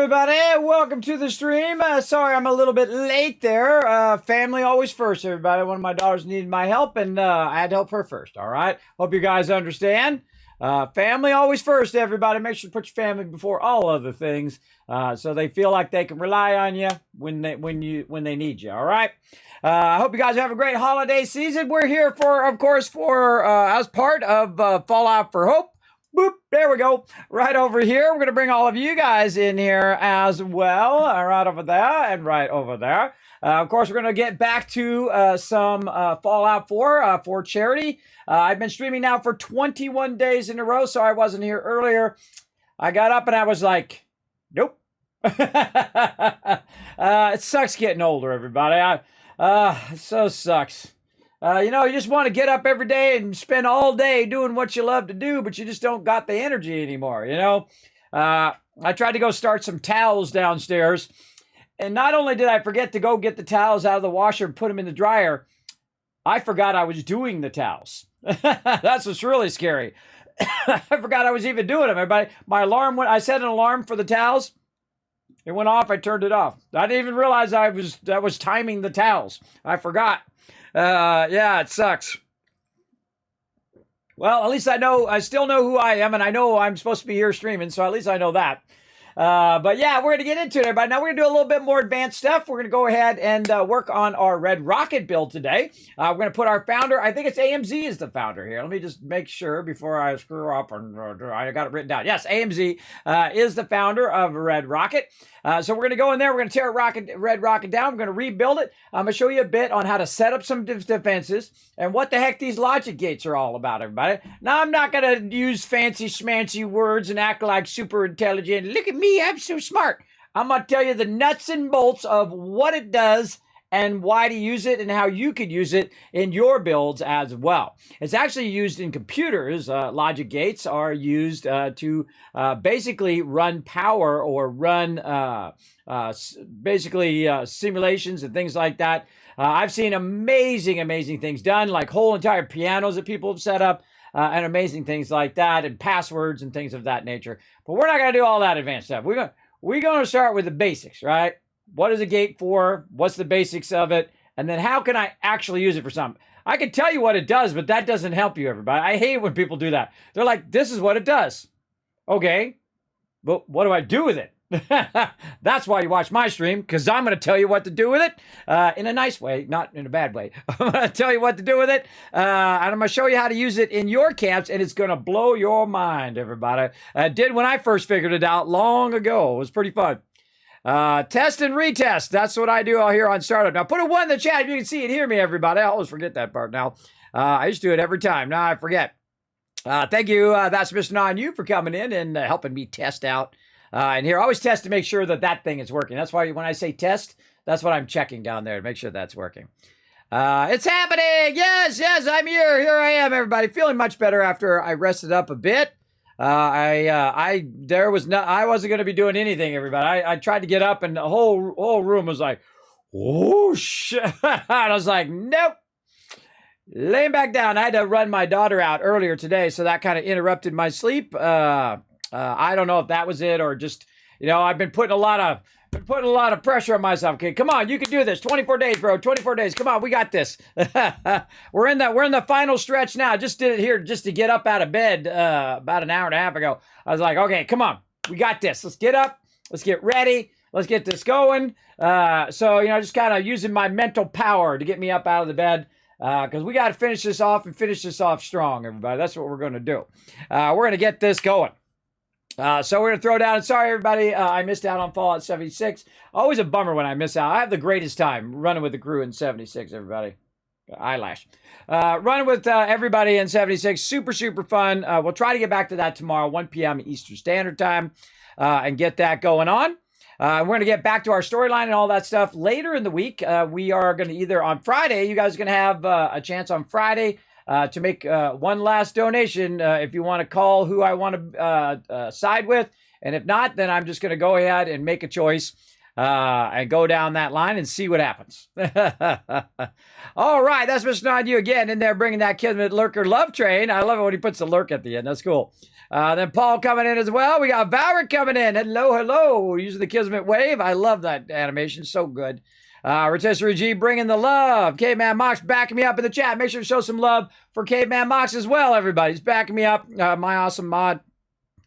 everybody? Welcome to the stream. Sorry I'm a little bit late there. Family always first, everybody. One of my daughters needed my help, and I had to help her first, all right? Hope you guys understand. Family always first, everybody. Make sure to put your family before all other things, so they feel like they can rely on you when they need you, all right? I hope you guys have a great holiday season. We're here of course, as part of Fallout for Hope. Boop, there we go. Right over here. We're going to bring all of you guys in here as well. Right over there and right over there. Of course, we're going to get back to some Fallout 4 for charity. I've been streaming now for 21 days in a row, so I wasn't here earlier. I got up and I was like, nope. It sucks getting older, everybody. It so sucks. You just want to get up every day and spend all day doing what you love to do, but you just don't got the energy anymore, I tried to go start some towels downstairs, and not only did I forget to go get the towels out of the washer and put them in the dryer, I forgot I was doing the towels. That's what's really scary. I forgot I was even doing them, everybody. My alarm went, I set an alarm for the towels. It went off, I turned it off. I didn't even realize I was timing the towels. I forgot. Yeah, it sucks. Well, at least I still know who I am, and I know I'm supposed to be here streaming, so at least I know that. But yeah, we're going to get into it, everybody. Now we're going to do a little bit more advanced stuff. We're going to go ahead and work on our Red Rocket build today. We're going to put our founder, I think it's AMZ is the founder here. Let me just make sure before I screw up. And I got it written down. Yes, AMZ is the founder of Red Rocket. So we're going to go in there. We're going to tear Red Rocket down. We're going to rebuild it. I'm going to show you a bit on how to set up some defenses and what the heck these logic gates are all about, everybody. Now, I'm not going to use fancy schmancy words and act like super intelligent. Look at me, I'm so smart. I'm going to tell you the nuts and bolts of what it does and why to use it and how you could use it in your builds as well. It's actually used in computers. Logic gates are used to basically run power or run simulations and things like that. I've seen amazing things done, like whole entire pianos that people have set up, and amazing things like that, and passwords and things of that nature. But we're not going to do all that advanced stuff. We're going to start with the basics, right? What is a gate for? What's the basics of it? And then how can I actually use it for something? I can tell you what it does, but that doesn't help you, everybody. I hate when people do that. They're like, this is what it does. Okay, but what do I do with it? That's why you watch my stream, because I'm going to tell you what to do with it in a nice way, not in a bad way. I'm going to tell you what to do with it, and I'm going to show you how to use it in your camps, and it's going to blow your mind, everybody. It did when I first figured it out long ago. It was pretty fun. Test and retest. That's what I do out here on Startup. Now, put a 1 in the chat if you can see and hear me, everybody. I always forget that part now. I used to do it every time. Now I forget. Thank you. That's Mr. Non You for coming in and helping me test out. And here, I always test to make sure that thing is working. That's why when I say test, that's what I'm checking down there to make sure that's working. It's happening. Yes, I'm here. Here I am, everybody. Feeling much better after I rested up a bit. I wasn't going to be doing anything, everybody. I tried to get up and the whole room was like, whoosh. And I was like, nope. Laying back down. I had to run my daughter out earlier today, so that kind of interrupted my sleep. I don't know if that was it or just, I've been putting a lot of pressure on myself. Okay, come on, you can do this. 24 days, bro. 24 days. Come on, we got this. We're in the final stretch now. Just did it here just to get up out of bed about an hour and a half ago. I was like, okay, come on, we got this. Let's get up. Let's get ready. Let's get this going. So just kind of using my mental power to get me up out of the bed. Because we got to finish this off and finish this off strong, everybody. That's what we're going to do. We're going to get this going. So we're going to throw down. Sorry, everybody. I missed out on Fallout 76. Always a bummer when I miss out. I have the greatest time running with the crew in 76, everybody. Eyelash. Running with everybody in 76. Super fun. We'll try to get back to that tomorrow, 1 p.m. Eastern Standard Time, and get that going on. We're going to get back to our storyline and all that stuff later in the week. We are going to either on Friday, you guys are going to have a chance on Friday to make one last donation if you want to call who I want to side with. And if not, then I'm just going to go ahead and make a choice. and go down that line and see what happens. All right, that's Mr. Nod, you again in there bringing that Kismet lurker love train. I love it when he puts the lurk at the end. That's cool. Then Paul coming in as well. We got Valric coming in. Hello, hello. Using the Kismet wave. I love that animation. So good. Rotisserie G bringing the love. Caveman Mox backing me up in the chat. Make sure to show some love for Caveman Mox as well, everybody. He's backing me up. My awesome mod.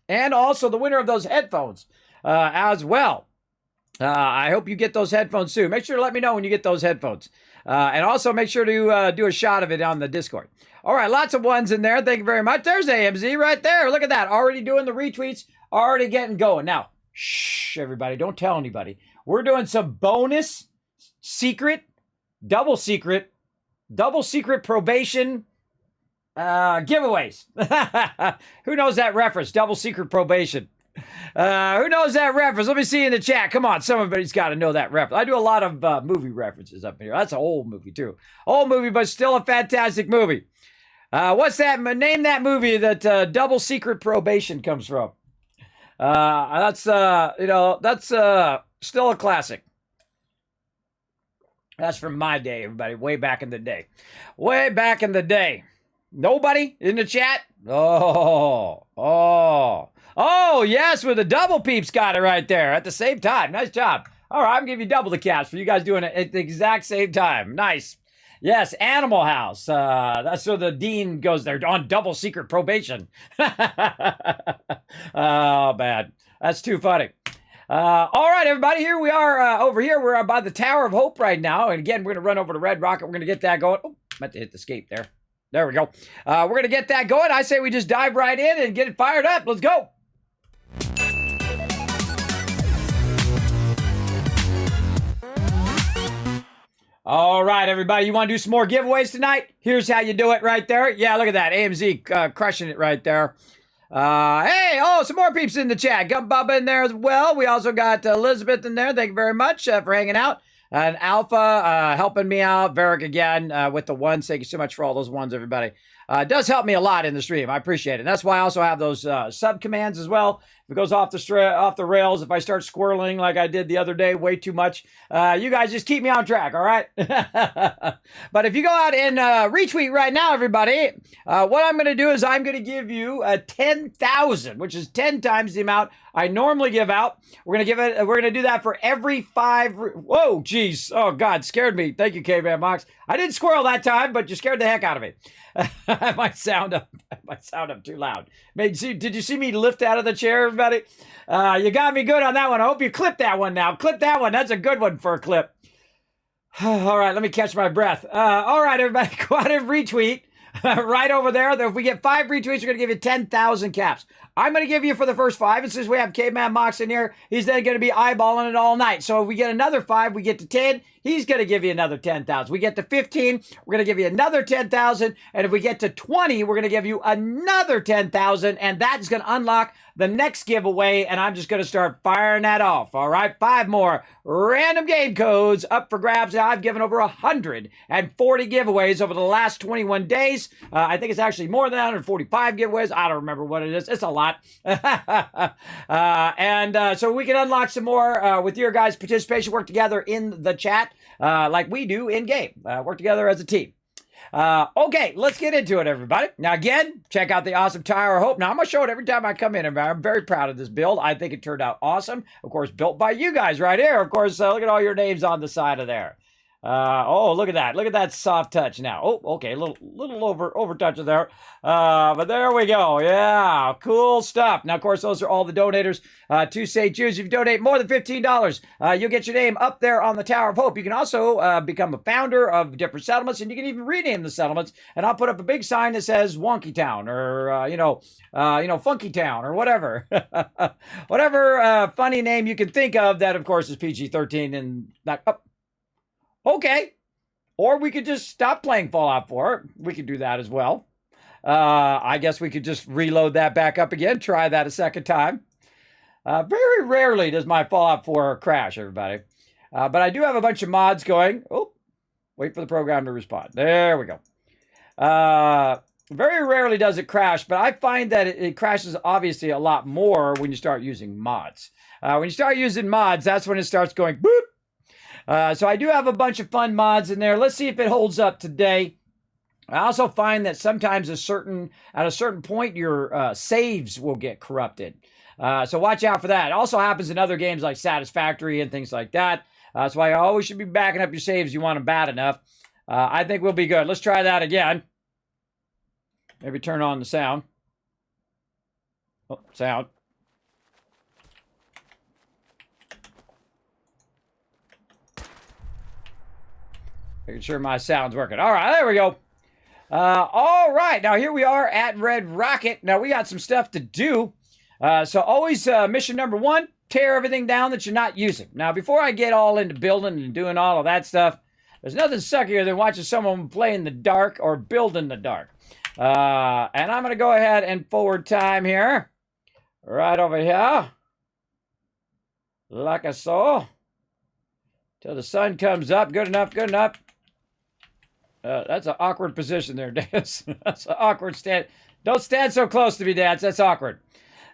And also the winner of those headphones as well. I hope you get those headphones soon. Make sure to let me know when you get those headphones. And also make sure to do a shot of it on the Discord. All right, lots of ones in there. Thank you very much. There's AMZ right there. Look at that. Already doing the retweets. Already getting going. Now, shh, everybody. Don't tell anybody. We're doing some bonus, secret, double secret probation giveaways. Who knows that reference? Double secret probation. Who knows that reference? Let me see in the chat. Come on, somebody's got to know that reference. I do a lot of movie references up here. That's an old movie too. Old movie, but still a fantastic movie. What's that? Name that movie that double secret probation comes from. That's still a classic. That's from my day, everybody. Way back in the day. Way back in the day. Nobody in the chat? Oh, yes, with the double peeps got it right there at the same time. Nice job. All right, I'm going to give you double the caps for you guys doing it at the exact same time. Nice. Yes, Animal House. That's where the dean goes there on double secret probation. Oh, bad. That's too funny. All right, everybody, here we are over here. We're by the Tower of Hope right now. And again, we're going to run over to Red Rocket. We're going to get that going. Oh, meant to hit the escape there. There we go. We're going to get that going. I say we just dive right in and get it fired up. Let's go. All right, everybody. You want to do some more giveaways tonight? Here's how you do it right there. Yeah, look at that. AMZ crushing it right there. Hey, some more peeps in the chat. Got Bubba in there as well. We also got Elizabeth in there. Thank you very much for hanging out. And Alpha helping me out. Varick again with the ones. Thank you so much for all those ones, everybody. It does help me a lot in the stream. I appreciate it. And that's why I also have those sub commands as well. If it goes off the rails, if I start squirreling like I did the other day, way too much, you guys just keep me on track, all right? But if you go out and retweet right now, everybody, what I'm going to do is I'm going to give you 10,000, which is 10 times the amount I normally give out. We're going to do that for every 5. Whoa, geez. Oh, God, scared me. Thank you, Caveman Mox. I didn't squirrel that time, but you scared the heck out of me. I might sound up too loud. Did you see me lift out of the chair, everybody? You got me good on that one. I hope you clip that one now. Clip that one. That's a good one for a clip. All right, let me catch my breath. All right, everybody, go out and retweet right over there. If we get 5 retweets, we're going to give you 10,000 caps. I'm going to give you for the first 5. And since we have Caveman Mox in here, he's then going to be eyeballing it all night. So if we get another 5, we get to 10. He's going to give you another 10,000. We get to 15, we're going to give you another 10,000. And if we get to 20, we're going to give you another 10,000. And that's going to unlock the next giveaway. And I'm just going to start firing that off. All right, 5 more random game codes up for grabs. Now, I've given over 140 giveaways over the last 21 days. I think it's actually more than 145 giveaways. I don't remember what it is. It's a lot. So we can unlock some more with your guys' participation. Work together in the chat like we do in game. Work together as a team. Okay, let's get into it, everybody. Now, again, check out the awesome Tower of Hope. Now, I'm going to show it every time I come in. I'm very proud of this build. I think it turned out awesome. Of course, built by you guys right here. Of course, look at all your names on the side of there. Look at that. Look at that soft touch now. Oh, okay. A little over touch there. But there we go. Yeah. Cool stuff. Now, of course, those are all the donators, to St. Jude's. If you donate more than $15, you'll get your name up there on the Tower of Hope. You can also, become a founder of different settlements, and you can even rename the settlements. And I'll put up a big sign that says Wonky Town or, Funky Town or whatever, whatever, funny name you can think of that, of course, is PG-13 and not up. Okay. Or we could just stop playing Fallout 4. We could do that as well. I guess we could just reload that back up again. Try that a second time. Very rarely does my Fallout 4 crash, everybody. But I do have a bunch of mods going. Oh, wait for the program to respond. There we go. Very rarely does it crash, but I find that it crashes obviously a lot more when you start using mods. When you start using mods, that's when it starts going boop. So I do have a bunch of fun mods in there. Let's see if it holds up today. I also find that sometimes at a certain point, your saves will get corrupted. So watch out for that. It also happens in other games like Satisfactory and things like that. That's why you always should be backing up your saves. You want them bad enough. I think we'll be good. Let's try that again. Maybe turn on the sound. Oh, sound. Making sure my sound's working. All right, there we go. All right, now here we are at Red Rocket. Now we got some stuff to do. So always mission number 1, tear everything down that you're not using. Now before I get all into building and doing all of that stuff, there's nothing suckier than watching someone play in the dark or build in the dark. And I'm going to go ahead and forward time here. Right over here. Like I saw. Till the sun comes up. Good enough, good enough. That's an awkward position there, Dance. That's an awkward stand. Don't stand so close to me, Dance. That's awkward.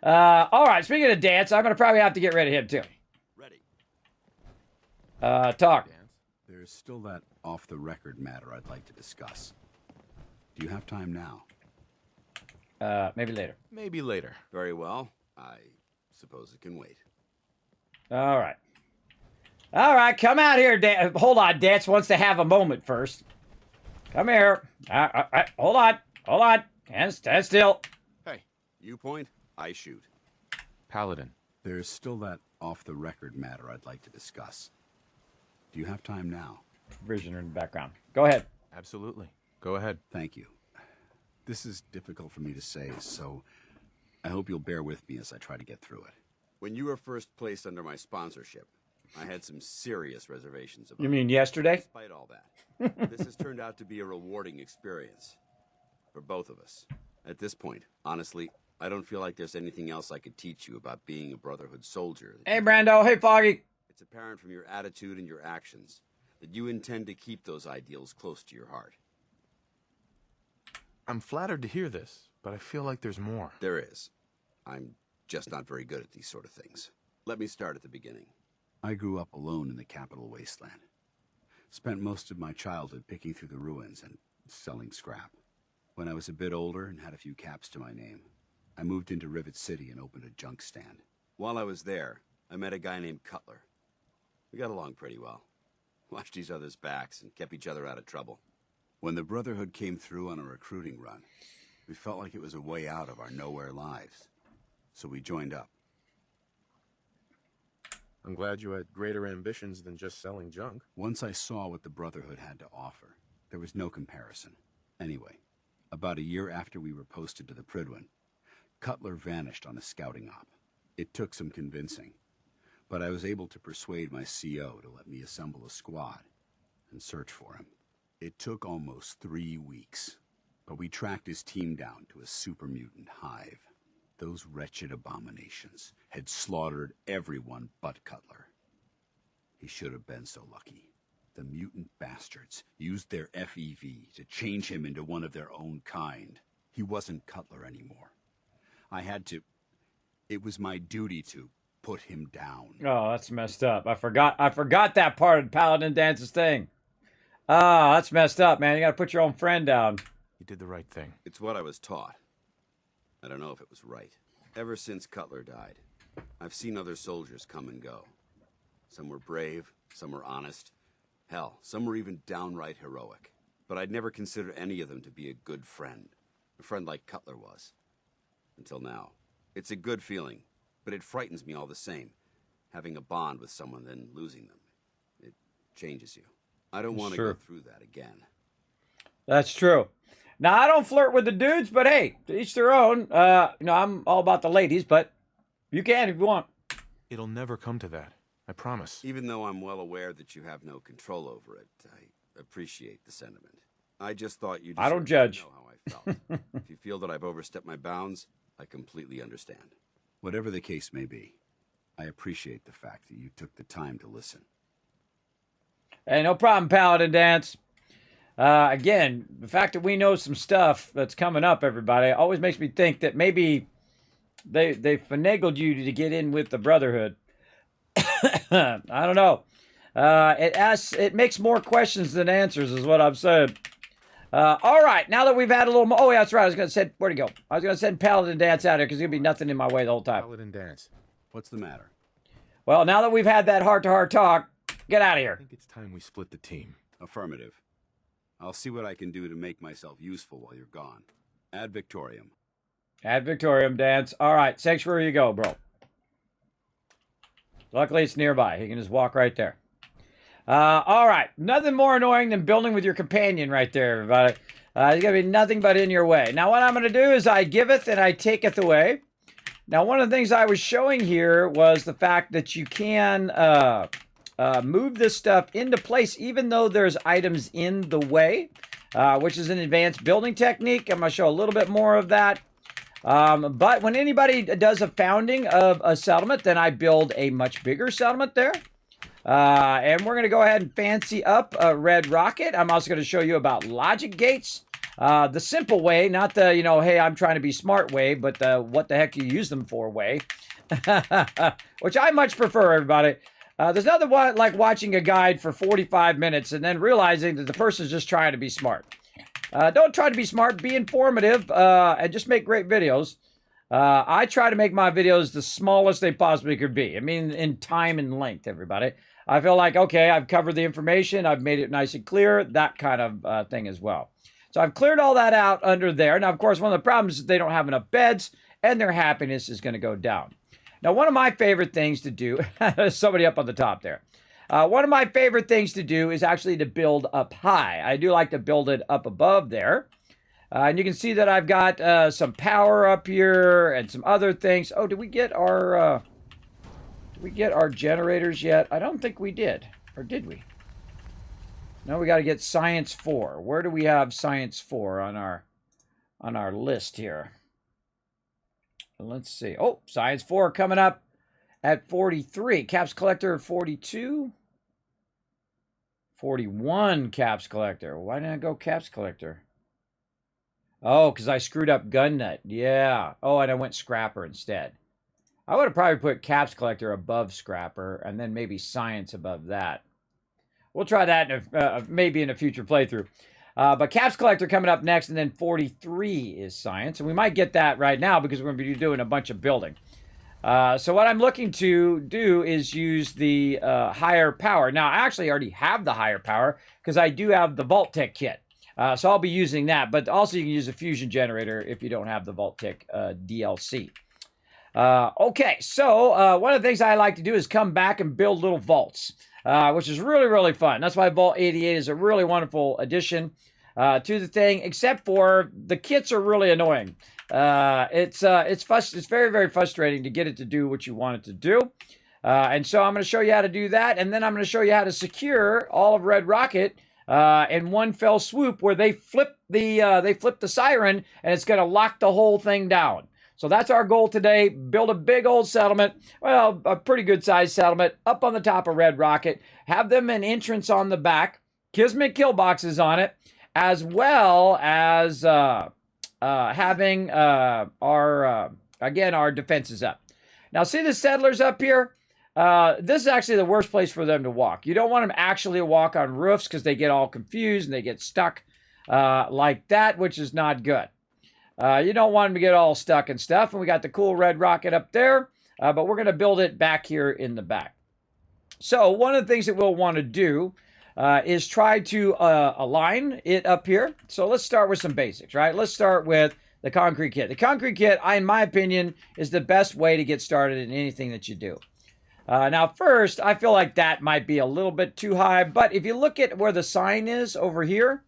All right, speaking of Dance, I'm going to probably have to get rid of him, too. Ready. Talk. There's still that off-the-record matter I'd like to discuss. Do you have time now? Maybe later. Maybe later. Very well. I suppose it can wait. All right. All right, come out here, Dan. Hold on, Dance wants to have a moment first. Come here. Hold on. And stand still. Hey, you point, I shoot. Paladin. There's still that off-the-record matter I'd like to discuss. Do you have time now? Visioner in the background. Go ahead. Absolutely. Go ahead. Thank you. This is difficult for me to say, so I hope you'll bear with me as I try to get through it. When you were first placed under my sponsorship, I had some serious reservations about You mean yesterday? Despite all that, this has turned out to be a rewarding experience for both of us. At this point, honestly, I don't feel like there's anything else I could teach you about being a Brotherhood soldier. Hey, Brando. Hey, Foggy. It's apparent from your attitude and your actions that you intend to keep those ideals close to your heart. I'm flattered to hear this, but I feel like there's more. There is. I'm just not very good at these sort of things. Let me start at the beginning. I grew up alone in the capital wasteland. Spent most of my childhood picking through the ruins and selling scrap. When I was a bit older and had a few caps to my name, I moved into Rivet City and opened a junk stand. While I was there, I met a guy named Cutler. We got along pretty well. Watched each other's backs and kept each other out of trouble. When the Brotherhood came through on a recruiting run, we felt like it was a way out of our nowhere lives. So we joined up. I'm glad you had greater ambitions than just selling junk. Once I saw what the Brotherhood had to offer, there was no comparison. Anyway, about a year after we were posted to the Prydwen, Cutler vanished on a scouting op. It took some convincing, but I was able to persuade my CO to let me assemble a squad and search for him. It took almost 3 weeks, but we tracked his team down to a super mutant hive. Those wretched abominations had slaughtered everyone but Cutler. He should have been so lucky. The mutant bastards used their FEV to change him into one of their own kind. He wasn't Cutler anymore. It was my duty to put him down. Oh, that's messed up. I forgot that part of Paladin Dance's thing. Ah, that's messed up, man. You gotta put your own friend down. You did the right thing. It's what I was taught. I don't know if it was right. Ever since Cutler died, I've seen other soldiers come and go. Some were brave, some were honest. Hell, some were even downright heroic. But I'd never considered any of them to be a good friend. A friend like Cutler was. Until now. It's a good feeling, but it frightens me all the same. Having a bond with someone, then losing them. It changes you. I don't want to go through that again. That's true. Now, I don't flirt with the dudes, but hey, to each their own. I'm all about the ladies, but you can if you want. It'll never come to that. I promise. Even though I'm well aware that you have no control over it, I appreciate the sentiment. I just thought you I don't judge. Know how I felt. If you feel that I've overstepped my bounds, I completely understand. Whatever the case may be, I appreciate the fact that you took the time to listen. Hey, no problem, Paladin Dance. Again, the fact that we know some stuff that's coming up, everybody, always makes me think that maybe they finagled you to get in with the Brotherhood. I don't know. It makes more questions than answers, is what I've said. All right, now that we've had a little more. Oh, yeah, that's right. I was going to send. Where'd he go? I was going to send Paladin Dance out here because there's going to be nothing in my way the whole time. Paladin Dance. What's the matter? Well, now that we've had that heart-to-heart talk, get out of I here. think it's time we split the team. Affirmative. I'll see what I can do to make myself useful while you're gone. Ad Victorium. Ad Victorium, Dance. All right, Sanctuary you go, bro. Luckily, it's nearby. He can just walk right there. All right. Nothing more annoying than building with your companion right there, everybody. There's going to be nothing but in your way. Now, what I'm going to do is I giveth and I taketh away. Now, one of the things I was showing here was the fact that you can move this stuff into place even though there's items in the way, which is an advanced building technique. I'm going to show a little bit more of that. But when anybody does a founding of a settlement, then I build a much bigger settlement there. And we're going to go ahead and fancy up a red rocket. I'm also going to show you about logic gates. The simple way, not the, hey, I'm trying to be smart way, but the what the heck you use them for way. Which I much prefer, everybody. There's nothing like watching a guide for 45 minutes and then realizing that the person's just trying to be smart. Don't try to be smart, be informative, and just make great videos. I try to make my videos the smallest they possibly could be. I mean, in time and length, everybody. I feel like, okay, I've covered the information. I've made it nice and clear, that kind of thing as well. So I've cleared all that out under there. Now, of course, one of the problems is they don't have enough beds, and their happiness is going to go down. Now, one of my favorite things to do, somebody up on the top there. One of my favorite things to do is actually to build up high. I do like to build it up above there. And you can see that I've got some power up here and some other things. Oh, did we get our generators yet? I don't think we did. Or did we? No, we got to get Science 4. Where do we have Science 4 on our list here? Let's see. Oh, Science 4 coming up at 43. Caps Collector 42. 41 Caps Collector. Why didn't I go Caps Collector? Oh, because I screwed up Gun Nut. Yeah. Oh, and I went Scrapper instead. I would have probably put Caps Collector above Scrapper and then maybe Science above that. We'll try that maybe in a future playthrough. But Caps Collector coming up next, and then 43 is Science. And we might get that right now because we're going to be doing a bunch of building. So what I'm looking to do is use the higher power. Now, I actually already have the higher power because I do have the vault-tec kit. So I'll be using that. But also you can use a fusion generator if you don't have the vault-tec DLC. Okay, so one of the things I like to do is come back and build little vaults, which is really, really fun. That's why Vault 88 is a really wonderful addition to the thing, except for the kits are really annoying. It's very, very frustrating to get it to do what you want it to do. And so I'm going to show you how to do that, and then I'm going to show you how to secure all of Red Rocket in one fell swoop where they flip the siren, and it's going to lock the whole thing down. So that's our goal today. Build a big old settlement, well, a pretty good sized settlement up on the top of Red Rocket. Have them an entrance on the back, Kismet kill boxes on it, as well as having our defenses up. Now see the settlers up here? This is actually the worst place for them to walk. You don't want them actually to walk on roofs because they get all confused and they get stuck like that, which is not good. You don't want them to get all stuck and stuff. And we got the cool Red Rocket up there, but we're going to build it back here in the back. So one of the things that we'll want to do is try to align it up here. So let's start with some basics, right? Let's start with the concrete kit. The concrete kit, in my opinion, is the best way to get started in anything that you do. Now, first, I feel like that might be a little bit too high, but if you look at where the sign is over here,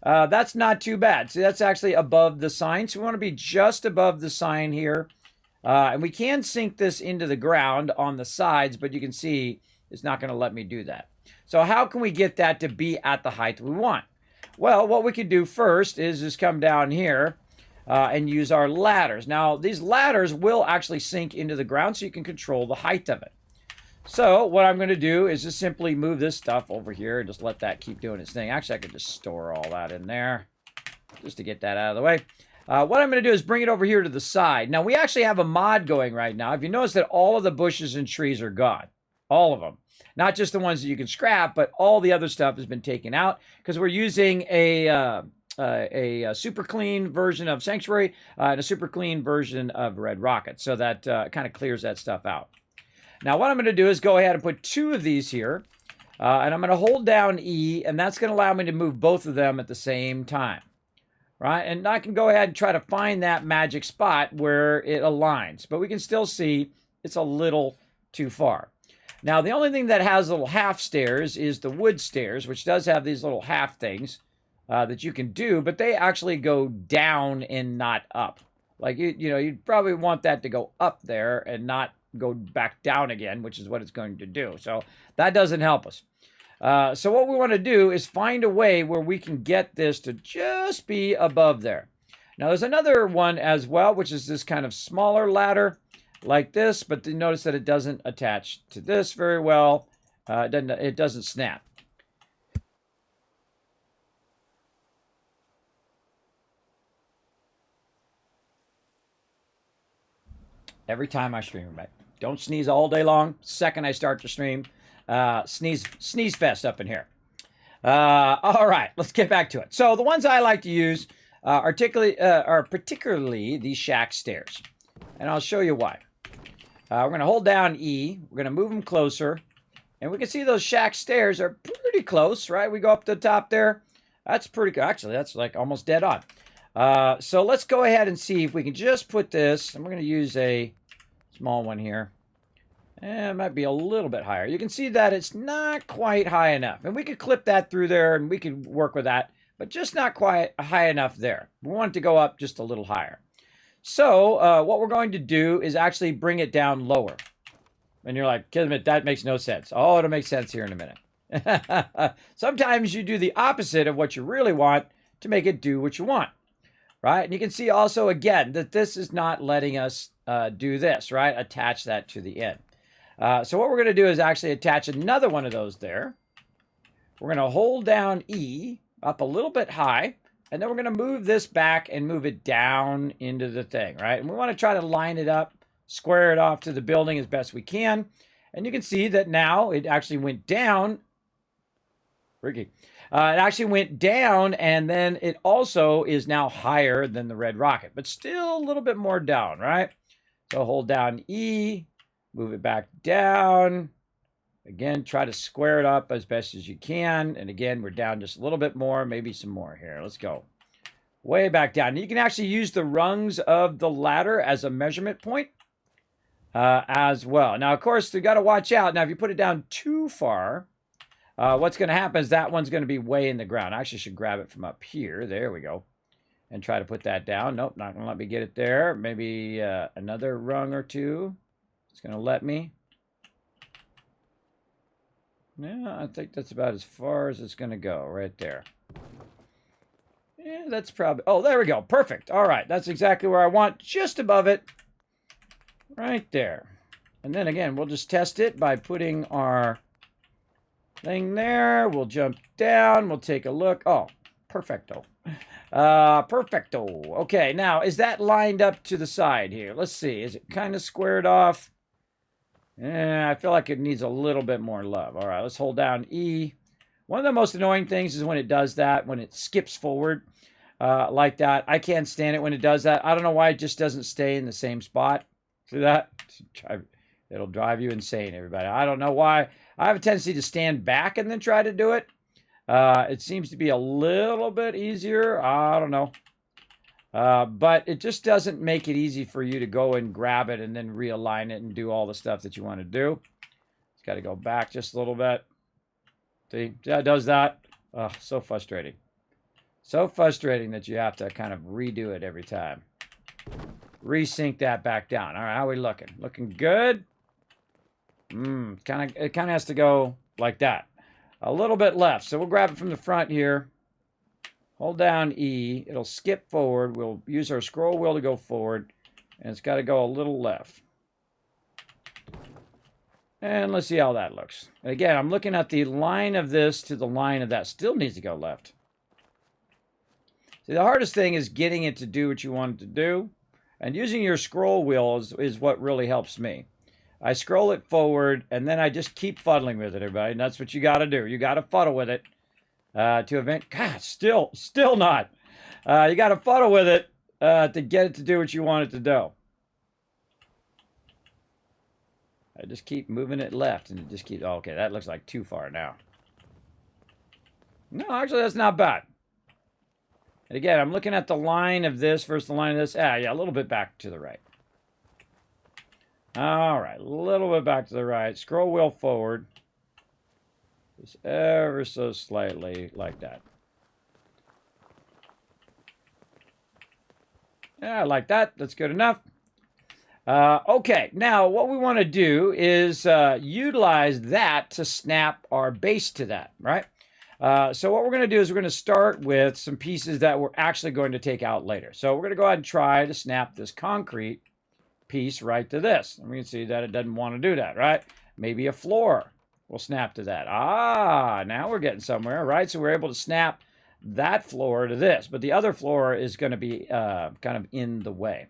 that's not too bad. See, that's actually above the sign. So we want to be just above the sign here. And we can sink this into the ground on the sides, but you can see it's not going to let me do that. So how can we get that to be at the height we want? Well, what we could do first is just come down here and use our ladders. Now, these ladders will actually sink into the ground so you can control the height of it. So what I'm going to do is just simply move this stuff over here and just let that keep doing its thing. Actually, I could just store all that in there just to get that out of the way. What I'm going to do is bring it over here to the side. Now, we actually have a mod going right now. If you notice that all of the bushes and trees are gone, all of them. Not just the ones that you can scrap, but all the other stuff has been taken out because we're using a super clean version of Sanctuary and a super clean version of Red Rocket. So that kind of clears that stuff out. Now, what I'm going to do is go ahead and put 2 of these here. And I'm going to hold down E, and that's going to allow me to move both of them at the same time. Right? And I can go ahead and try to find that magic spot where it aligns. But we can still see it's a little too far. Now, the only thing that has little half stairs is the wood stairs, which does have these little half things that you can do, but they actually go down and not up. Like, you'd probably want that to go up there and not go back down again, which is what it's going to do. So that doesn't help us. So what we want to do is find a way where we can get this to just be above there. Now, there's another one as well, which is this kind of smaller ladder like this, but you notice that it doesn't attach to this very well. It doesn't snap. Every time I stream, right? Don't sneeze all day long. Second I start to stream, sneeze fest up in here. All right, let's get back to it. So the ones I like to use are particularly these shack stairs. And I'll show you why. We're going to hold down E. We're going to move them closer. And we can see those shack stairs are pretty close, right? We go up to the top there. That's pretty good. Actually, that's like almost dead on. So let's go ahead and see if we can just put this. And we're going to use a small one here. It might be a little bit higher. You can see that it's not quite high enough. And we could clip that through there and we could work with that, but just not quite high enough there. We want it to go up just a little higher. So what we're going to do is actually bring it down lower. And you're like, Kismet, that makes no sense. Oh, it'll make sense here in a minute. Sometimes you do the opposite of what you really want to make it do what you want, right? And you can see also, again, that this is not letting us do this, right? Attach that to the end. So what we're going to do is actually attach another one of those there. We're going to hold down E up a little bit high, and then we're going to move this back and move it down into the thing, right? And we want to try to line it up, square it off to the building as best we can. And you can see that now it actually went down. Ricky. It actually went down, and then it also is now higher than the Red Rocket, but still a little bit more down, right? So hold down E. Move it back down. Again, try to square it up as best as you can. And again, we're down just a little bit more, maybe some more here. Let's go. Way back down. You can actually use the rungs of the ladder as a measurement point as well. Now, of course, you got to watch out. Now, if you put it down too far, what's going to happen is that one's going to be way in the ground. I actually should grab it from up here. There we go. And try to put that down. Nope, not going to let me get it there. Maybe another rung or two. It's going to let me. Yeah, I think that's about as far as it's going to go right there. Yeah, that's probably... Oh, there we go. Perfect. All right. That's exactly where I want. Just above it. Right there. And then again, we'll just test it by putting our thing there. We'll jump down. We'll take a look. Oh, perfecto. Perfecto. Okay, now, is that lined up to the side here? Let's see. Is it kind of squared off? I feel like it needs a little bit more love. All right, let's hold down E. One of the most annoying things is when it does that, when it skips forward like that. I can't stand it when it does that. I don't know why it just doesn't stay in the same spot. See that? It'll drive you insane, everybody. I don't know why. I have a tendency to stand back and then try to do it. It seems to be a little bit easier. I don't know. But it just doesn't make it easy for you to go and grab it and then realign it and do all the stuff that you want to do. It's got to go back just a little bit. See? Yeah, it does that. Oh, so frustrating. So frustrating that you have to kind of redo it every time. Resync that back down. All right, how are we looking? Looking good? It kind of has to go like that. A little bit left. So we'll grab it from the front here. Hold down E. It'll skip forward. We'll use our scroll wheel to go forward. And it's got to go a little left. And let's see how that looks. Again, I'm looking at the line of this to the line of that. Still needs to go left. See, the hardest thing is getting it to do what you want it to do. And using your scroll wheel is what really helps me. I scroll it forward, and then I just keep fuddling with it, everybody. And that's what you got to do. You got to fuddle with it to event. God, still not. You got to fuddle with it to get it to do what you want it to do. I just keep moving it left, and it just keeps... Oh, okay, that looks like too far now. No, actually, that's not bad. And again, I'm looking at the line of this versus the line of this. Ah, yeah, a little bit back to the right. All right, a little bit back to the right. Scroll wheel forward. Just ever so slightly like that. Yeah, like that. That's good enough. Okay, now what we want to do is utilize that to snap our base to that, right? So what we're going to do is we're going to start with some pieces that we're actually going to take out later. So we're going to go ahead and try to snap this concrete piece right to this. And we can see that it doesn't want to do that, right? Maybe a floor will snap to that. Ah, now we're getting somewhere, right? So we're able to snap that floor to this, but the other floor is going to be kind of in the way.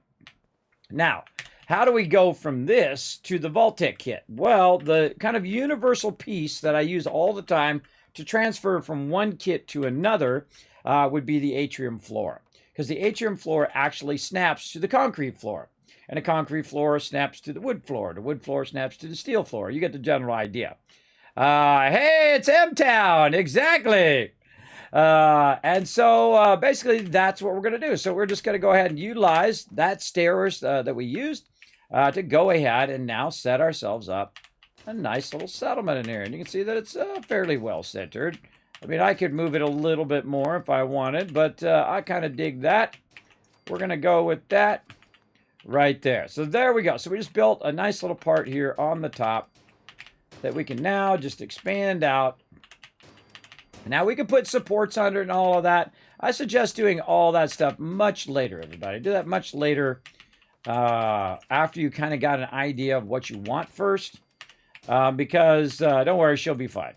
Now, how do we go from this to the vault-tec kit? Well, the kind of universal piece that I use all the time to transfer from one kit to another would be the atrium floor, because the atrium floor actually snaps to the concrete floor, and the concrete floor snaps to the wood floor. The wood floor snaps to the steel floor. You get the general idea. Hey, it's M-Town, exactly. And so basically that's what we're going to do. So we're just going to go ahead and utilize that stairs that we used to go ahead and now set ourselves up a nice little settlement in here. And you can see that it's fairly well centered. I mean, I could move it a little bit more if I wanted, but I kind of dig that. We're going to go with that right there. So there we go. So we just built a nice little part here on the top that we can now just expand out. Now we can put supports under it and all of that. I suggest doing all that stuff much later, everybody. Do that much later after you kind of got an idea of what you want first. Because don't worry, she'll be fine.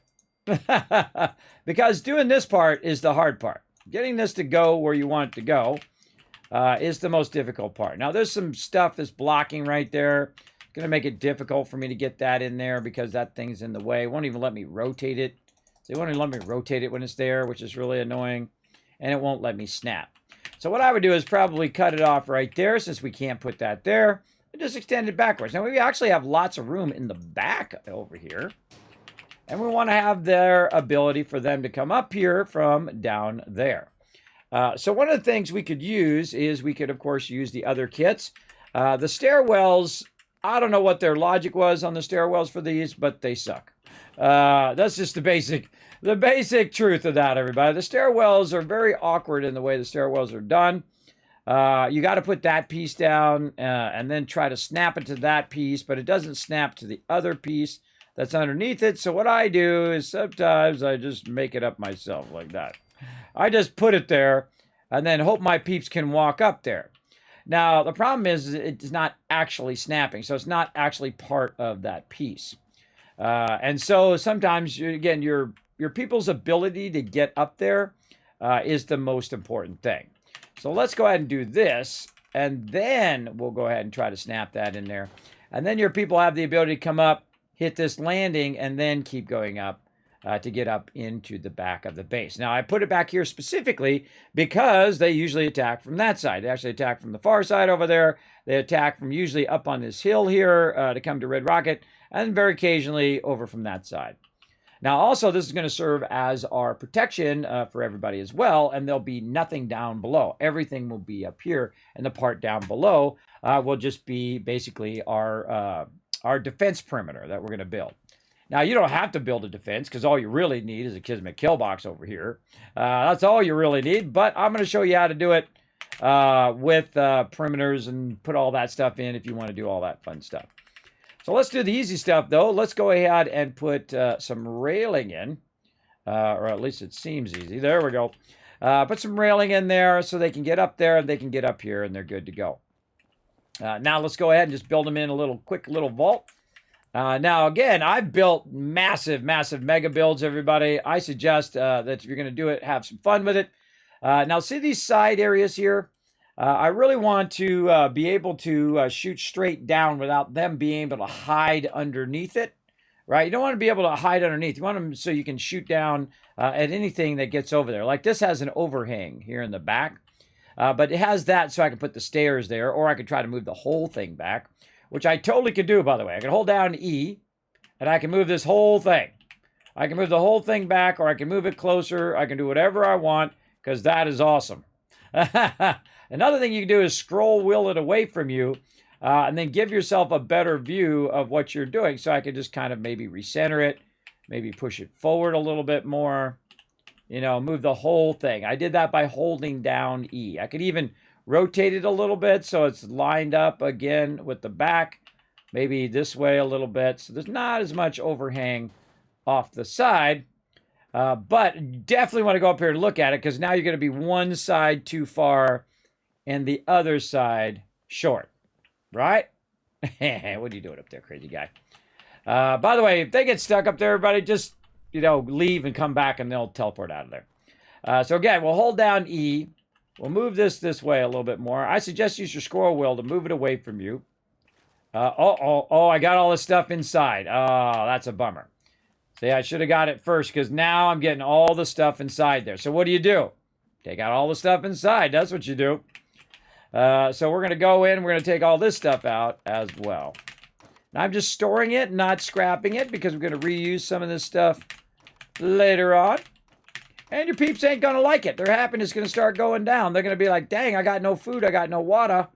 Because doing this part is the hard part. Getting this to go where you want it to go is the most difficult part. Now there's some stuff that's blocking right there. It's going to make it difficult for me to get that in there because that thing's in the way. It won't even let me rotate it. They won't even let me rotate it when it's there, which is really annoying. And it won't let me snap. So what I would do is probably cut it off right there, since we can't put that there, and just extend it backwards. Now we actually have lots of room in the back over here. And we want to have their ability for them to come up here from down there. So one of the things we could use is we could, of course, use the other kits. The stairwells, I don't know what their logic was on the stairwells for these, but they suck. That's just the basic truth of that, everybody. The stairwells are very awkward in the way the stairwells are done. You got to put that piece down and then try to snap it to that piece, but it doesn't snap to the other piece that's underneath it. So what I do is sometimes I just make it up myself like that. I just put it there and then hope my peeps can walk up there. Now, the problem is it's not actually snapping, so it's not actually part of that piece. And so sometimes, again, your people's ability to get up there is the most important thing. So let's go ahead and do this, and then we'll go ahead and try to snap that in there. And then your people have the ability to come up, hit this landing, and then keep going up to get up into the back of the base. Now, I put it back here specifically because they usually attack from that side. They actually attack from the far side over there. They attack from usually up on this hill here to come to Red Rocket, and very occasionally over from that side. Now, also, this is going to serve as our protection for everybody as well, and there'll be nothing down below. Everything will be up here, and the part down below will just be basically our defense perimeter that we're going to build. Now, you don't have to build a defense, because all you really need is a Kismet kill box over here. That's all you really need, but I'm going to show you how to do it with perimeters and put all that stuff in if you want to do all that fun stuff. So let's do the easy stuff, though. Let's go ahead and put some railing in, or at least it seems easy. There we go. Put some railing in there so they can get up there, and they can get up here, and they're good to go. Now let's go ahead and just build them in a quick little vault. Now, again, I've built massive, massive mega builds, everybody. I suggest that if you're going to do it, have some fun with it. Now, see these side areas here? I really want to be able to shoot straight down without them being able to hide underneath it, right? You don't want to be able to hide underneath. You want them so you can shoot down at anything that gets over there. Like this has an overhang here in the back, but it has that so I can put the stairs there, or I could try to move the whole thing back, which I totally could do, by the way. I can hold down E, and I can move this whole thing. I can move the whole thing back, or I can move it closer. I can do whatever I want, because that is awesome. Another thing you can do is scroll wheel it away from you, and then give yourself a better view of what you're doing. So I could just kind of maybe recenter it, maybe push it forward a little bit more, you know, move the whole thing. I did that by holding down E. I could even rotate it a little bit so it's lined up again with the back, maybe this way a little bit. So there's not as much overhang off the side, but definitely want to go up here and look at it, because now you're going to be one side too far and the other side short, right? What are you doing up there, crazy guy? By the way, if they get stuck up there, everybody, just, you know, leave and come back and they'll teleport out of there. So again, we'll hold down E. We'll move this way a little bit more. I suggest use your scroll wheel to move it away from you. Oh, I got all this stuff inside. Oh, that's a bummer. See, I should have got it first, because now I'm getting all the stuff inside there. So what do? Take out all the stuff inside. That's what you do. So we're going to go in. We're going to take all this stuff out as well. Now I'm just storing it, not scrapping it, because we're going to reuse some of this stuff later on. And your peeps ain't going to like it. Their happiness is going to start going down. They're going to be like, dang, I got no food. I got no water.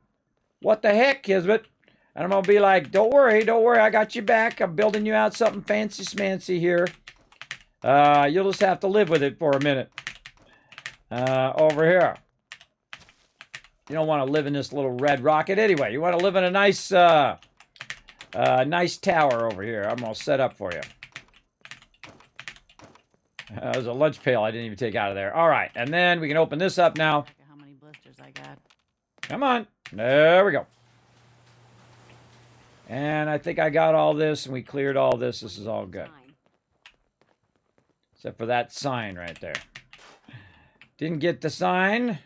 What the heck, Kismet? And I'm going to be like, don't worry. I got you back. I'm building you out something fancy smancy here. You'll just have to live with it for a minute. Over here. You don't want to live in this little red rocket anyway. You want to live in a nice, nice tower over here. I'm going to set up for you. There's a lunch pail I didn't even take out of there. All right, and then we can open this up now. How many blisters I got? Come on. There we go. And I think I got all this, and we cleared all this. This is all good. Except for that sign right there. Didn't get the sign.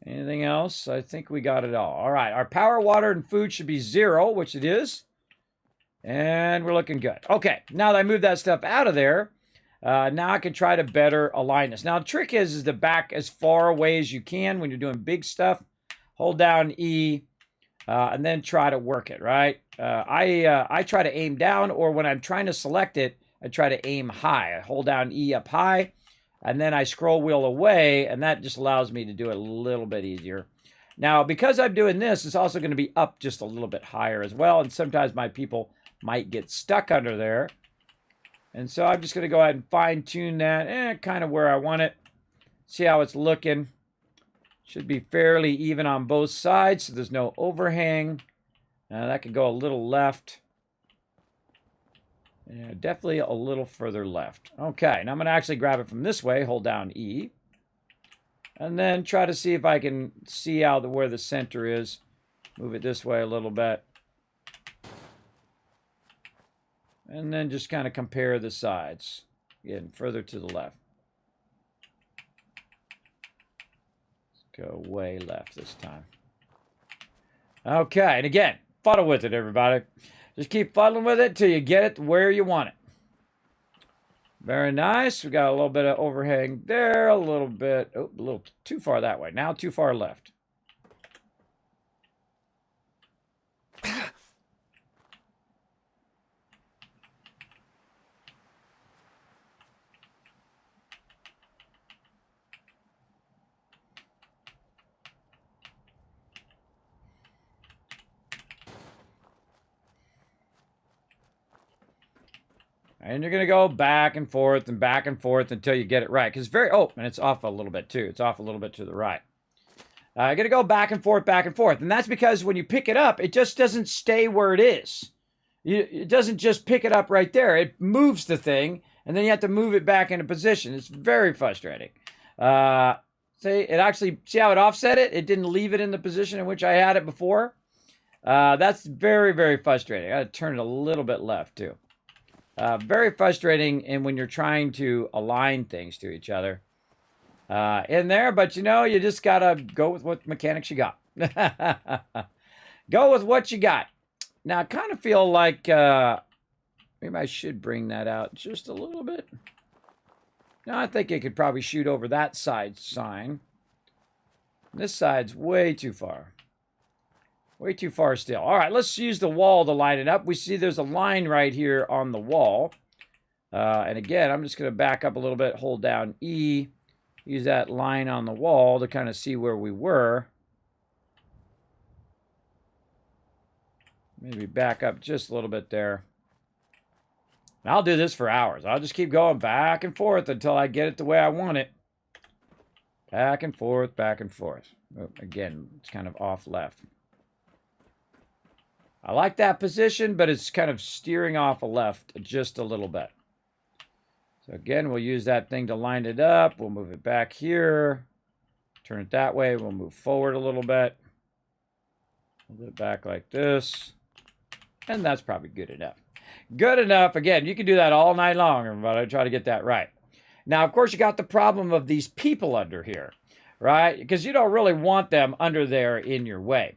Anything else? I think we got it all. All right, our power, water, and food should be 0, which it is. And we're looking good. Okay, now that I moved that stuff out of there, now I can try to better align this. Now, the trick is to back as far away as you can when you're doing big stuff. Hold down E, and then try to work it, right? I try to aim down, or when I'm trying to select it, I try to aim high. I hold down E up high, and then I scroll wheel away, and that just allows me to do it a little bit easier. Now, because I'm doing this, it's also going to be up just a little bit higher as well, and sometimes my people might get stuck under there. And so I'm just going to go ahead and fine-tune that, kind of where I want it. See how it's looking. Should be fairly even on both sides, so there's no overhang. That could go a little left. Yeah, definitely a little further left. Okay, now I'm going to actually grab it from this way, hold down E. And then try to see if I can see out where the center is. Move it this way a little bit. And then just kind of compare the sides. Again, further to the left. Let's go way left this time. Okay, and again, fuddle with it, everybody. Just keep fuddling with it till you get it where you want it. Very nice. We got a little bit of overhang there, a little bit, oh, a little too far that way. Now too far left. And you're going to go back and forth until you get it right. Because very, oh, and it's off a little bit too. It's off a little bit to the right. You're going to go back and forth. And that's because when you pick it up, it just doesn't stay where it is. It doesn't just pick it up right there. It moves the thing, and then you have to move it back into position. It's very frustrating. See, it actually, see how it offset it? It didn't leave it in the position in which I had it before. That's very, very frustrating. I got to turn it a little bit left, too. Very frustrating and when you're trying to align things to each other in there. But, you know, you just got to go with what mechanics you got. Go with what you got. Now, I kind of feel like maybe I should bring that out just a little bit. Now, I think it could probably shoot over that side sign. This side's way too far. Way too far still. All right, let's use the wall to line it up. We see there's a line right here on the wall. And again, I'm just going to back up a little bit, hold down E, use that line on the wall to kind of see where we were. Maybe back up just a little bit there. And I'll do this for hours. I'll just keep going back and forth until I get it the way I want it. Back and forth, back and forth. Oh, again, it's kind of off left. I like that position, but it's kind of steering off a left just a little bit. So again, we'll use that thing to line it up. We'll move it back here. Turn it that way. We'll move forward a little bit. Move it back like this. And that's probably good enough. Good enough. Again, you can do that all night long, everybody. Try to get that right. Now, of course, you got the problem of these people under here, right? Because you don't really want them under there in your way.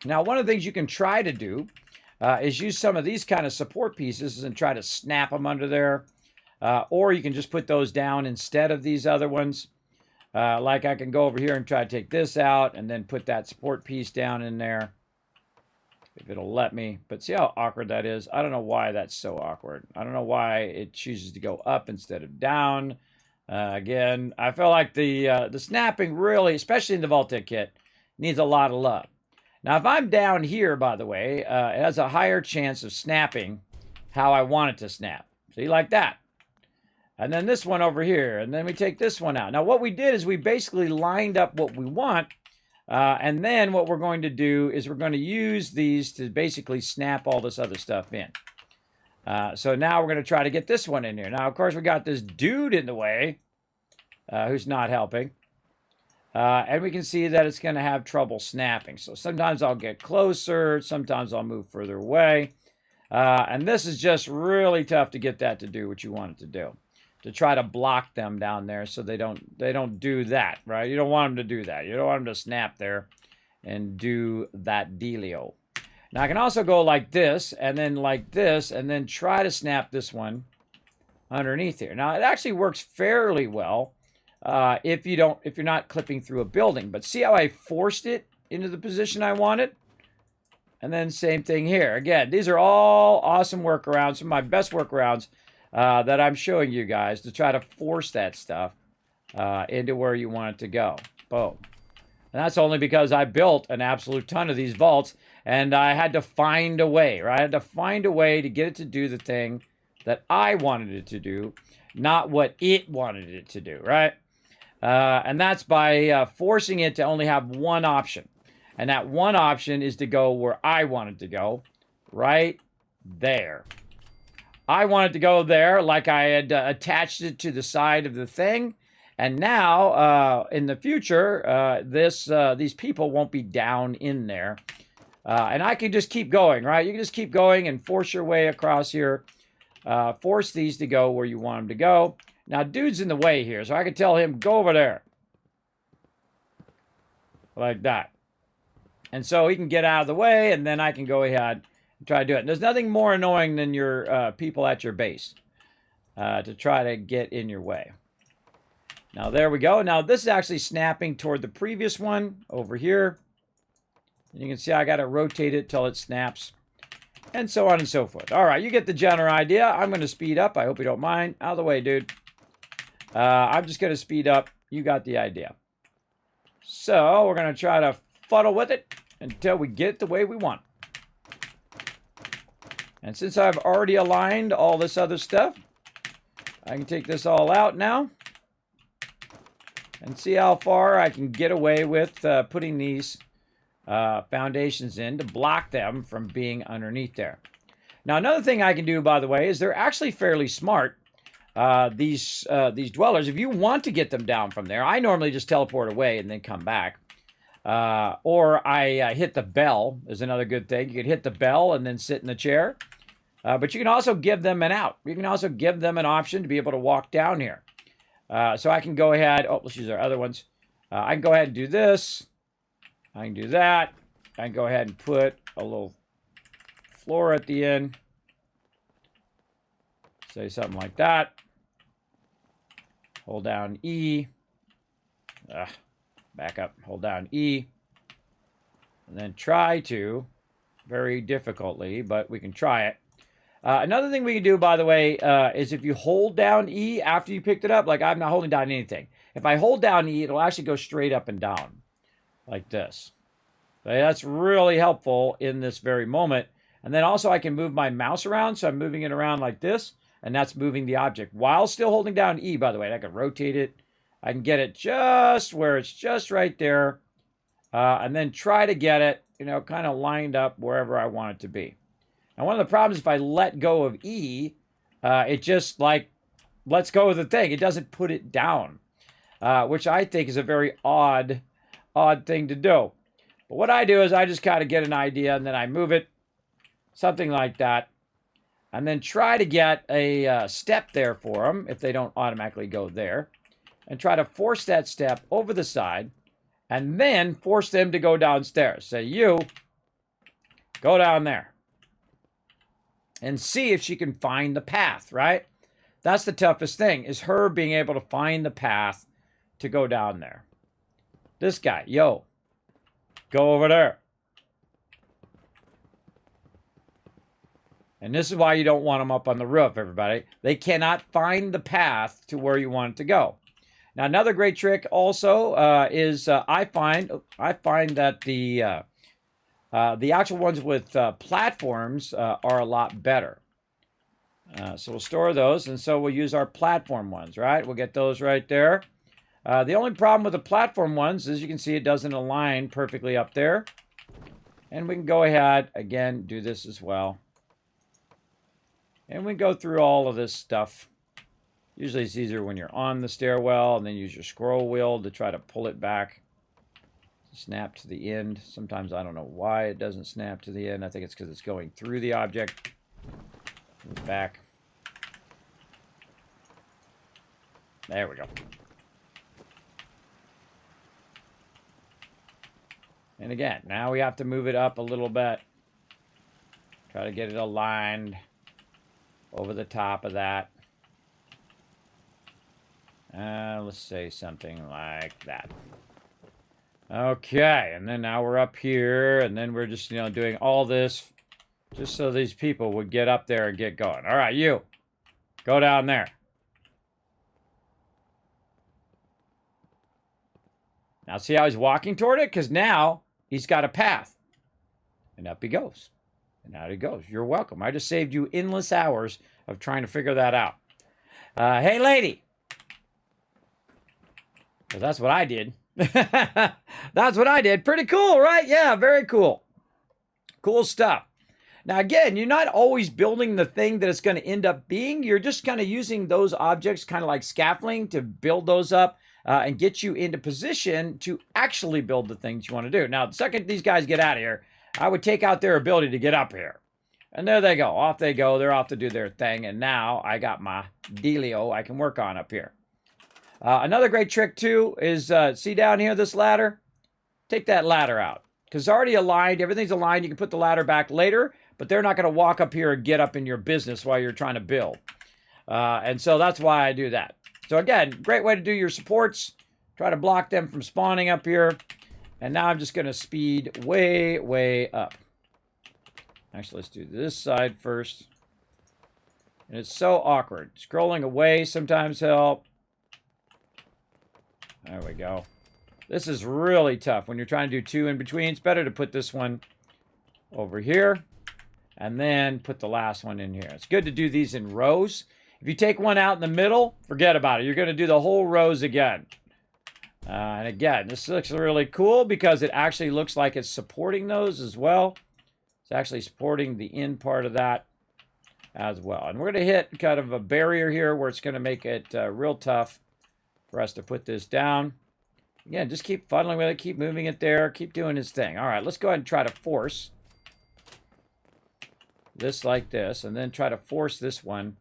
Now, one of the things you can try to do is use some of these kind of support pieces and try to snap them under there. Or you can just put those down instead of these other ones. Like I can go over here and try to take this out and then put that support piece down in there. If it'll let me. But see how awkward that is? I don't know why that's so awkward. I don't know why it chooses to go up instead of down. Again, I feel like the snapping really, especially in the vault-tec kit, needs a lot of love. Now, if I'm down here, by the way, it has a higher chance of snapping how I want it to snap. See, like that. And then this one over here. And then we take this one out. Now, what we did is we basically lined up what we want. And then what we're going to do is we're going to use these to basically snap all this other stuff in. So now we're going to try to get this one in here. Now, of course, we got this dude in the way who's not helping. And we can see that it's going to have trouble snapping. So sometimes I'll get closer. Sometimes I'll move further away. And this is just really tough to get that to do what you want it to do. To try to block them down there so they don't do that, right? You don't want them to do that. You don't want them to snap there and do that dealio. Now I can also go like this, and then try to snap this one underneath here. Now it actually works fairly well if you're not clipping through a building. But see how I forced it into the position I wanted? And then same thing here. Again, these are all awesome workarounds, some of my best workarounds that I'm showing you guys to try to force that stuff into where you want it to go. Boom. And that's only because I built an absolute ton of these vaults, and I had to find a way, right? I had to find a way to get it to do the thing that I wanted it to do, not what it wanted it to do, right? And that's by forcing it to only have one option. And that one option is to go where I want it to go, right there. I wanted to go there like I had attached it to the side of the thing. And now, in the future, these people won't be down in there. And I can just keep going, right? You can just keep going and force your way across here. Force these to go where you want them to go. Now, dude's in the way here, so I can tell him, go over there. Like that. And so he can get out of the way, and then I can go ahead try to do it. And there's nothing more annoying than your people at your base to try to get in your way. Now, there we go. Now, this is actually snapping toward the previous one over here. And you can see I got to rotate it till it snaps, and so on and so forth. All right, you get the general idea. I'm going to speed up. I hope you don't mind. Out of the way, dude. I'm just going to speed up. You got the idea. So we're going to try to fuddle with it until we get it the way we want. And since I've already aligned all this other stuff, I can take this all out now and see how far I can get away with putting these foundations in to block them from being underneath there. Now, another thing I can do, by the way, is they're actually fairly smart. These dwellers, if you want to get them down from there, I normally just teleport away and then come back. Or I hit the bell is another good thing. You could hit the bell and then sit in the chair. But you can also give them an out. You can also give them an option to be able to walk down here. So I can go ahead. Oh, let's use our other ones. I can go ahead and do this. I can do that. I can go ahead and put a little floor at the end. Say something like that. Hold down E. Back up. Hold down E. And then try to, very difficultly, but we can try it. Another thing we can do, by the way, is if you hold down E after you picked it up, like I'm not holding down anything. If I hold down E, it'll actually go straight up and down, like this. So that's really helpful in this very moment. And then also I can move my mouse around, so I'm moving it around like this, and that's moving the object while still holding down E, by the way. I can rotate it. I can get it just where it's just right there, and then try to get it, you know, kind of lined up wherever I want it to be. Now, one of the problems if I let go of E, it just like lets go of the thing. It doesn't put it down, which I think is a very odd thing to do. But what I do is I just kind of get an idea and then I move it, something like that, and then try to get a step there for them if they don't automatically go there, and try to force that step over the side, and then force them to go downstairs. Say, you, go down there. And see if she can find the path, right? That's the toughest thing, is her being able to find the path to go down there. This guy, yo, go over there. And this is why you don't want them up on the roof, everybody. They cannot find the path to where you want it to go. Now, another great trick also is I find that the actual ones with platforms are a lot better. So we'll store those, and so we'll use our platform ones, right? We'll get those right there. The only problem with the platform ones is you can see it doesn't align perfectly up there. And we can go ahead, again, do this as well. And we go through all of this stuff. Usually it's easier when you're on the stairwell, and then use your scroll wheel to try to pull it back. Snap to the end. Sometimes I don't know why it doesn't snap to the end. I think it's because it's going through the object. Back. There we go. And again, now we have to move it up a little bit. Try to get it aligned over the top of that. Let's say something like that. Okay, and then now we're up here, and then we're just, you know, doing all this just so these people would get up there and get going. All right, you, go down there. Now see how he's walking toward it? Because now he's got a path. And up he goes. And out he goes. You're welcome. I just saved you endless hours of trying to figure that out. Hey, lady. Because that's what I did. That's what I did. Pretty cool, right? Yeah, very cool. Cool stuff. Now, again, you're not always building the thing that it's going to end up being. You're just kind of using those objects kind of like scaffolding to build those up and get you into position to actually build the things you want to do. Now, the second these guys get out of here, I would take out their ability to get up here. And there they go. Off they go. They're off to do their thing. And now I got my dealio I can work on up here. Another great trick, too, is see down here this ladder? Take that ladder out. Because it's already aligned. Everything's aligned. You can put the ladder back later. But they're not going to walk up here and get up in your business while you're trying to build. And so that's why I do that. So again, great way to do your supports. Try to block them from spawning up here. And now I'm just going to speed way, way up. Actually, let's do this side first. And it's so awkward. Scrolling away sometimes help. There we go. This is really tough when you're trying to do two in between. It's better to put this one over here. And then put the last one in here. It's good to do these in rows. If you take one out in the middle, forget about it. You're going to do the whole rows again. And again, this looks really cool because it actually looks like it's supporting those as well. It's actually supporting the end part of that as well. And we're going to hit kind of a barrier here where it's going to make it real tough for us to put this down. Again, just keep fuddling with it, keep moving it there, keep doing his thing. All right, let's go ahead and try to force this like this, and then try to force this one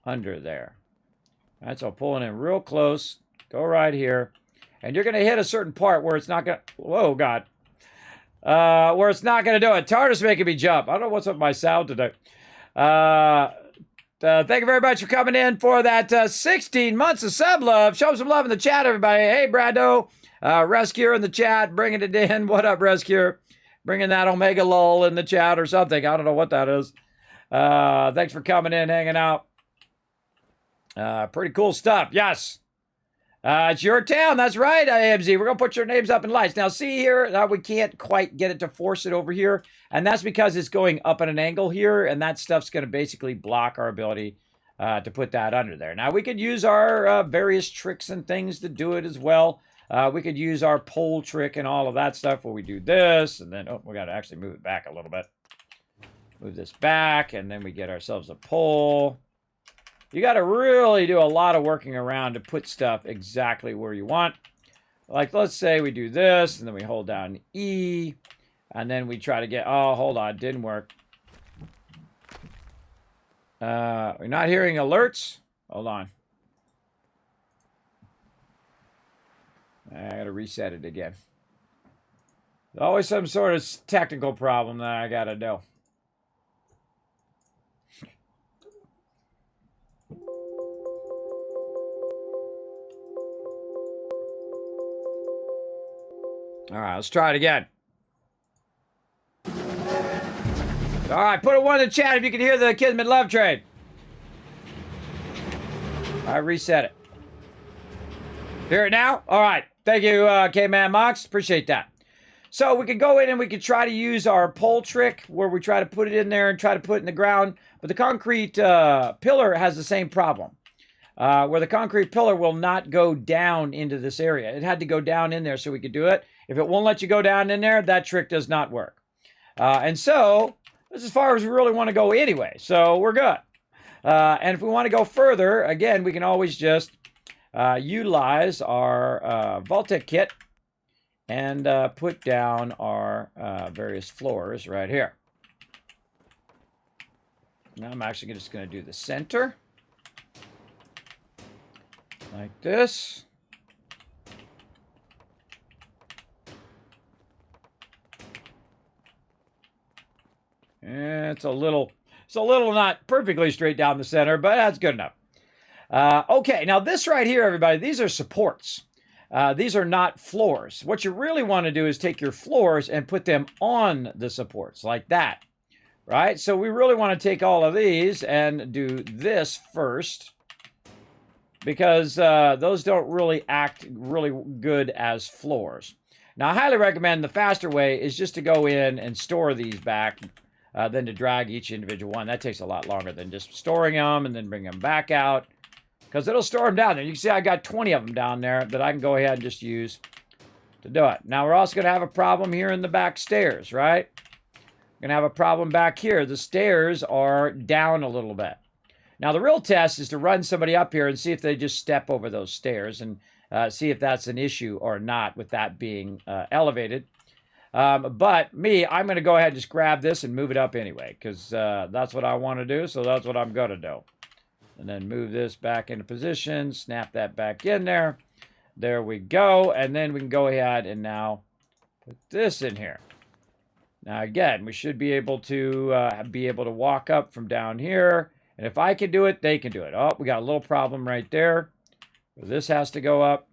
under there. All right, so pulling in real close, go right here, and you're going to hit a certain part where it's not going to, whoa, God, where it's not going to do it. Tartar's making me jump. I don't know what's up with my sound today. Thank you very much for coming in for that 16 months of sub love. Show some love in the chat, everybody. Hey, Brado, Rescuer in the chat, bringing it in. What up, Rescuer? Bringing that Omega lol in the chat or something. I don't know what that is. Thanks for coming in, hanging out. Pretty cool stuff. Yes. It's your town. That's right, AMZ. We're going to put your names up in lights. Now, see here, we can't quite get it to force it over here. And that's because it's going up at an angle here. And that stuff's going to basically block our ability to put that under there. Now, we could use our various tricks and things to do it as well. We could use our pole trick and all of that stuff where we do this. And then, oh, we got to actually move it back a little bit. Move this back. And then we get ourselves a pole. You got to really do a lot of working around to put stuff exactly where you want. Like, let's say we do this, and then we hold down E, and then we try to get, oh, hold on, didn't work. We're not hearing alerts. Hold on. I got to reset it again. There's always some sort of technical problem that I got to do. All right, let's try it again. All right, put a 1 in the chat if you can hear the Kismet love train. I reset it. Hear it now? All right. Thank you, K-Man Mox. Appreciate that. So we could go in and we could try to use our pole trick where we try to put it in there and try to put it in the ground. But the concrete pillar has the same problem. Where the concrete pillar will not go down into this area. It had to go down in there so we could do it. If it won't let you go down in there, that trick does not work. And so, this is as far as we really want to go anyway. So, we're good. And if we want to go further, again, we can always just utilize our vault-tec kit and put down our various floors right here. Now, I'm actually just going to do the center. Like this. It's a little not perfectly straight down the center, but that's good enough. Okay, now this right here, everybody, these are supports. These are not floors. What you really want to do is take your floors and put them on the supports, like that, right? So we really want to take all of these and do this first, because those don't really act really good as floors. Now, I highly recommend the faster way is just to go in and store these back than to drag each individual one. That takes a lot longer than just storing them and then bring them back out, because it'll store them down there. You can see I got 20 of them down there that I can go ahead and just use to do it. Now, we're also going to have a problem here in the back stairs, right? We're going to have a problem back here. The stairs are down a little bit. Now, the real test is to run somebody up here and see if they just step over those stairs and see if that's an issue or not with that being elevated. But me, I'm going to go ahead and just grab this and move it up anyway, because that's what I want to do, so that's what I'm going to do. And then move this back into position, snap that back in there. There we go, and then we can go ahead and now put this in here. Now, again, we should be able to walk up from down here. And if I can do it, they can do it. Oh, we got a little problem right there. This has to go up.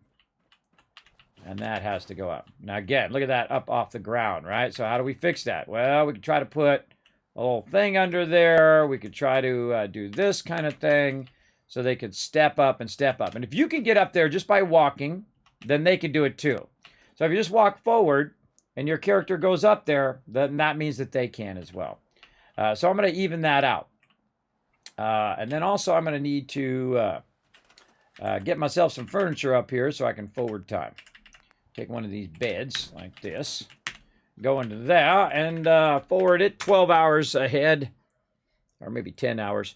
And that has to go up. Now, again, look at that up off the ground, right? So how do we fix that? Well, we could try to put a little thing under there. We could try to do this kind of thing so they could step up and step up. And if you can get up there just by walking, then they can do it too. So if you just walk forward and your character goes up there, then that means that they can as well. So I'm going to even that out. And then also I'm going to need to get myself some furniture up here so I can forward time. Take one of these beds like this, go into there, and forward it 12 hours ahead, or maybe 10 hours.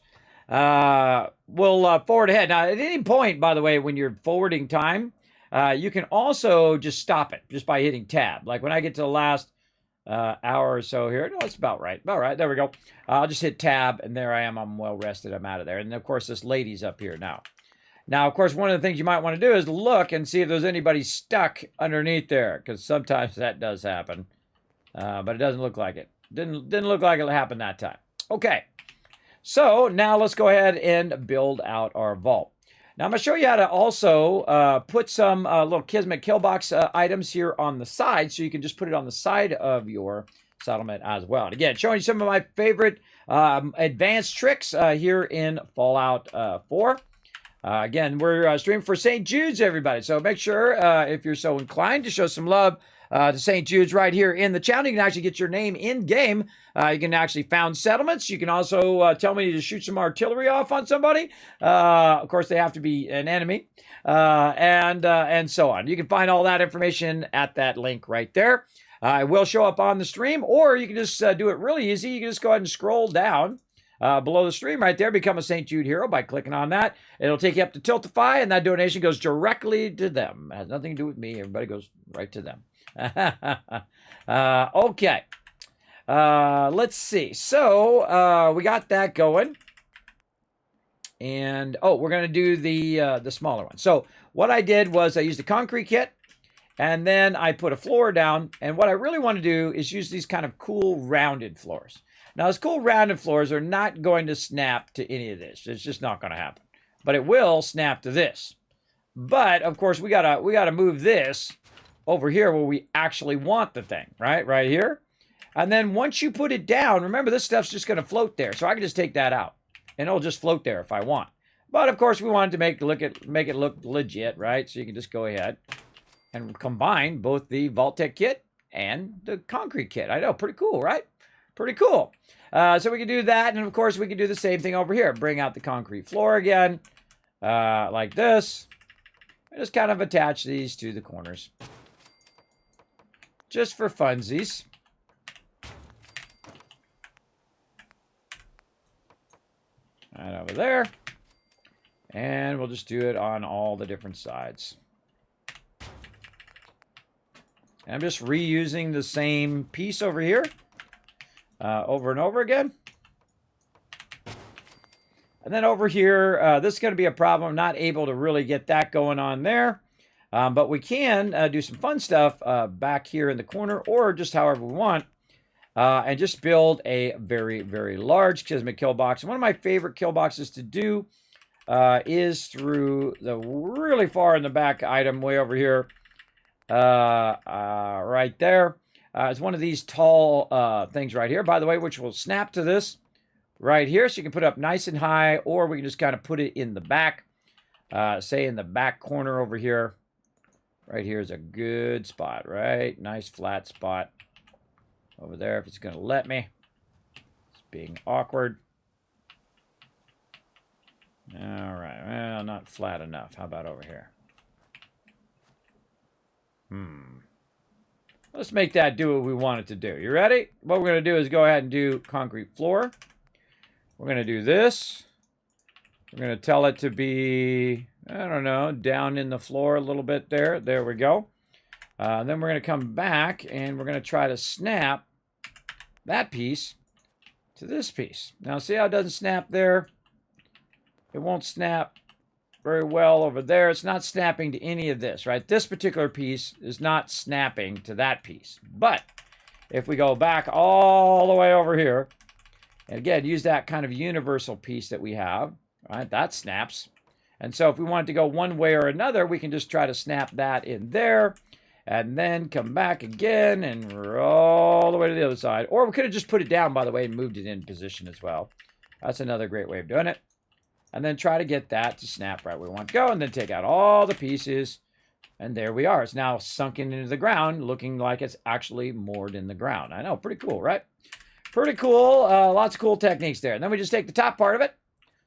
We'll forward ahead. Now, at any point, by the way, when you're forwarding time, you can also just stop it just by hitting tab. Like when I get to the last hour or so here. No, it's about right. About right. There we go. I'll just hit tab, and there I am. I'm well rested. I'm out of there. And, of course, this lady's up here now. Now, of course, one of the things you might want to do is look and see if there's anybody stuck underneath there, because sometimes that does happen. But it doesn't look like it. Didn't look like it happened that time. Okay. So now let's go ahead and build out our vault. Now I'm going to show you how to also put some little Kismet Killbox items here on the side, so you can just put it on the side of your settlement as well. And again, showing you some of my favorite advanced tricks here in Fallout 4. Again, we're streaming for St. Jude's, everybody. So make sure, if you're so inclined, to show some love to St. Jude's right here in the channel. You can actually get your name in-game. You can actually found settlements. You can also tell me to shoot some artillery off on somebody. Of course, they have to be an enemy, and so on. You can find all that information at that link right there. It will show up on the stream, or you can just do it really easy. You can just go ahead and scroll down below the stream right there, become a St. Jude hero by clicking on that. It'll take you up to Tiltify, and that donation goes directly to them. It has nothing to do with me. Everybody goes right to them. Okay. Let's see. So we got that going. And, we're going to do the smaller one. So what I did was I used a concrete kit, and then I put a floor down. And what I really want to do is use these kind of cool rounded floors. Now, those cool rounded floors are not going to snap to any of this. It's just not going to happen. But it will snap to this. But, of course, we gotta move this over here where we actually want the thing, right? Right here. And then once you put it down, remember, this stuff's just going to float there. So I can just take that out, and it'll just float there if I want. But, of course, we wanted to make it look legit, right? So you can just go ahead and combine both the vault-tec kit and the concrete kit. I know, pretty cool, right? Pretty cool. So we can do that, and of course we can do the same thing over here. Bring out the concrete floor again, like this. And just kind of attach these to the corners. Just for funsies. Right over there. And we'll just do it on all the different sides. And I'm just reusing the same piece over here. Over and over again. And then over here, this is going to be a problem. I'm not able to really get that going on there. But we can do some fun stuff back here in the corner, or just however we want. And just build a very, very large Kismet kill box. And one of my favorite kill boxes to do is through the really far in the back item way over here. Right there. It's one of these tall things right here, by the way, which will snap to this right here. So you can put it up nice and high, or we can just kind of put it in the back, say in the back corner over here. Right here is a good spot, right? Nice flat spot over there if it's going to let me. It's being awkward. All right, well, not flat enough. How about over here? Let's make that do what we want it to do. You ready? What we're going to do is go ahead and do concrete floor. We're going to do this. We're going to tell it to be, I don't know, down in the floor a little bit there. There we go. Then we're going to come back, and we're going to try to snap that piece to this piece. Now, see how it doesn't snap there? It won't snap very well over there. It's not snapping to any of this, right? This particular piece is not snapping to that piece. But if we go back all the way over here, and again, use that kind of universal piece that we have, right? That snaps. And so if we want it to go one way or another, we can just try to snap that in there, and then come back again and all the way to the other side. Or we could have just put it down, by the way, and moved it in position as well. That's another great way of doing it. And then try to get that to snap right where we want to go, and then take out all the pieces. And there we are. It's now sunken into the ground, looking like it's actually moored in the ground. I know, pretty coal, right? Pretty cool. Lots of cool techniques there. And then we just take the top part of it,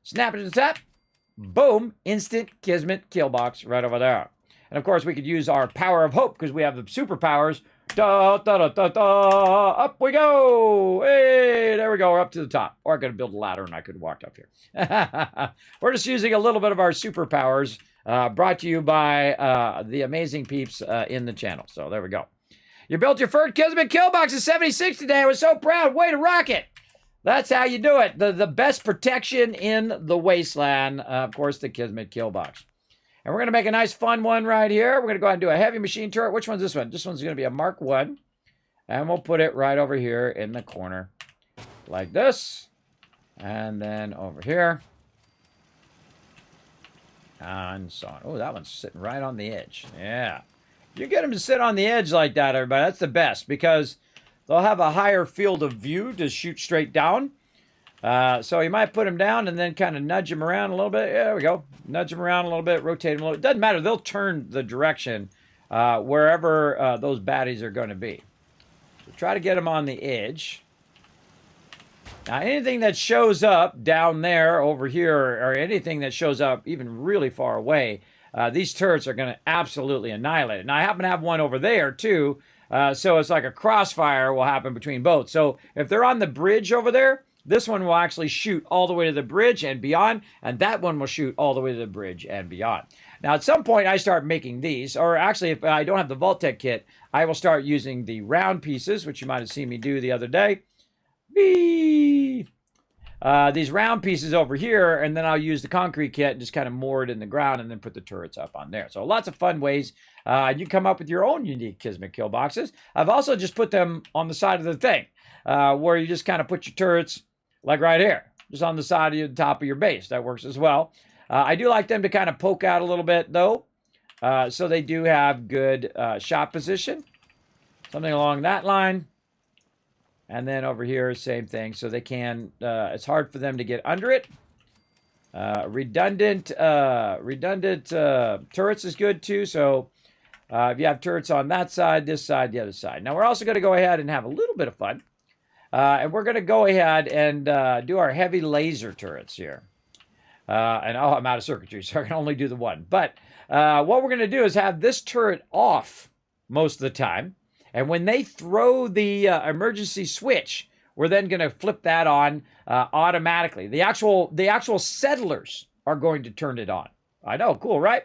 snap it to the top. Boom. Instant Kismet kill box right over there. And of course, we could use our power of hope because we have the superpowers. Da, da, da, da, da. Up we go. Hey, there we go. We're up to the top. Or I could have built a ladder and I could have walked up here. We're just using a little bit of our superpowers brought to you by the amazing peeps in the channel. So there we go. You built your first Kismet kill box at 76 today. I was so proud. Way to rock it. That's how you do it. The best protection in the wasteland. Of course, the Kismet kill box. And we're going to make a nice fun one right here. We're going to go ahead and do a heavy machine turret. Which one's this one? This one's going to be a Mark 1. And we'll put it right over here in the corner. Like this. And then over here. And so on. Oh, that one's sitting right on the edge. Yeah. You get them to sit on the edge like that, everybody. That's the best because they'll have a higher field of view to shoot straight down. So you might put them down and then kind of nudge them around a little bit. Yeah, there we go. Nudge them around a little bit, rotate them a little bit. Doesn't matter. They'll turn the direction wherever those baddies are going to be. So try to get them on the edge. Now, anything that shows up down there, over here, or anything that shows up even really far away, these turrets are going to absolutely annihilate it. Now, I happen to have one over there, too, so it's like a crossfire will happen between both. So if they're on the bridge over there, this one will actually shoot all the way to the bridge and beyond, and that one will shoot all the way to the bridge and beyond. Now, at some point, I start making these, or actually, if I don't have the vault-tec kit, I will start using the round pieces, which you might have seen me do the other day. These round pieces over here, and then I'll use the concrete kit and just kind of moor it in the ground and then put the turrets up on there. So lots of fun ways you come up with your own unique Kismet kill boxes. I've also just put them on the side of the thing where you just kind of put your turrets like right here, just on the side of the top of your base. That works as well. I do like them to kind of poke out a little bit though, so they do have good shot position. Something along that line. And then over here, same thing. So they can, it's hard for them to get under it. Redundant turrets is good too. So if you have turrets on that side, this side, the other side. Now we're also going to go ahead and have a little bit of fun. And we're going to go ahead and do our heavy laser turrets here. And oh, I'm out of circuitry, so I can only do the one. But what we're going to do is have this turret off most of the time. And when they throw the emergency switch, we're then going to flip that on automatically. The actual settlers are going to turn it on. I know, cool, right?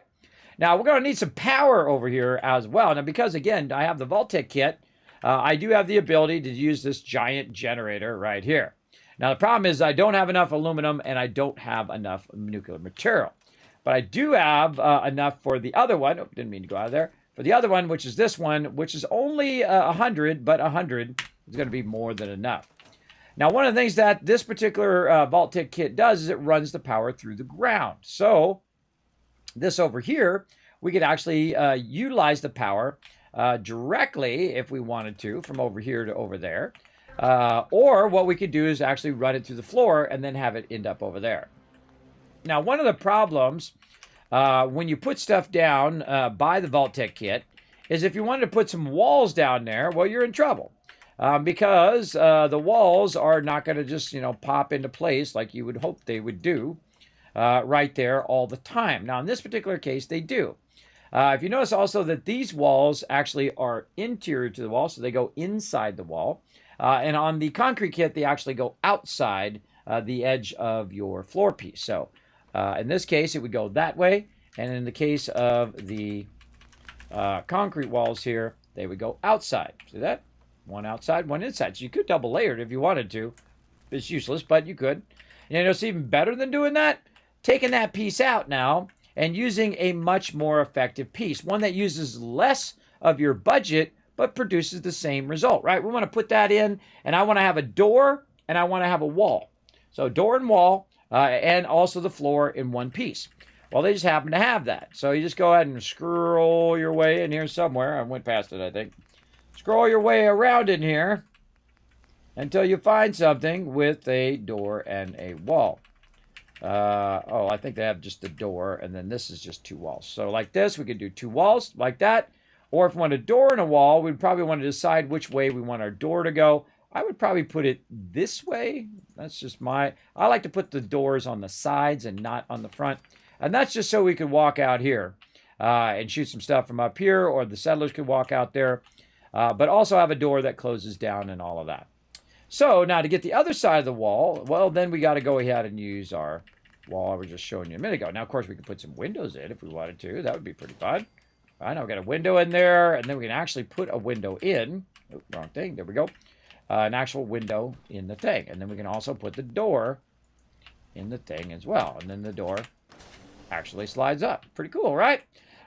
Now, we're going to need some power over here as well. Now, because, again, I have the vault-tec kit, I do have the ability to use this giant generator right here. Now, the problem is I don't have enough aluminum and I don't have enough nuclear material. But I do have enough for the other one. Oh, didn't mean to go out of there. For the other one, which is this one, which is only 100, but 100 is going to be more than enough. Now, one of the things that this particular vault-tec kit does is it runs the power through the ground. So this over here, we could actually utilize the power directly, if we wanted to, from over here to over there. Or what we could do is actually run it through the floor and then have it end up over there. Now, one of the problems when you put stuff down by the vault-tec kit is if you wanted to put some walls down there, well, you're in trouble. Because the walls are not going to just, pop into place like you would hope they would do right there all the time. Now, in this particular case, they do. If you notice also that these walls actually are interior to the wall, so they go inside the wall. And on the concrete kit, they actually go outside the edge of your floor piece. So in this case, it would go that way. And in the case of the concrete walls here, they would go outside. See that? One outside, one inside. So you could double layer it if you wanted to. It's useless, but you could. And it's even better than doing that. Taking that piece out now and using a much more effective piece. One that uses less of your budget, but produces the same result, right? We want to put that in, and I want to have a door, and I want to have a wall. So door and wall, and also the floor in one piece. Well, they just happen to have that. So you just go ahead and scroll your way in here somewhere. I went past it, I think. Scroll your way around in here until you find something with a door and a wall. Oh, I think they have just the door, and then this is just two walls. So like this, we could do two walls like that. Or if we want a door and a wall, we'd probably want to decide which way we want our door to go. I would probably put it this way. That's just I like to put the doors on the sides and not on the front. And that's just so we could walk out here and shoot some stuff from up here, or the settlers could walk out there. But also have a door that closes down and all of that. So now to get the other side of the wall, well, then we got to go ahead and use our wall I was just showing you a minute ago. Now, of course, we can put some windows in if we wanted to. That would be pretty fun. All right, now we got a window in there, and then we can actually put a window in. Oh, wrong thing. There we go. An actual window in the thing. And then we can also put the door in the thing as well. And then the door actually slides up. Pretty cool, right?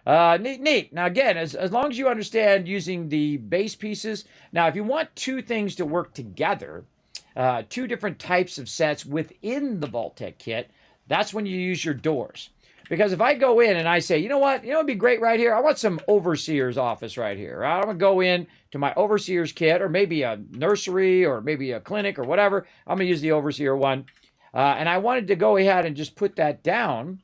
Neat. Now, again, as long as you understand using the base pieces. Now, if you want two things to work together, two different types of sets within the vault-tec kit, that's when you use your doors. Because if I go in and I say, you know what? You know what would be great right here? I want some overseer's office right here. Right? I'm going to go in to my overseer's kit, or maybe a nursery, or maybe a clinic, or whatever. I'm going to use the overseer one. And I wanted to go ahead and just put that down.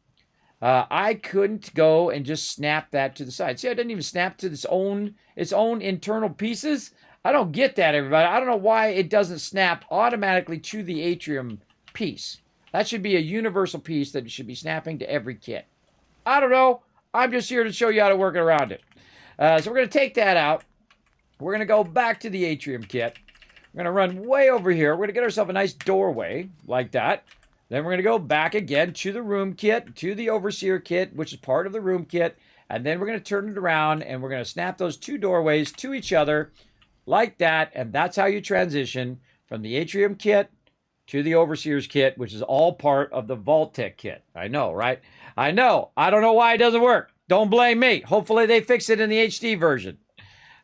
I couldn't go and just snap that to the side. See, I didn't even snap to its own internal pieces. I don't get that, everybody. I don't know why it doesn't snap automatically to the atrium piece. That should be a universal piece that should be snapping to every kit. I don't know. I'm just here to show you how to work around it. So we're going to take that out. We're going to go back to the atrium kit. We're going to run way over here. We're going to get ourselves a nice doorway like that. Then we're going to go back again to the room kit, to the overseer kit, which is part of the room kit. And then we're going to turn it around, and we're going to snap those two doorways to each other like that. And that's how you transition from the atrium kit to the overseer's kit, which is all part of the vault-tec kit. I know, right? I know. I don't know why it doesn't work. Don't blame me. Hopefully they fix it in the HD version.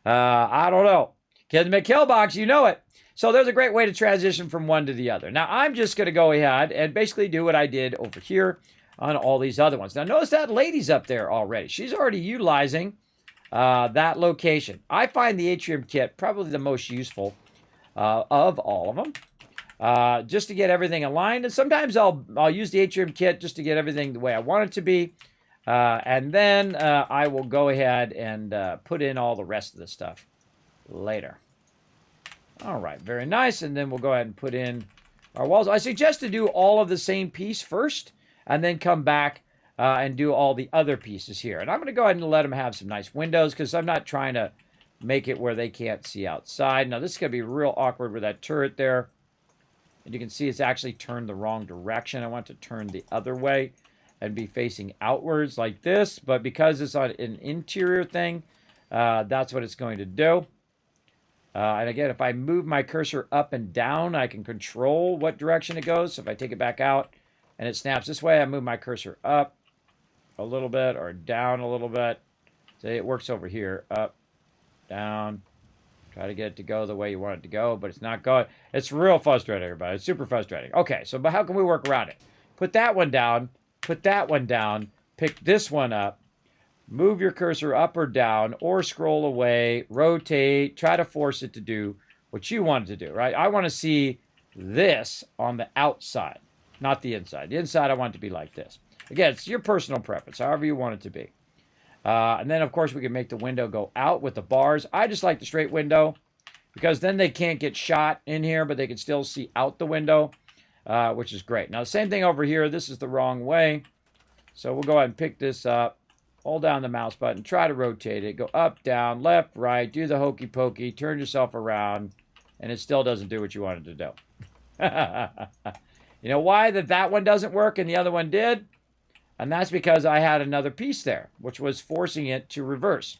I don't know. Kismet Killbox, you know it. So there's a great way to transition from one to the other. Now, I'm just going to go ahead and basically do what I did over here on all these other ones. Now, notice that lady's up there already. She's already utilizing that location. I find the atrium kit probably the most useful of all of them. Just to get everything aligned. And sometimes I'll use the atrium kit just to get everything the way I want it to be. And then I will go ahead and put in all the rest of the stuff later. All right, very nice. And then we'll go ahead and put in our walls. I suggest to do all of the same piece first, and then come back and do all the other pieces here. And I'm going to go ahead and let them have some nice windows, because I'm not trying to make it where they can't see outside. Now, this is going to be real awkward with that turret there. And you can see it's actually turned the wrong direction. I want to turn the other way and be facing outwards like this. But because it's on an interior thing, that's what it's going to do. And again, if I move my cursor up and down, I can control what direction it goes. So if I take it back out and it snaps this way, I move my cursor up a little bit or down a little bit. See, it works over here. Up, down. Try to get it to go the way you want it to go, but it's not going. It's real frustrating, everybody. It's super frustrating. Okay, so but how can we work around it? Put that one down. Put that one down. Pick this one up. Move your cursor up or down, or scroll away, rotate, try to force it to do what you want it to do, right? I want to see this on the outside, not the inside. The inside, I want it to be like this. Again, it's your personal preference, however you want it to be. And then, of course, we can make the window go out with the bars. I just like the straight window, because then they can't get shot in here, but they can still see out the window, which is great. Now, the same thing over here. This is the wrong way. So we'll go ahead and pick this up. Hold down the mouse button, try to rotate it, go up, down, left, right, do the hokey pokey, turn yourself around, and it still doesn't do what you wanted to do. You know why that one doesn't work and the other one did? And that's because I had another piece there, which was forcing it to reverse.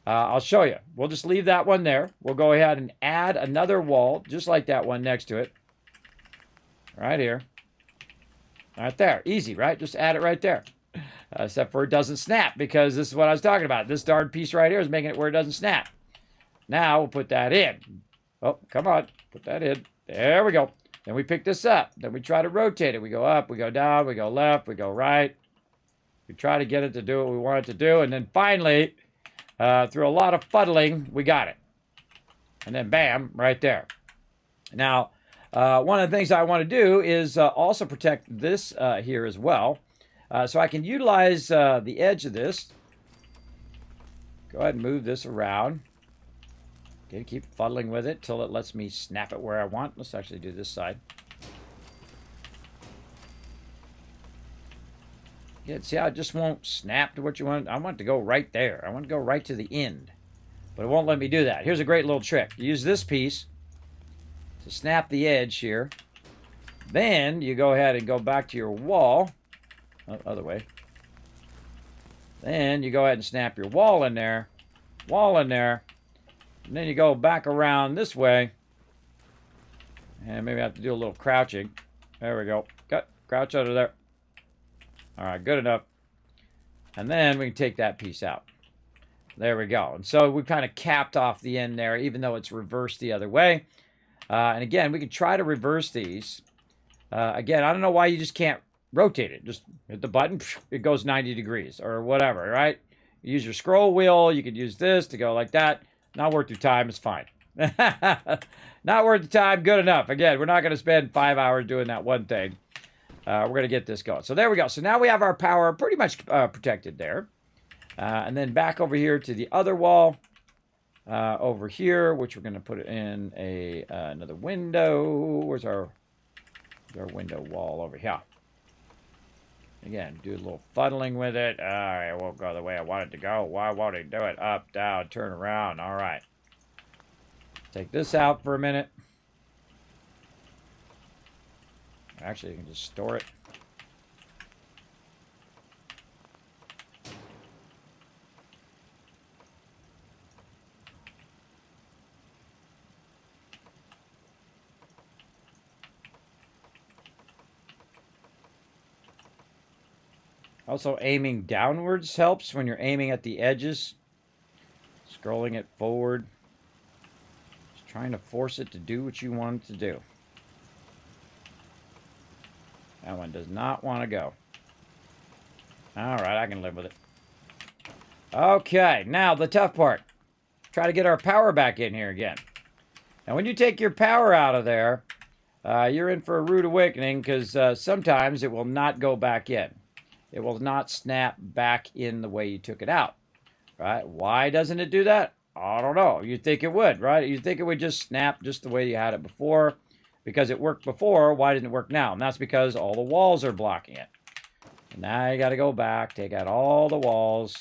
I'll show you. We'll just leave that one there. We'll go ahead and add another wall, just like that one next to it. Right here. Right there. Easy, right? Just add it right there. Except for it doesn't snap, because this is what I was talking about. This darn piece right here is making it where it doesn't snap. Now we'll put that in. Oh, come on. Put that in. There we go. Then we pick this up. Then we try to rotate it. We go up, we go down, we go left, we go right. We try to get it to do what we want it to do. And then finally, through a lot of fuddling, we got it. And then bam, right there. Now, one of the things I want to do is also protect this here as well. So I can utilize the edge of this. Go ahead and move this around. Okay, keep fuddling with it till it lets me snap it where I want. Let's actually do this side. Yeah, see how it just won't snap to what you want? I want it to go right there. I want to go right to the end. But it won't let me do that. Here's a great little trick. Use this piece to snap the edge here. Then you go ahead and go back to your wall. Other way. Then you go ahead and snap your wall in there. Wall in there. And then you go back around this way. And maybe I have to do a little crouching. There we go. Crouch under there. All right, good enough. And then we can take that piece out. There we go. And so we kind of capped off the end there, even though it's reversed the other way. And again, we can try to reverse these. Again, I don't know why you just can't rotate it. Just hit the button, it goes 90 degrees or whatever, right? You use your scroll wheel. You could use this to go like that. Not worth your time. It's fine. Not worth the time. Good enough. Again, we're not going to spend 5 hours doing that one thing. We're going to get this going. So there we go. So now we have our power pretty much protected there. And then back over here to the other wall over here, which we're going to put in another window. Where's our window wall over here? Again, do a little fuddling with it. All right, it won't go the way I want it to go. Why won't it do it? Up, down, turn around. All right. Take this out for a minute. Actually, you can just store it. Also, aiming downwards helps when you're aiming at the edges. Scrolling it forward. Just trying to force it to do what you want it to do. That one does not want to go. All right, I can live with it. Okay, now the tough part. Try to get our power back in here again. Now, when you take your power out of there, you're in for a rude awakening because sometimes it will not go back in. It will not snap back in the way you took it out, right? Why doesn't it do that? I don't know. You'd think it would, right? You'd think it would just snap just the way you had it before. Because it worked before, why didn't it work now? And that's because all the walls are blocking it. And now you got to go back, take out all the walls.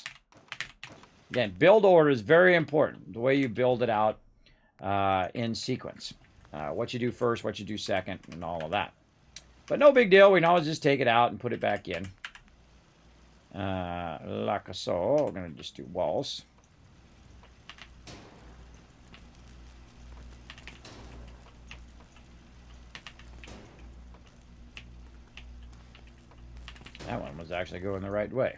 Again, build order is very important. The way you build it out in sequence. What you do first, what you do second, and all of that. But no big deal. We can always just take it out and put it back in. Like so. We're going to just do walls. That one was actually going the right way.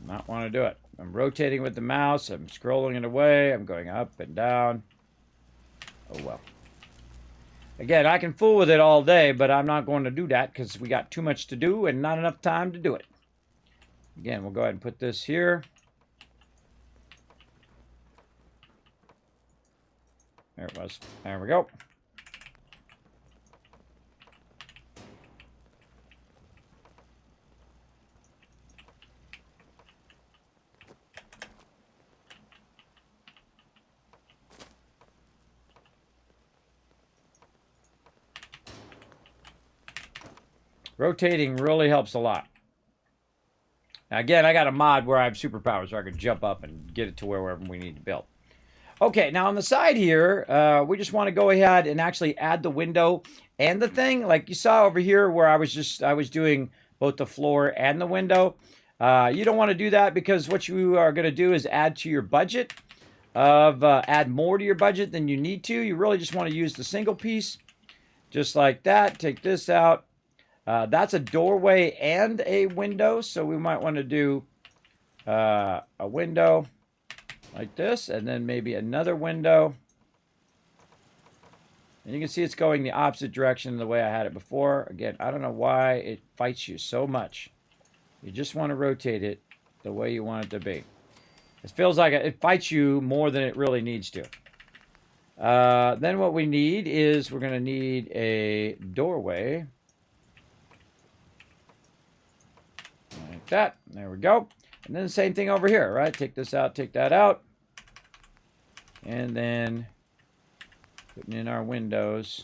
Not want to do it. I'm rotating with the mouse. I'm scrolling it away. I'm going up and down. Oh, well. Again, I can fool with it all day, but I'm not going to do that because we got too much to do and not enough time to do it. Again, we'll go ahead and put this here. There it was. There we go. Rotating really helps a lot. Now, again, I got a mod where I have superpowers so I can jump up and get it to wherever we need to build. Okay, now on the side here, we just want to go ahead and actually add the window and the thing. Like you saw over here where I was doing both the floor and the window. You don't want to do that because what you are going to do is add to your budget add more to your budget than you need to. You really just want to use the single piece just like that. Take this out. That's a doorway and a window, so we might want to do a window like this, and then maybe another window. And you can see it's going the opposite direction of the way I had it before. Again, I don't know why it fights you so much. You just want to rotate it the way you want it to be. It feels like it fights you more than it really needs to. Then what we need is we're going to need a doorway. Like that. There we go. And then the same thing over here, right? Take this out, take that out. And then putting in our windows.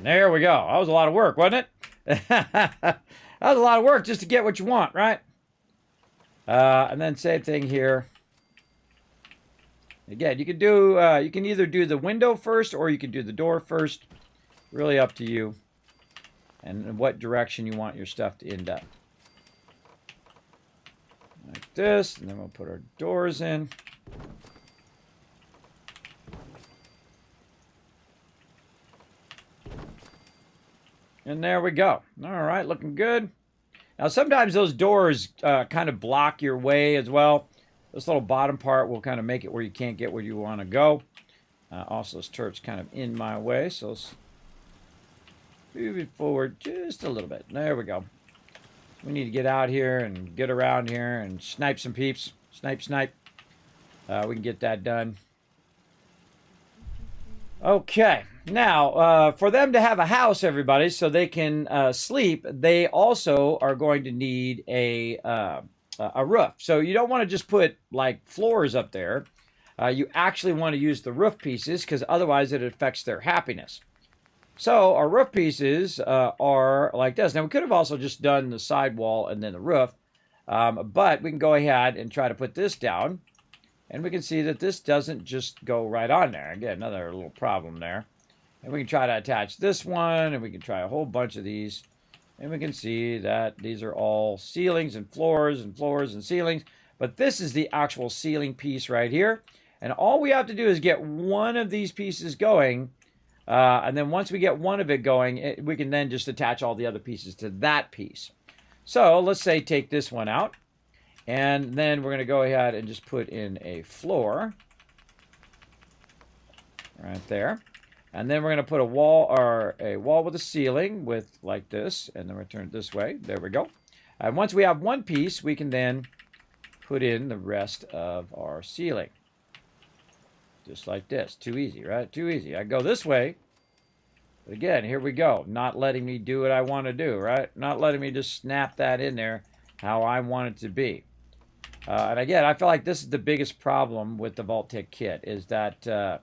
There we go. That was a lot of work, wasn't it? That was a lot of work just to get what you want, right? And then same thing here. Again, you can do you can either do the window first or you can do the door first. Really up to you and what direction you want your stuff to end up. Like this, and then we'll put our doors in. And there we go. All right, looking good. Now, sometimes those doors kind of block your way as well. This little bottom part will kind of make it where you can't get where you want to go. Also, this turret's kind of in my way, so let's move it forward just a little bit. There we go. We need to get out here and get around here and snipe some peeps. Snipe, snipe. We can get that done. Okay. Now, for them to have a house, everybody, so they can sleep, they also are going to need a roof. So you don't want to just put, like, floors up there. You actually want to use the roof pieces because otherwise it affects their happiness. So our roof pieces are like this. Now, we could have also just done the sidewall and then the roof, but we can go ahead and try to put this down. And we can see that this doesn't just go right on there. Again, another little problem there. And we can try to attach this one, and we can try a whole bunch of these. And we can see that these are all ceilings and floors and ceilings. But this is the actual ceiling piece right here. And all we have to do is get one of these pieces going. And then once we get one of it going, we can then just attach all the other pieces to that piece. So let's say take this one out. And then we're going to go ahead and just put in a floor. Right there. And then we're going to put a wall with a ceiling with like this. And then we'll turn it this way. There we go. And once we have one piece, we can then put in the rest of our ceiling. Just like this. Too easy, right? Too easy. I go this way. But again, here we go. Not letting me do what I want to do, right? Not letting me just snap that in there how I want it to be. And again, I feel like this is the biggest problem with the vault-tec kit is that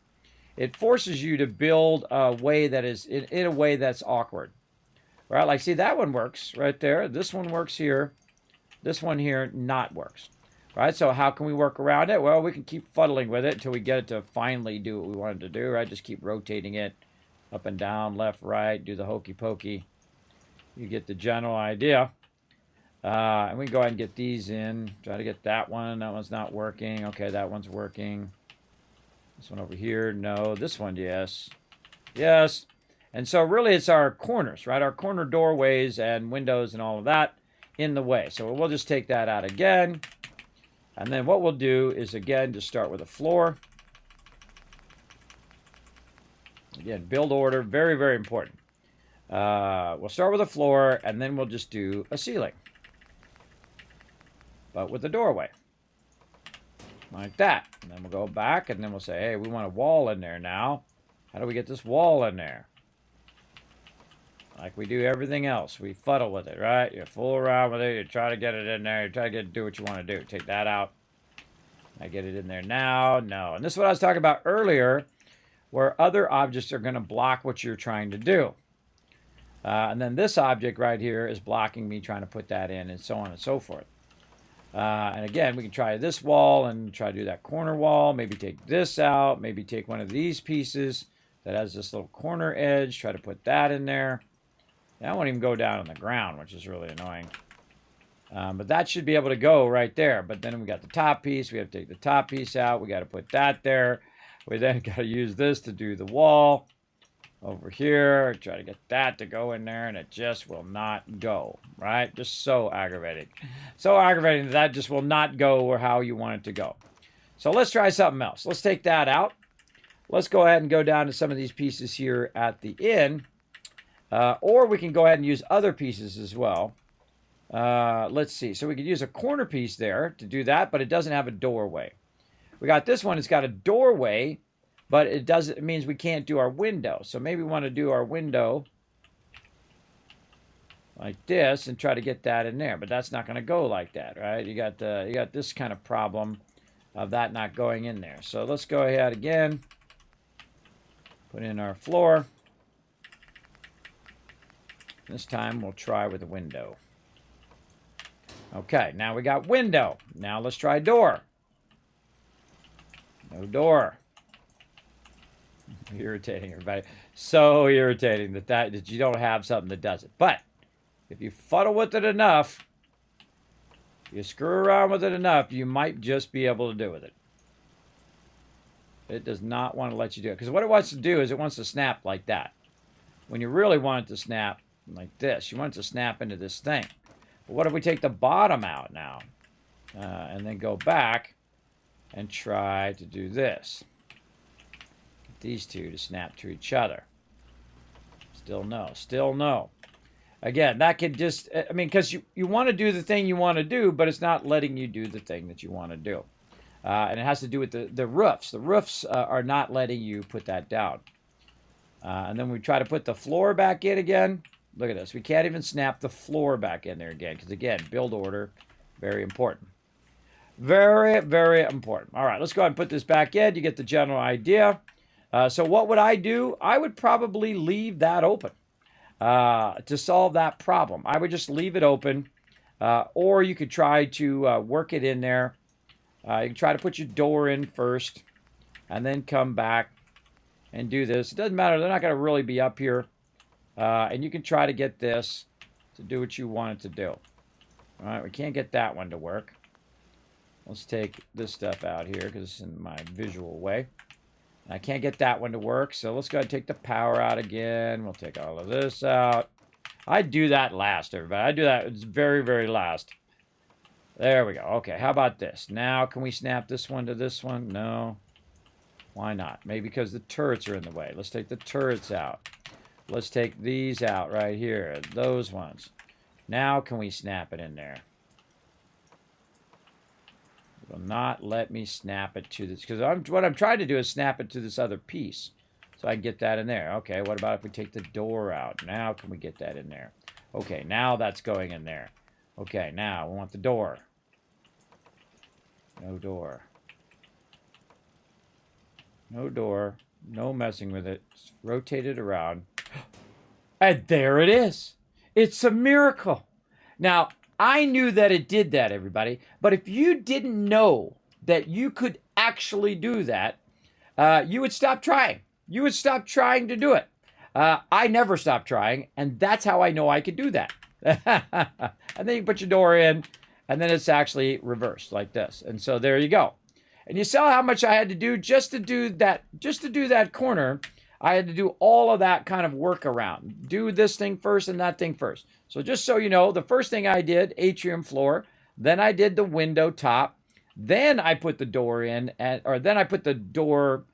it forces you to build a way that is in a way that's awkward. Right? Like, see, that one works right there. This one works here. This one here not works. Right? So how can we work around it? Well, we can keep fuddling with it until we get it to finally do what we want it to do, right? Just keep rotating it up and down, left, right, do the hokey pokey. You get the general idea. And we can go ahead and get these in. Try to get that one. That one's not working. Okay, that one's working. This one over here, no. This one, yes. Yes. And so really it's our corners, right? Our corner doorways and windows and all of that in the way. So we'll just take that out again. And then what we'll do is, again, just start with a floor. Again, build order, very, very important. We'll start with a floor, and then we'll just do a ceiling. But with a doorway. Like that. And then we'll go back, and then we'll say, hey, we want a wall in there now. How do we get this wall in there? Like we do everything else. We fuddle with it, right? You fool around with it. You try to get it in there. You try to get it to do what you want to do. Take that out. I get it in there now. No. And this is what I was talking about earlier, where other objects are going to block what you're trying to do. And then this object right here is blocking me trying to put that in, and so on and so forth. And again, we can try this wall and try to do that corner wall. Maybe take this out. Maybe take one of these pieces that has this little corner edge. Try to put that in there. That won't even go down on the ground, which is really annoying. But that should be able to go right there. But then we got the top piece. We have to take the top piece out. We got to put that there. We then got to use this to do the wall over here. Try to get that to go in there, and it just will not go, right? Just so aggravating. So aggravating that just will not go or how you want it to go. So let's try something else. Let's take that out. Let's go ahead and go down to some of these pieces here at the end. Or we can go ahead and use other pieces as well. Let's see. So we could use a corner piece there to do that, but it doesn't have a doorway. We got this one. It's got a doorway, but it means we can't do our window. So maybe we want to do our window like this and try to get that in there. But that's not going to go like that, right? You got this kind of problem of that not going in there. So let's go ahead again. Put in our floor. This time we'll try with a window. Okay, now we got window. Now let's try door. No door. Irritating, everybody. So irritating that you don't have something that does it. But if you fuddle with it enough, you screw around with it enough, you might just be able to do with it. It does not want to let you do it. Because what it wants to do is it wants to snap like that. When you really want it to snap like this, you want it to snap into this thing. But what if we take the bottom out now? And then go back and try to do this. Get these two to snap to each other. Still no. Still no. Again, that could just, I mean, because you want to do the thing you want to do, but it's not letting you do the thing that you want to do. And it has to do with the roofs. The roofs are not letting you put that down. And then we try to put the floor back in again. Look at this. We can't even snap the floor back in there again. Because, again, build order, very important. Very, very important. All right, let's go ahead and put this back in. You get the general idea. So what would I do? I would probably leave that open to solve that problem. I would just leave it open. Or you could try to work it in there. You can try to put your door in first. And then come back and do this. It doesn't matter. They're not going to really be up here. And you can try to get this to do what you want it to do. All right, we can't get that one to work. Let's take this stuff out here because it's in my visual way. I can't get that one to work, so let's go ahead and take the power out again. We'll take all of this out. I do that last, everybody. I do that. It's very, very last. There we go. Okay, how about this? Now, can we snap this one to this one? No. Why not? Maybe because the turrets are in the way. Let's take the turrets out. Let's take these out right here. Those ones. Now, can we snap it in there? It will not let me snap it to this. Because what I'm trying to do is snap it to this other piece. So I can get that in there. Okay, what about if we take the door out? Now, can we get that in there? Okay, now that's going in there. Okay, now we want the door. No door. No door. No messing with it. Just rotate it around. And there it is. It's a miracle. Now, I knew that it did that, everybody. But if you didn't know that you could actually do that, you would stop trying. You would stop trying to do it. I never stopped trying, and that's how I know I could do that. And then you put your door in, and then it's actually reversed like this. And so there you go. And you saw how much I had to do just to do that corner. I had to do all of that kind of work around. Do this thing first and that thing first. So just so you know, the first thing I did, atrium floor. Then I did the window top. Then I put the door in, then I put the door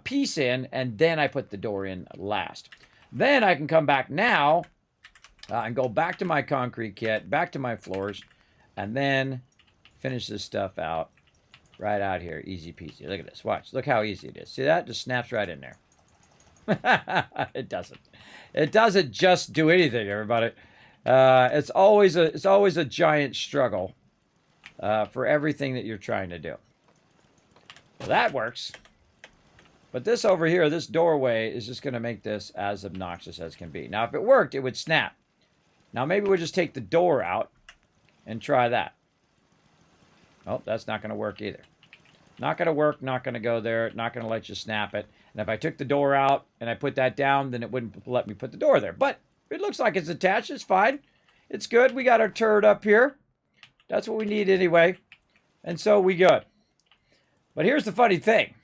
piece in, and then I put the door in last. Then I can come back now and go back to my concrete kit, back to my floors, and then finish this stuff out right out here. Easy peasy. Look at this. Watch. Look how easy it is. See that? Just snaps right in there. It doesn't. It doesn't just do anything, everybody. It's always a giant struggle for everything that you're trying to do. Well, that works. But this over here, this doorway, is just going to make this as obnoxious as can be. Now, if it worked, it would snap. Now, maybe we'll just take the door out and try that. Oh, that's not going to work either. Not going to work, not going to go there, not going to let you snap it. And if I took the door out and I put that down, then it wouldn't let me put the door there. But it looks like it's attached. It's fine. It's good. We got our turret up here. That's what we need anyway. And so we good. But here's the funny thing.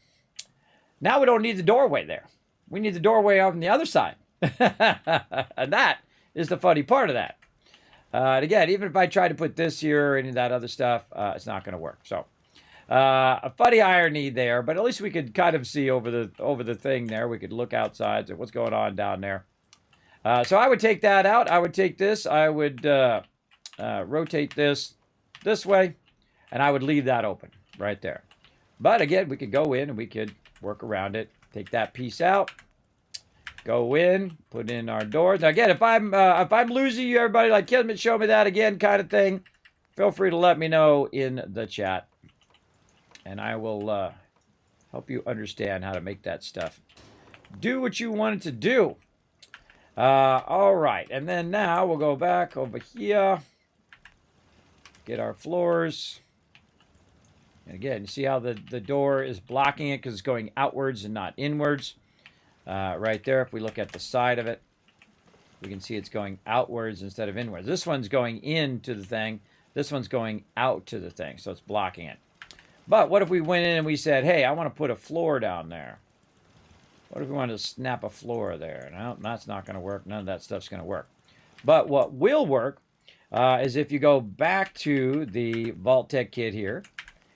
Now we don't need the doorway there. We need the doorway on the other side. And that is the funny part of that. And again, even if I try to put this here or any of that other stuff, it's not going to work. So a funny irony there, but at least we could kind of see over the thing there. We could look outside, so what's going on down there. So I would take that out. I would take this. I would rotate this way, and I would leave that open right there. But again, we could go in and we could work around it. Take that piece out. Go in, put in our doors. Now again, if I'm losing you, everybody, like Kismet, show me that again, kind of thing. Feel free to let me know in the chat, and I will help you understand how to make that stuff do what you want it to do. All right, and then now we'll go back over here. Get our floors. And again, you see how the door is blocking it because it's going outwards and not inwards. Right there, if we look at the side of it, we can see it's going outwards instead of inwards. This one's going into the thing. This one's going out to the thing, so it's blocking it. But what if we went in and we said, hey, I want to put a floor down there? What if we wanted to snap a floor there? No, that's not going to work. None of that stuff's going to work. But what will work is if you go back to the vault-tec kit here,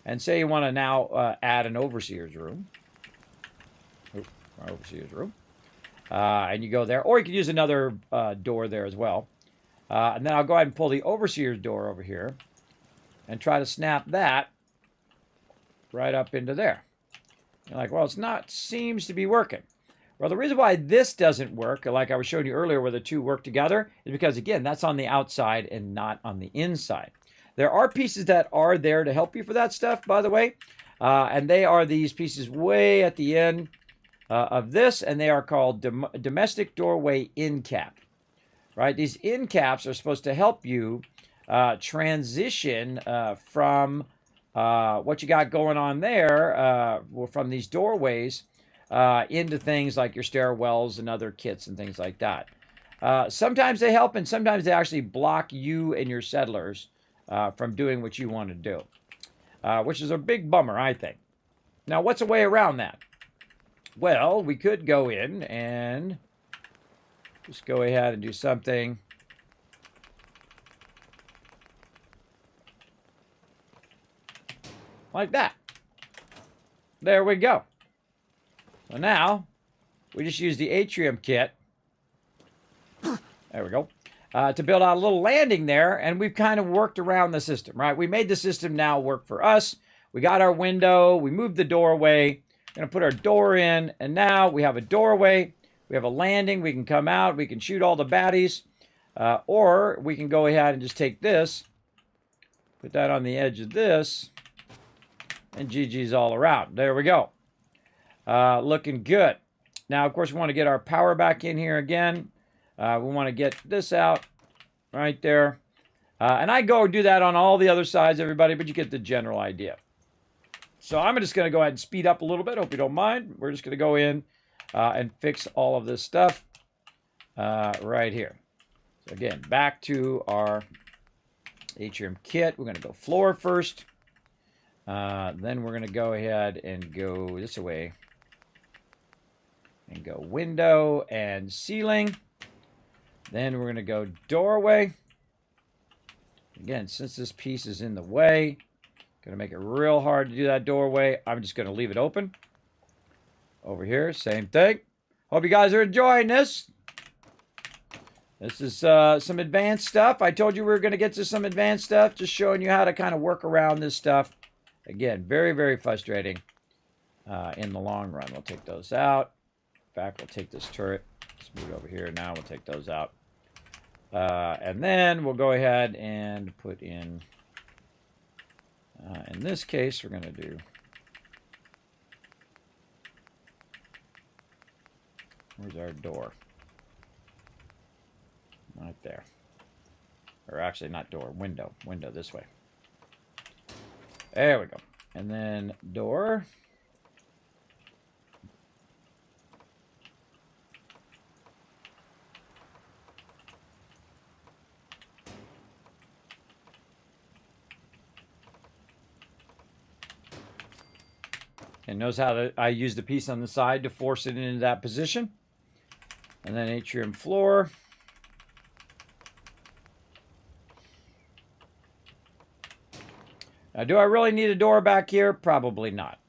and say you want to now add an overseer's room. Our overseer's room. And you go there. Or you could use another door there as well. And then I'll go ahead and pull the overseer's door over here and try to snap that right up into there. You're like, well, it's not, seems to be working. Well, the reason why this doesn't work, like I was showing you earlier where the two work together, is because, again, that's on the outside and not on the inside. There are pieces that are there to help you for that stuff, by the way. And they are these pieces way at the end of this, and they are called domestic doorway end cap. Right? These end caps are supposed to help you transition from what you got going on there, from these doorways, into things like your stairwells and other kits and things like that. Sometimes they help, and sometimes they actually block you and your settlers from doing what you want to do, which is a big bummer, I think. Now, what's a way around that? Well, we could go in and just go ahead and do something like that. There we go. So now, we just use the atrium kit. There we go. To build out a little landing there, and we've kind of worked around the system, right? We made the system now work for us. We got our window. We moved the doorway. We're going to put our door in, and now we have a doorway. We have a landing. We can come out. We can shoot all the baddies. Or we can go ahead and just take this, put that on the edge of this, and GG's all around. There we go. Looking good. Now, of course, we want to get our power back in here again. We want to get this out right there. And I go do that on all the other sides, everybody, but you get the general idea. So I'm just going to go ahead and speed up a little bit. Hope you don't mind. We're just going to go in and fix all of this stuff right here. So again, back to our atrium kit. We're going to go floor first. Then we're going to go ahead and go this way. And go window and ceiling. Then we're going to go doorway. Again, since this piece is in the way, going to make it real hard to do that doorway. I'm just going to leave it open. Over here, same thing. Hope you guys are enjoying this. This is some advanced stuff. I told you we were going to get to some advanced stuff, just showing you how to kind of work around this stuff. Again, very, very frustrating in the long run. We'll take those out. In fact, we'll take this turret. Let's move it over here now. We'll take those out. And then we'll go ahead and put in this case, we're going to do where's our door? Right there. Or actually, not door, window. Window this way. There we go. And then door. And notice how I use the piece on the side to force it into that position. And then atrium floor. Now, do I really need a door back here? Probably not.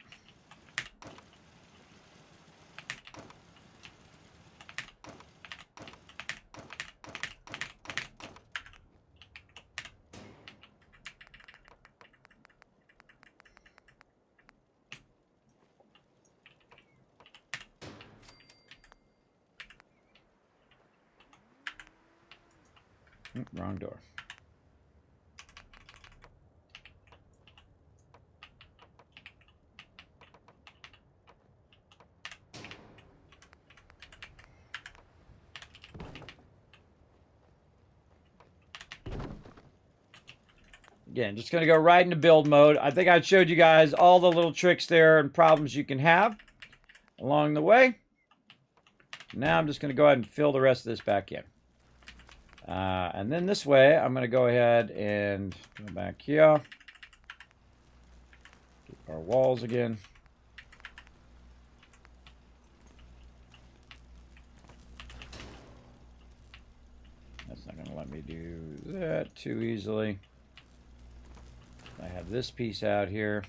Wrong door. Again, just going to go right into build mode. I think I showed you guys all the little tricks there and problems you can have along the way. Now I'm just going to go ahead and fill the rest of this back in. And then this way, I'm going to go ahead and go back here. Keep our walls again. That's not going to let me do that too easily. I have this piece out here.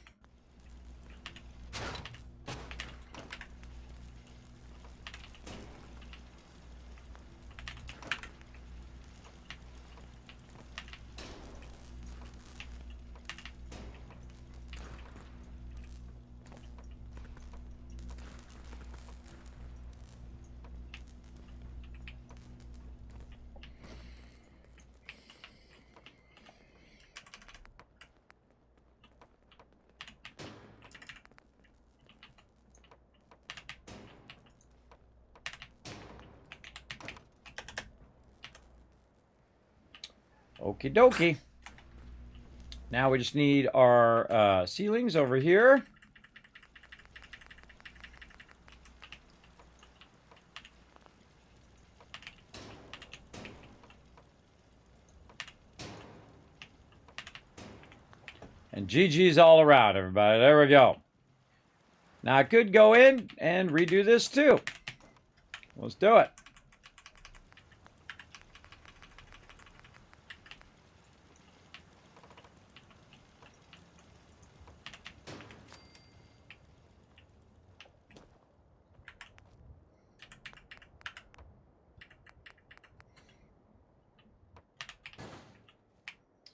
Okie dokie. Now we just need our ceilings over here. And GG's all around, everybody. There we go. Now I could go in and redo this too. Let's do it.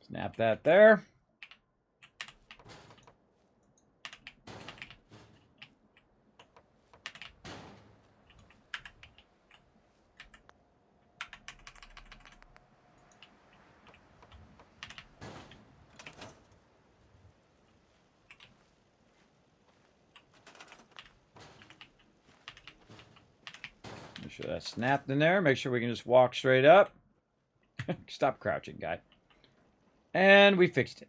Snap that there. Make sure that's snapped in there. Make sure we can just walk straight up. Stop crouching, guy. And we fixed it.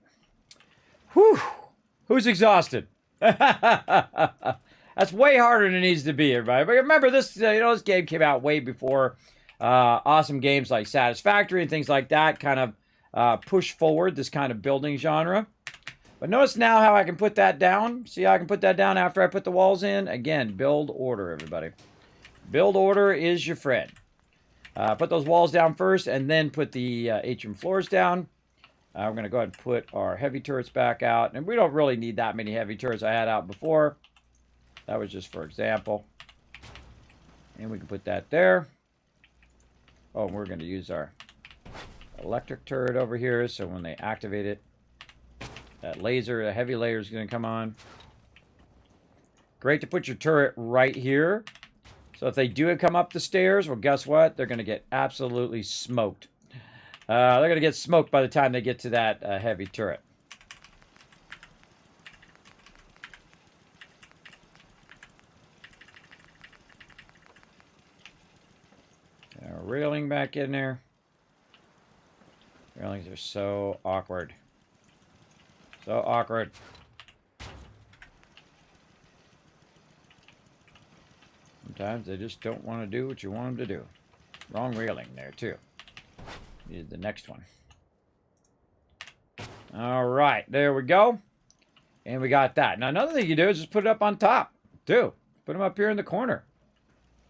Whew. Who's exhausted? That's way harder than it needs to be, everybody. But remember, this this game came out way before awesome games like Satisfactory and things like that kind of push forward this kind of building genre. But notice now how I can put that down. See how I can put that down after I put the walls in? Again, build order, everybody. Build order is your friend. Put those walls down first and then put the atrium floors down. We're going to go ahead and put our heavy turrets back out. And we don't really need that many heavy turrets I had out before. That was just for example. And we can put that there. Oh, and we're going to use our electric turret over here. So when they activate it, that laser, the heavy layer is going to come on. Great to put your turret right here. So if they do come up the stairs, well, guess what? They're going to get absolutely smoked. They're going to get smoked by the time they get to that heavy turret. Railing back in there. Railings are so awkward. So awkward. Sometimes they just don't want to do what you want them to do. Wrong railing there, too. Needed the next one. All right, there we go. And we got that. Now, another thing you do is just put it up on top, too. Put them up here in the corner.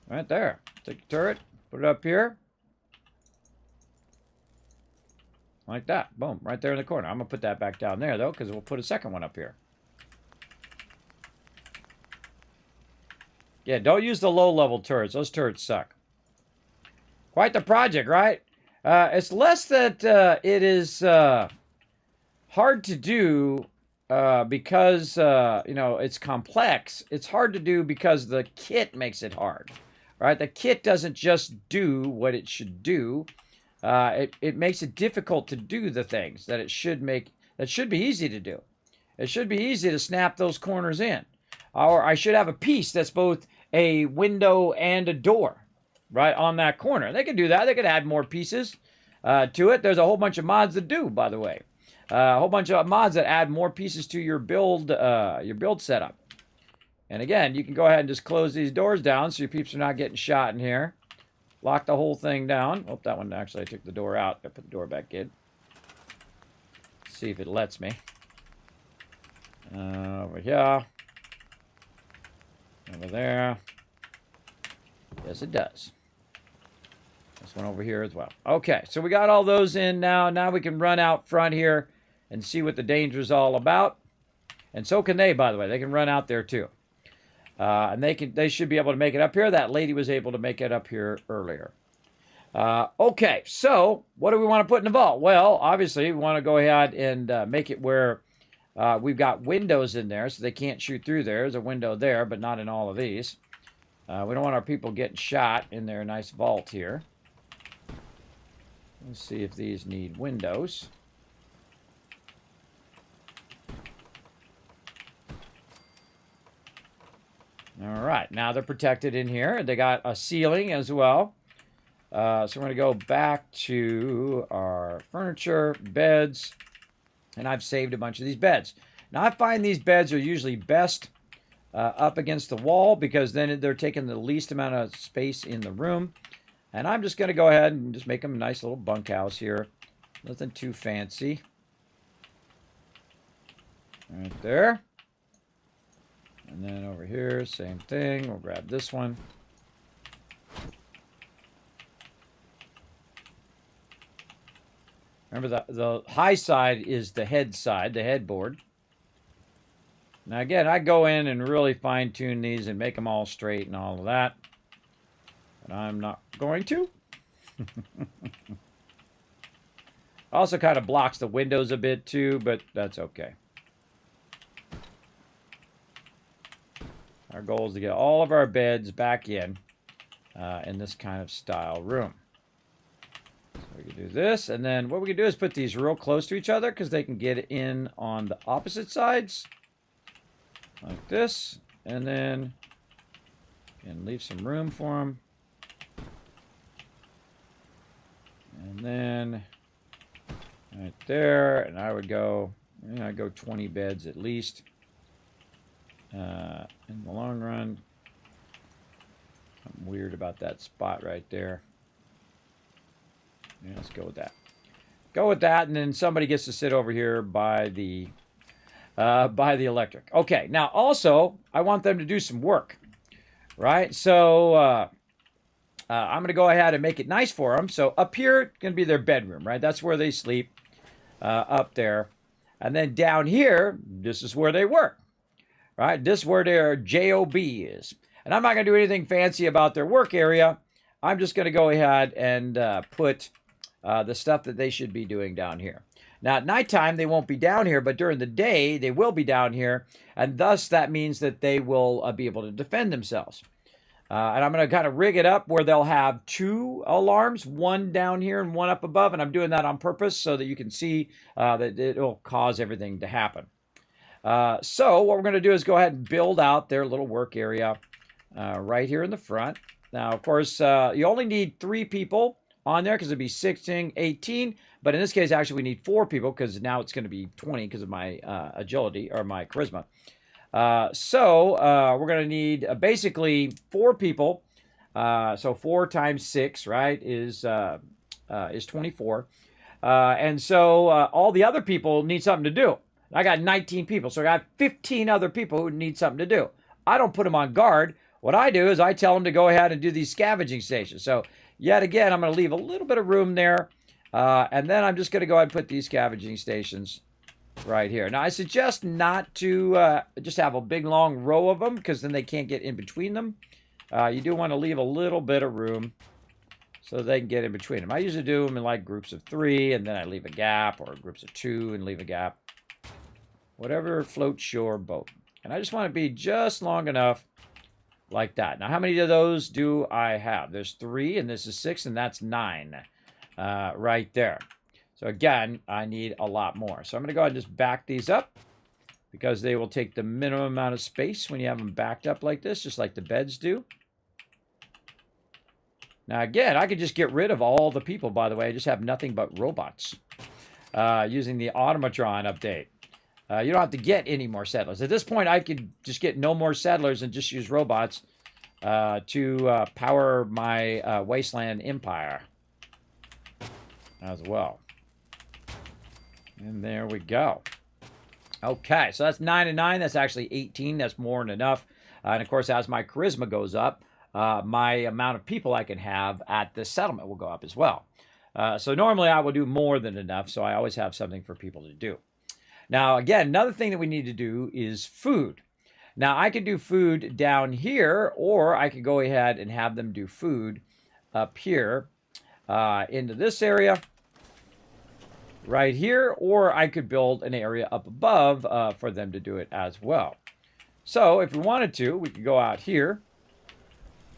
Right there. Take the turret, put it up here. Like that. Boom, right there in the corner. I'm going to put that back down there, though, because we'll put a second one up here. Yeah, don't use the low-level turrets. Those turrets suck. Quite the project, right? It's less that it is hard to do because, it's complex. It's hard to do because the kit makes it hard, right? The kit doesn't just do what it should do. It makes it difficult to do the things that it should make, that should be easy to do. It should be easy to snap those corners in. Or I should have a piece that's both a window and a door, right, on that corner. They could do that. They could add more pieces to it. There's a whole bunch of mods that do, by the way. a whole bunch of mods that add more pieces to your build setup. And again, you can go ahead and just close these doors down so your peeps are not getting shot in here. Lock the whole thing down. Oh, that one actually I took the door out. I put the door back in. See if it lets me. Over here. Over there. Yes, it does. This one over here as well. Okay, so we got all those in now. Now we can run out front here and see what the danger is all about. And so can they, by the way. They can run out there too. And they should be able to make it up here. That lady was able to make it up here earlier. Okay, so what do we want to put in the vault? Well, obviously, we want to go ahead and make it where we've got windows in there, so they can't shoot through there. There's a window there, but not in all of these. We don't want our people getting shot in their nice vault here. Let's see if these need windows. All right, now they're protected in here. They got a ceiling as well. So we're going to go back to our furniture, beds, and I've saved a bunch of these beds. Now, I find these beds are usually best up against the wall because then they're taking the least amount of space in the room. And I'm just going to go ahead and just make them a nice little bunkhouse here. Nothing too fancy. Right there. And then over here, same thing. We'll grab this one. Remember, the high side is the head side, the headboard. Now, again, I go in and really fine-tune these and make them all straight and all of that. But I'm not going to. Also kind of blocks the windows a bit, too, but that's okay. Our goal is to get all of our beds back in this kind of style room. So we can do this, and then what we can do is put these real close to each other because they can get in on the opposite sides. Like this, and then leave some room for them. And then right there, and I would go, I'd go 20 beds at least. In the long run, something weird about that spot right there. Yeah, let's go with that. Go with that, and then somebody gets to sit over here by the electric. Okay, now also, I want them to do some work, right? So I'm going to go ahead and make it nice for them. So up here, going to be their bedroom, right? That's where they sleep, up there. And then down here, this is where they work, right? This is where their JOB is. And I'm not going to do anything fancy about their work area. I'm just going to go ahead and put the stuff that they should be doing down here. Now, at nighttime, they won't be down here, but during the day, they will be down here, and thus that means that they will be able to defend themselves. And I'm going to kind of rig it up where they'll have 2 alarms, one down here and one up above, and I'm doing that on purpose so that you can see that it'll cause everything to happen. So what we're going to do is go ahead and build out their little work area right here in the front. Now, of course, you only need 3 people on there because it'd be 16, 18. But in this case, actually, we need 4 people because now it's going to be 20 because of my agility or my charisma. So we're going to need basically 4 people. So 4 times 6, right, is 24. And so all the other people need something to do. I got 19 people, so I got 15 other people who need something to do. I don't put them on guard. What I do is I tell them to go ahead and do these scavenging stations. So yet again, I'm going to leave a little bit of room there. And then I'm just going to go ahead and put these scavenging stations right here. Now, I suggest not to just have a big, long row of them because then they can't get in between them. You do want to leave a little bit of room so they can get in between them. I usually do them in like groups of 3, and then I leave a gap, or groups of 2 and leave a gap. Whatever floats your boat. And I just want to be just long enough like that. Now, how many of those do I have? There's 3, and this is 6, and that's 9 right there. So again, I need a lot more. So I'm going to go ahead and just back these up because they will take the minimum amount of space when you have them backed up like this, just like the beds do. Now again, I could just get rid of all the people, by the way. I just have nothing but robots. using the automatron update. You don't have to get any more settlers. At this point, I could just get no more settlers and just use robots to power my wasteland empire as well. And there we go. Okay, so that's 9 and 9. That's actually 18. That's more than enough. And of course, as my charisma goes up, my amount of people I can have at this settlement will go up as well. So normally I will do more than enough, so I always have something for people to do. Now, again, another thing that we need to do is food. Now, I could do food down here, or I could go ahead and have them do food up here into this area right here, or I could build an area up above for them to do it as well. So if we wanted to, we could go out here,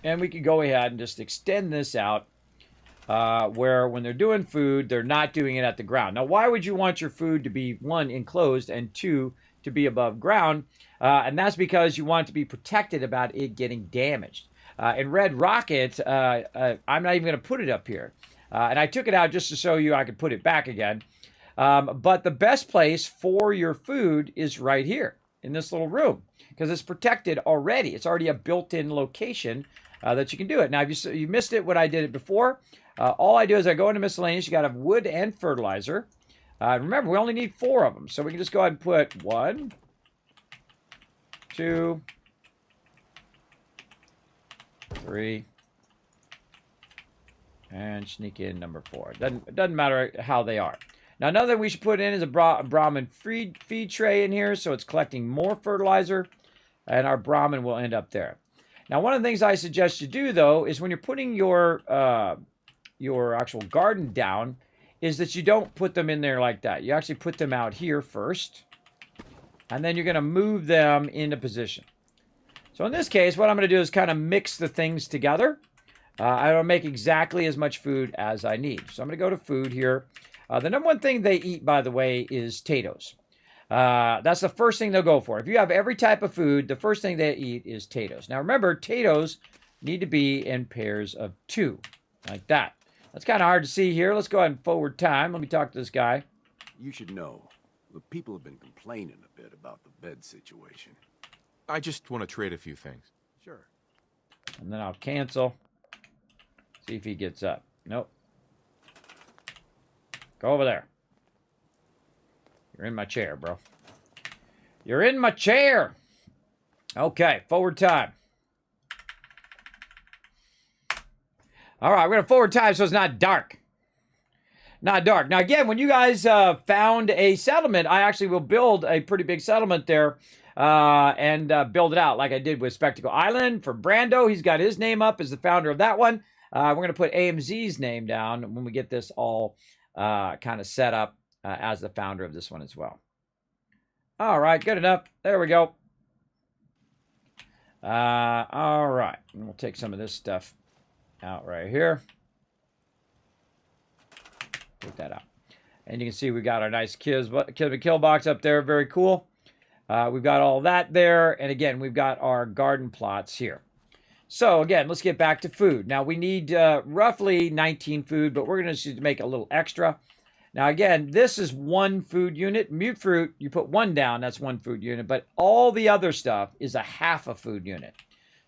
and we could go ahead and just extend this out where when they're doing food, they're not doing it at the ground. Now, why would you want your food to be, 1, enclosed, and 2, to be above ground? And that's because you want it to be protected about it getting damaged. In Red Rocket, I'm not even going to put it up here. And I took it out just to show you I could put it back again. But the best place for your food is right here in this little room because it's protected already. It's already a built-in location that you can do it. Now, if you missed it when I did it before, all I do is I go into miscellaneous. You got to have wood and fertilizer. Remember, we only need 4 of them. So we can just go ahead and put 1, 2, 3, and sneak in number 4. It doesn't matter how they are. Now, another thing we should put in is a Brahmin feed tray in here, so it's collecting more fertilizer, and our Brahmin will end up there. Now, one of the things I suggest you do, though, is when you're putting your actual garden down, is that you don't put them in there like that. You actually put them out here first, and then you're going to move them into position. So in this case, what I'm going to do is kind of mix the things together. I will make exactly as much food as I need. So I'm going to go to food here. The number one thing they eat, by the way, is potatoes. That's the first thing they'll go for. If you have every type of food, the first thing they eat is potatoes. Now remember, potatoes need to be in pairs of 2, like that. That's kind of hard to see here. Let's go ahead and forward time. Let me talk to this guy. You should know, the people have been complaining a bit about the bed situation. I just want to trade a few things. Sure. And then I'll cancel. See if he gets up. Nope. Go over there. You're in my chair, bro. You're in my chair. Okay, forward time. All right, we're going to forward time so it's not dark. Not dark. Now, again, when you guys found a settlement, I actually will build a pretty big settlement there and build it out like I did with Spectacle Island for Brando. He's got his name up as the founder of that one. We're going to put AMZ's name down when we get this all kind of set up as the founder of this one as well. All right, good enough. There we go. All right, and we'll take some of this stuff out right here. Take that out. And you can see we got our nice kill box up there. Very cool. We've got all that there. And again, we've got our garden plots here. So again, let's get back to food. Now we need roughly 19 food, but we're going to make a little extra. Now again, this is 1 food unit. Mute fruit, you put 1 down, that's 1 food unit. But all the other stuff is a half a food unit.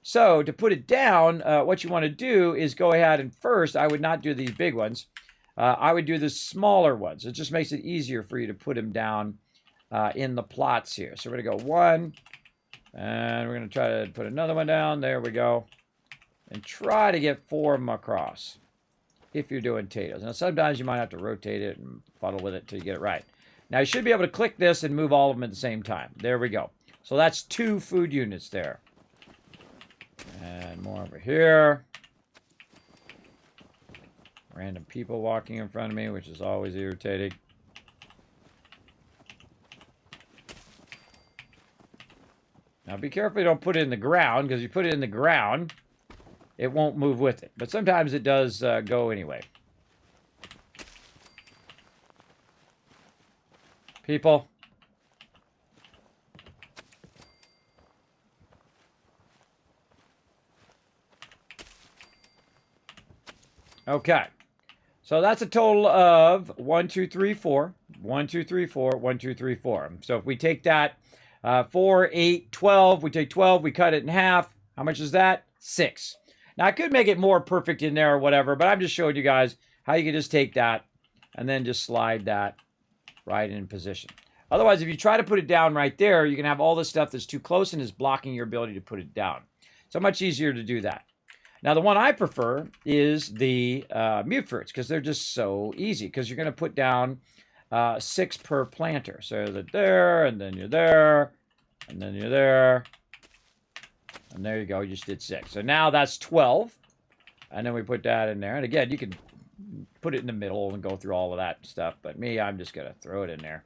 So to put it down, what you want to do is go ahead and first, I would not do these big ones. I would do the smaller ones. It just makes it easier for you to put them down in the plots here. So we're going to go 1, and we're going to try to put another one down. There we go. And try to get 4 of them across if you're doing potatoes. Now, sometimes you might have to rotate it and fuddle with it till you get it right. Now, you should be able to click this and move all of them at the same time. There we go. So that's 2 food units there. And more over here. Random people walking in front of me, which is always irritating. Now be careful you don't put it in the ground, because you put it in the ground, it won't move with it. But sometimes it does go anyway. People. Okay. So that's a total of 1, 2, 3, 4. 1, 2, 3, 4. 1, 2, 3, 4. So if we take that 4, 8, 12, we take 12, we cut it in half. How much is that? 6. Now I could make it more perfect in there or whatever, but I'm just showing you guys how you can just take that and then just slide that right in position. Otherwise, if you try to put it down right there, you can have all this stuff that's too close and is blocking your ability to put it down. So much easier to do that. Now, the one I prefer is the mute fruits because they're just so easy because you're going to put down 6 per planter. So that there, and then you're there, and then you're there, and there you go. You just did 6. So now that's 12, and then we put that in there. And again, you can put it in the middle and go through all of that stuff. But me, I'm just going to throw it in there.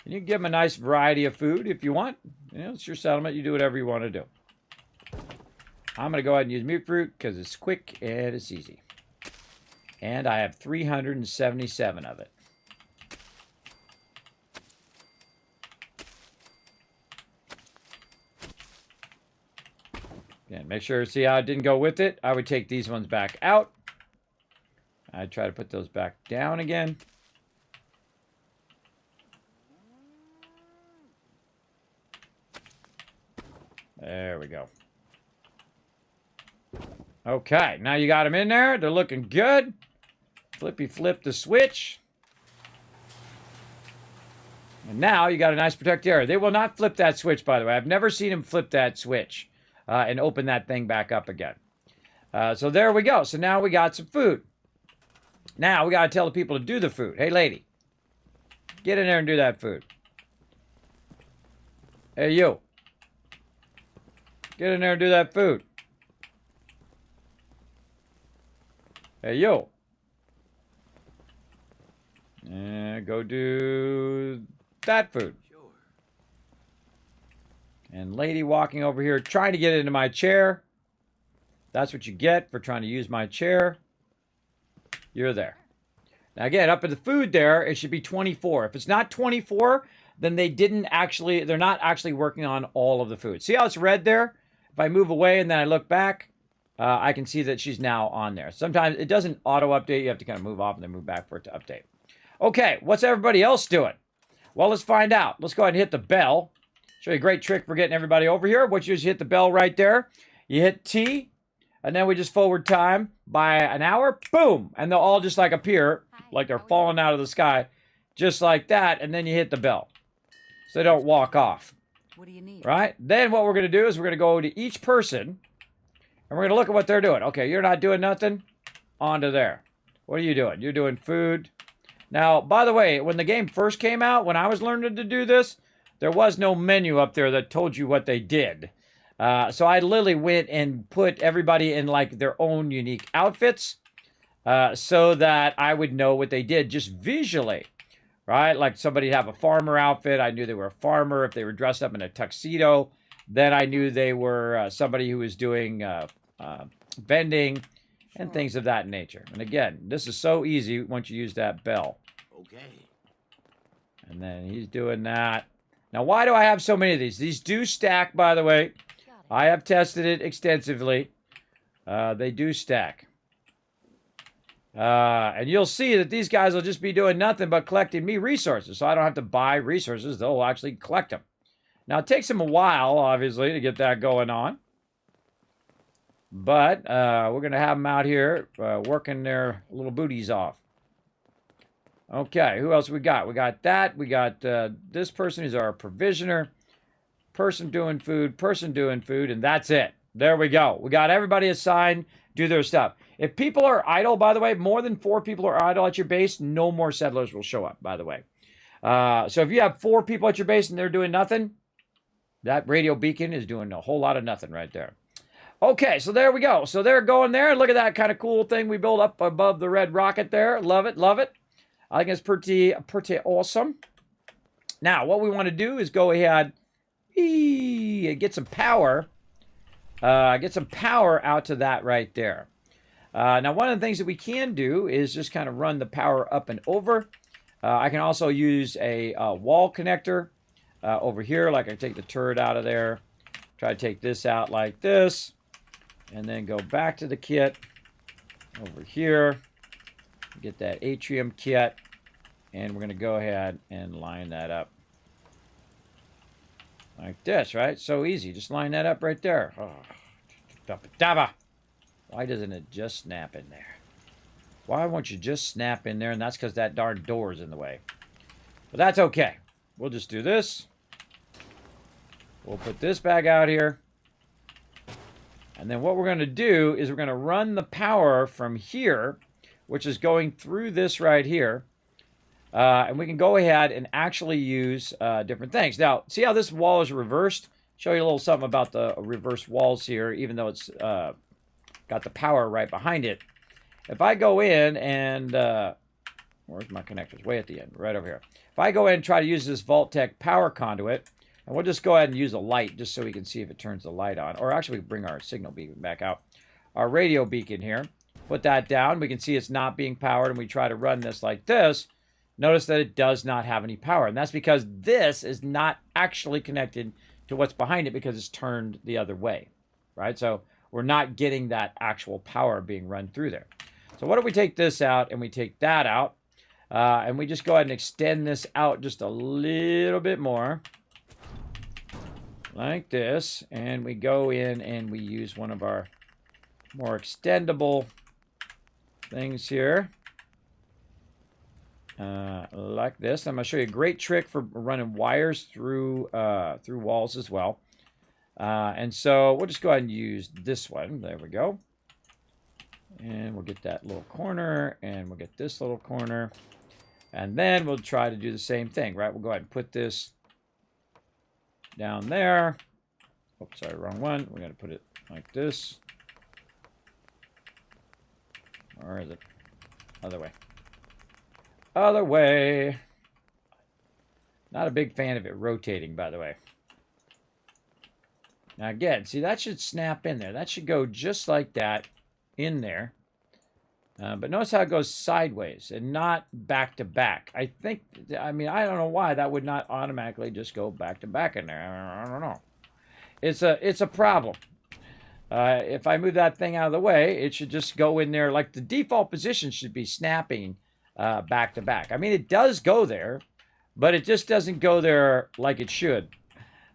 And you can give them a nice variety of food if you want. You know, it's your settlement. You do whatever you want to do. I'm going to go ahead and use mute fruit because it's quick and it's easy. And I have 377 of it. Again, make sure, see how it didn't go with it? I would take these ones back out. I'd try to put those back down again. There we go. Okay, now you got them in there. They're looking good. Flippy flip the switch. And now you got a nice protected area. They will not flip that switch, by the way. I've never seen them flip that switch and open that thing back up again. So there we go. So now we got some food. Now we got to tell the people to do the food. Hey, lady, get in there and do that food. Hey, you. Get in there and do that food. Hey, you. Go do that food. Sure. And lady walking over here trying to get into my chair. That's what you get for trying to use my chair. You're there. Now again, up at the food there, it should be 24. If it's not 24, then they're not actually working on all of the food. See how it's red there? If I move away and then I look back, I can see that she's now on there. Sometimes it doesn't auto-update. You have to kind of move off and then move back for it to update. Okay, what's everybody else doing? Well, let's find out. Let's go ahead and hit the bell. Show you a great trick for getting everybody over here. What you do is you hit the bell right there. You hit T, and then we just forward time by an hour. Boom! And they'll all just like appear, like they're falling out of the sky, just like that, and then you hit the bell. So they don't walk off. What do you need? Right? Then what we're going to do is we're going to go to each person, and we're going to look at what they're doing. Okay, you're not doing nothing. On to there. What are you doing? You're doing food. Now, by the way, when the game first came out, when I was learning to do this, there was no menu up there that told you what they did. So I literally went and put everybody in like their own unique outfits so that I would know what they did just visually. Right? Like somebody have a farmer outfit. I knew they were a farmer. If they were dressed up in a tuxedo, then I knew they were somebody who was doing vending and things of that nature. And again, this is so easy once you use that bell. Okay. And then he's doing that. Now, why do I have so many of these? These do stack, by the way. I have tested it extensively. They do stack. And you'll see that these guys will just be doing nothing but collecting me resources. So I don't have to buy resources. They'll actually collect them. Now, it takes them a while, obviously, to get that going on. But we're going to have them out here working their little booties off. Okay, who else we got? We got that. We got this person who's our provisioner. Person doing food, and that's it. There we go. We got everybody assigned, do their stuff. If people are idle, by the way, more than 4 people are idle at your base, no more settlers will show up, by the way. So if you have 4 people at your base and they're doing nothing, that radio beacon is doing a whole lot of nothing right there. Okay, so there we go. So they're going there. Look at that kind of cool thing we built up above the red rocket there. Love it, love it. I think it's pretty awesome. Now, what we want to do is go ahead and get some power. Get some power out to that right there. Now, one of the things that we can do is just kind of run the power up and over. I can also use a wall connector over here. Like I take the turret out of there. Try to take this out like this. And then go back to the kit over here. Get that atrium kit. And we're going to go ahead and line that up. Like this, right? So easy. Just line that up right there. Oh. Why doesn't it just snap in there? Why won't you just snap in there? And that's because that darn door is in the way. But that's okay. We'll just do this. We'll put this back out here. And then what we're going to do is we're going to run the power from here, which is going through this right here. And we can go ahead and actually use different things. Now, see how this wall is reversed? Show you a little something about the reverse walls here, even though it's got the power right behind it. If I go in and... where's my connectors? Way at the end, right over here. If I go in and try to use this vault-tec power conduit, and we'll just go ahead and use a light just so we can see if it turns the light on. Or actually, we can bring our signal beacon back out. Our radio beacon here. Put that down. We can see it's not being powered, and we try to run this like this. Notice that it does not have any power. And that's because this is not actually connected to what's behind it because it's turned the other way, right? So we're not getting that actual power being run through there. So what if we take this out and we take that out? And we just go ahead and extend this out just a little bit more. Like this. And we go in and we use one of our more extendable things here. Like this. I'm going to show you a great trick for running wires through walls as well. And so we'll just go ahead and use this one. There we go. And we'll get that little corner, and we'll get this little corner. And then we'll try to do the same thing, right? We'll go ahead and put this down there. Oops, sorry, wrong one. We're going to put it like this. Or is it other way? Other way. Not a big fan of it rotating, by the way. Now again, see, that should snap in there. That should go just like that in there. But notice how it goes sideways and not back to back. I don't know why that would not automatically just go back to back in there. I don't know. It's a problem. If I move that thing out of the way, it should just go in there. Like the default position should be snapping back to back. I mean, it does go there, but it just doesn't go there like it should.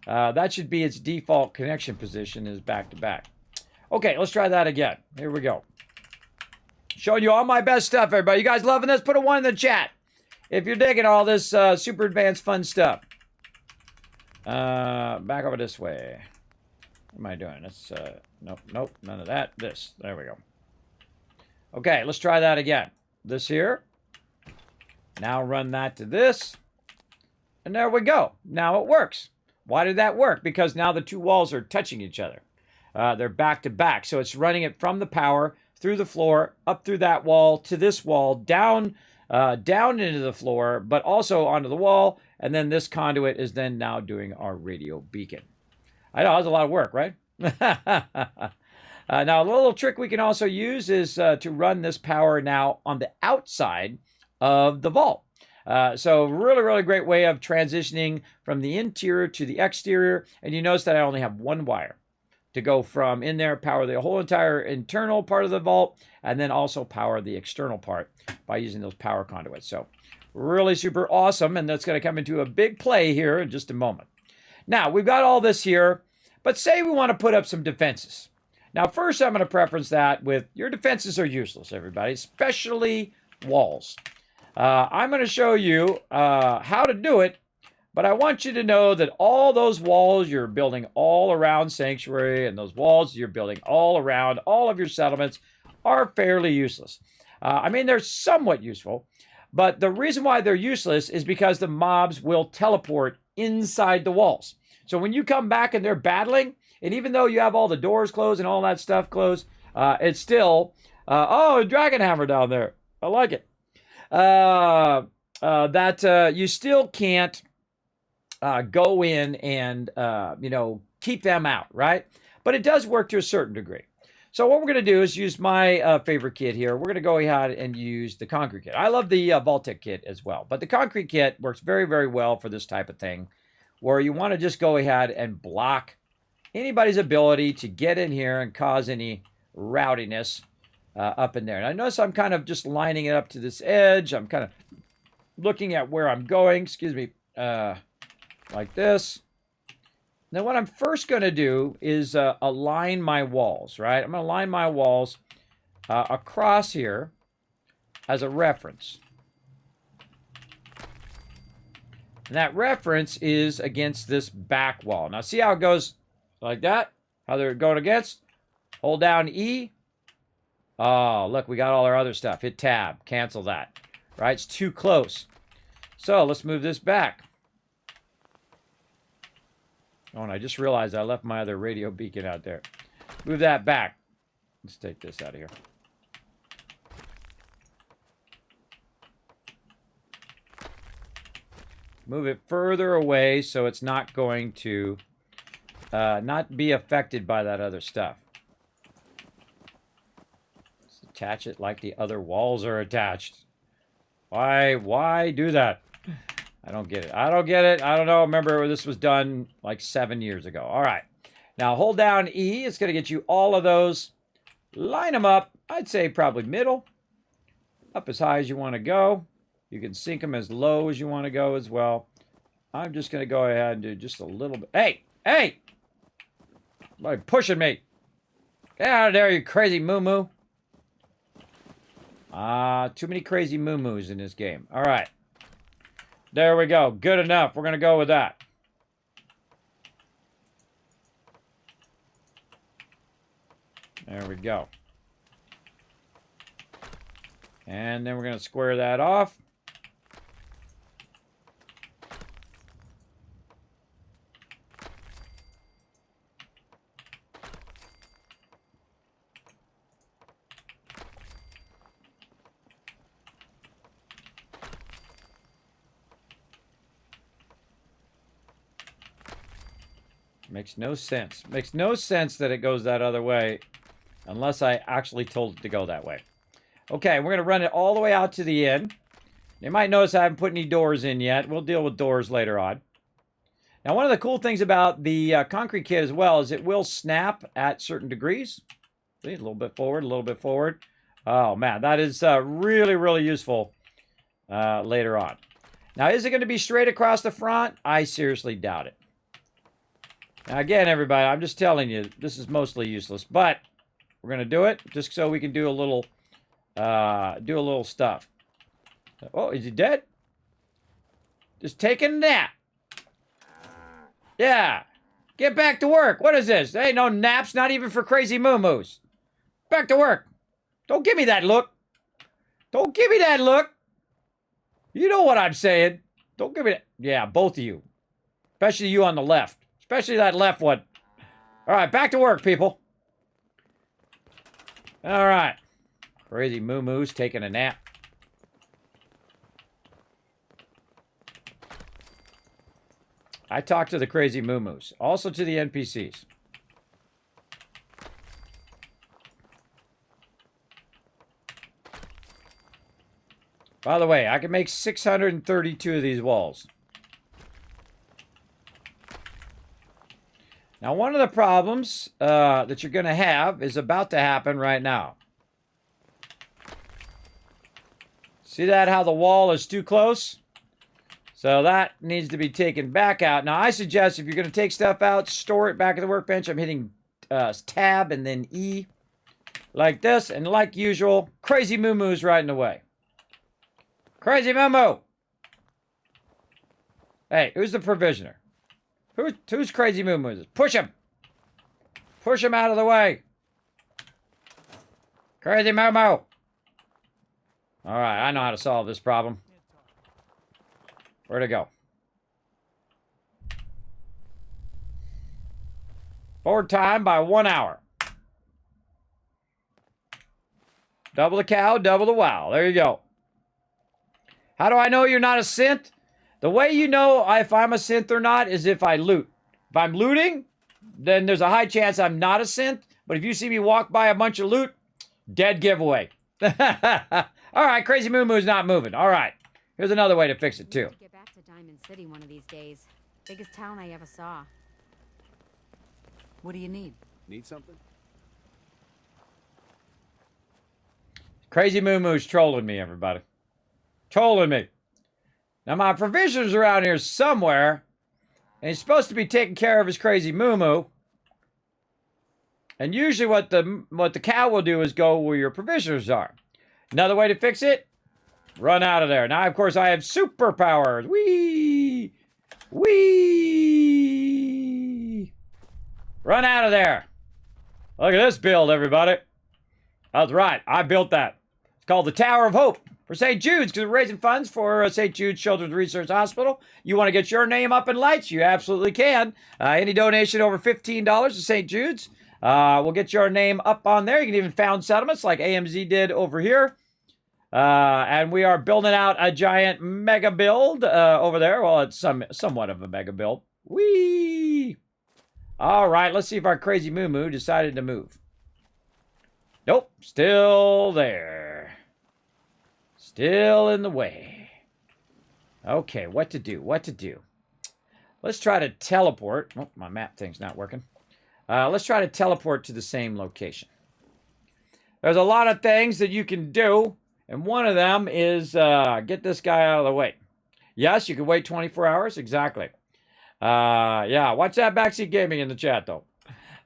That should be its default connection position, is back to back. Okay, let's try that again. Here we go. Showing you all my best stuff, everybody. You guys loving this? Put a 1 in the chat if you're digging all this super advanced fun stuff. Back over this way. What am I doing? That's nope, none of that. This. There we go. Okay, let's try that again. This here. Now run that to this. And there we go. Now it works. Why did that work? Because now the two walls are touching each other. They're back to back. So it's running it from the power through the floor, up through that wall, to this wall, down into the floor, but also onto the wall. And then this conduit is then now doing our radio beacon. I know, that was a lot of work, right? Now, a little trick we can also use is to run this power now on the outside of the vault. So really, really great way of transitioning from the interior to the exterior. And you notice that I only have one wire to go from in there, power the whole entire internal part of the vault, and then also power the external part by using those power conduits. So really super awesome, and that's going to come into a big play here in just a moment. Now, we've got all this here, but say we want to put up some defenses. Now, first, I'm going to preference that with your defenses are useless, everybody, especially walls. I'm going to show you how to do it, but I want you to know that all those walls you're building all around Sanctuary and those walls you're building all around all of your settlements are fairly useless. I mean, they're somewhat useful, but the reason why they're useless is because the mobs will teleport inside the walls. So when you come back and they're battling, and even though you have all the doors closed and all that stuff closed, it's still, oh, a dragon hammer down there. I like it. You still can't go in and, keep them out, right? But it does work to a certain degree. So what we're going to do is use my favorite kit here. We're going to go ahead and use the concrete kit. I love the vault-tec kit as well, but the concrete kit works very, very well for this type of thing, where you want to just go ahead and block anybody's ability to get in here and cause any rowdiness up in there. And I notice I'm kind of just lining it up to this edge. I'm kind of looking at where I'm going, excuse me, like this. Now what I'm first going to do is align my walls, right? I'm going to line my walls across here as a reference. And that reference is against this back wall. Now see how it goes like that? How they're going against? Hold down E. Oh, look, we got all our other stuff. Hit tab, cancel that. Right, it's too close. So let's move this back. Oh, and I just realized I left my other radio beacon out there. Move that back. Let's take this out of here. Move it further away so it's not going to not be affected by that other stuff. Let's attach it like the other walls are attached. Why do that? I don't get it. I don't get it. I don't know. Remember, this was done like 7 years ago. All right. Now, hold down E. It's going to get you all of those. Line them up. I'd say probably middle. Up as high as you want to go. You can sink them as low as you want to go as well. I'm just going to go ahead and do just a little bit. Hey! Hey! Somebody pushing me. Get out of there, you crazy moo-moo. Too many crazy moo-moos in this game. All right. There we go. Good enough. We're going to go with that. There we go. And then we're going to square that off. Makes no sense. Makes no sense that it goes that other way unless I actually told it to go that way. Okay, we're going to run it all the way out to the end. You might notice I haven't put any doors in yet. We'll deal with doors later on. Now, one of the cool things about the concrete kit as well is it will snap at certain degrees. See, a little bit forward, a little bit forward. Oh, man, that is really, really useful later on. Now, is it going to be straight across the front? I seriously doubt it. Now, again, everybody, I'm just telling you, this is mostly useless, but we're going to do it just so we can do a little stuff. Oh, is he dead? Just taking a nap. Yeah. Get back to work. What is this? There ain't no naps, not even for crazy moo-moos. Back to work. Don't give me that look. Don't give me that look. You know what I'm saying. Don't give me that. Yeah, both of you. Especially you on the left. Especially that left one. All right, back to work, people. All right. Crazy moo-moos taking a nap. I talked to the crazy moo-moos. Also to the NPCs. By the way, I can make 632 of these walls. Now, one of the problems that you're going to have is about to happen right now. See that, how the wall is too close? So that needs to be taken back out. Now, I suggest if you're going to take stuff out, store it back at the workbench. I'm hitting tab and then E like this. And like usual, crazy moo-moo's right in the way. Crazy moo-moo! Hey, who's the provisioner? Who's crazy moo-moo? Push him! Push him out of the way! Crazy moo-moo! Alright, I know how to solve this problem. Where'd it go? Forward time by 1 hour. Double the cow, double the wow. There you go. How do I know you're not a synth? The way you know if I'm a synth or not is if I loot. If I'm looting, then there's a high chance I'm not a synth. But if you see me walk by a bunch of loot, dead giveaway. All right, crazy moo-moo's not moving. All right, here's another way to fix it too. Get back to Diamond City one of these days. Biggest town I ever saw. What do you need? Need something? Crazy Moo Moo's trolling me, everybody. Trolling me. Now, my provision's around here somewhere, and he's supposed to be taking care of his crazy Moo Moo. And usually what the cow will do is go where your provisioners are. Another way to fix it, run out of there. Now, of course, I have superpowers. Whee! Whee! Run out of there. Look at this build, everybody. That's right. I built that. It's called the Tower of Hope for St. Jude's because we're raising funds for St. Jude's Children's Research Hospital. You want to get your name up in lights? You absolutely can. Any donation over $15 to St. Jude's will get your name up on there. You can even found settlements like AMZ did over here. And we are building out a giant mega build over there. Well, it's somewhat of a mega build. Whee! All right, let's see if our crazy Moo Moo decided to move. Nope, still there. Still in the way. Okay, what to do? What to do? Let's try to teleport. Oh, my map thing's not working. Let's try to teleport to the same location. There's a lot of things that you can do, and one of them is get this guy out of the way. Yes, you can wait 24 hours. Exactly. Yeah, watch that Backseat Gaming in the chat, though.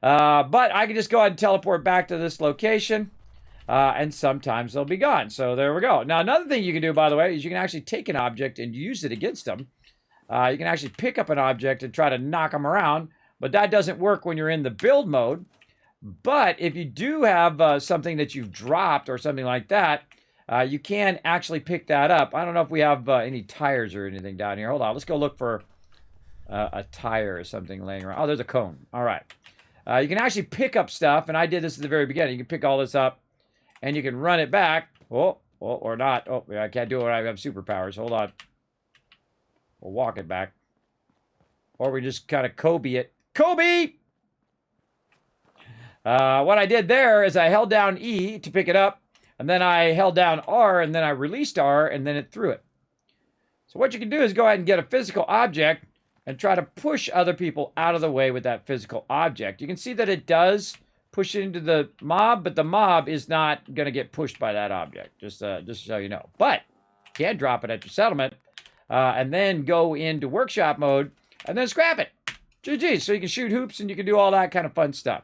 But I can just go ahead and teleport back to this location, and sometimes they'll be gone. So there we go. Now, another thing you can do, by the way, is you can actually take an object and use it against them. You can actually pick up an object and try to knock them around, but that doesn't work when you're in the build mode. But if you do have something that you've dropped or something like that, you can actually pick that up. I don't know if we have any tires or anything down here. Hold on. Let's go look for a tire or something laying around. Oh, there's a cone. All right. You can actually pick up stuff, and I did this at the very beginning. You can pick all this up, and you can run it back. Oh, or not. Oh, I can't do it when I have superpowers. Hold on. We'll walk it back. Or we just kind of Kobe it. Kobe! What I did there is I held down E to pick it up, and then I held down R, and then I released R, and then it threw it. So what you can do is go ahead and get a physical object and try to push other people out of the way with that physical object. You can see that it does push it into the mob, but the mob is not going to get pushed by that object, just so you know. But you can drop it at your settlement and then go into workshop mode and then scrap it. GG. So you can shoot hoops and you can do all that kind of fun stuff.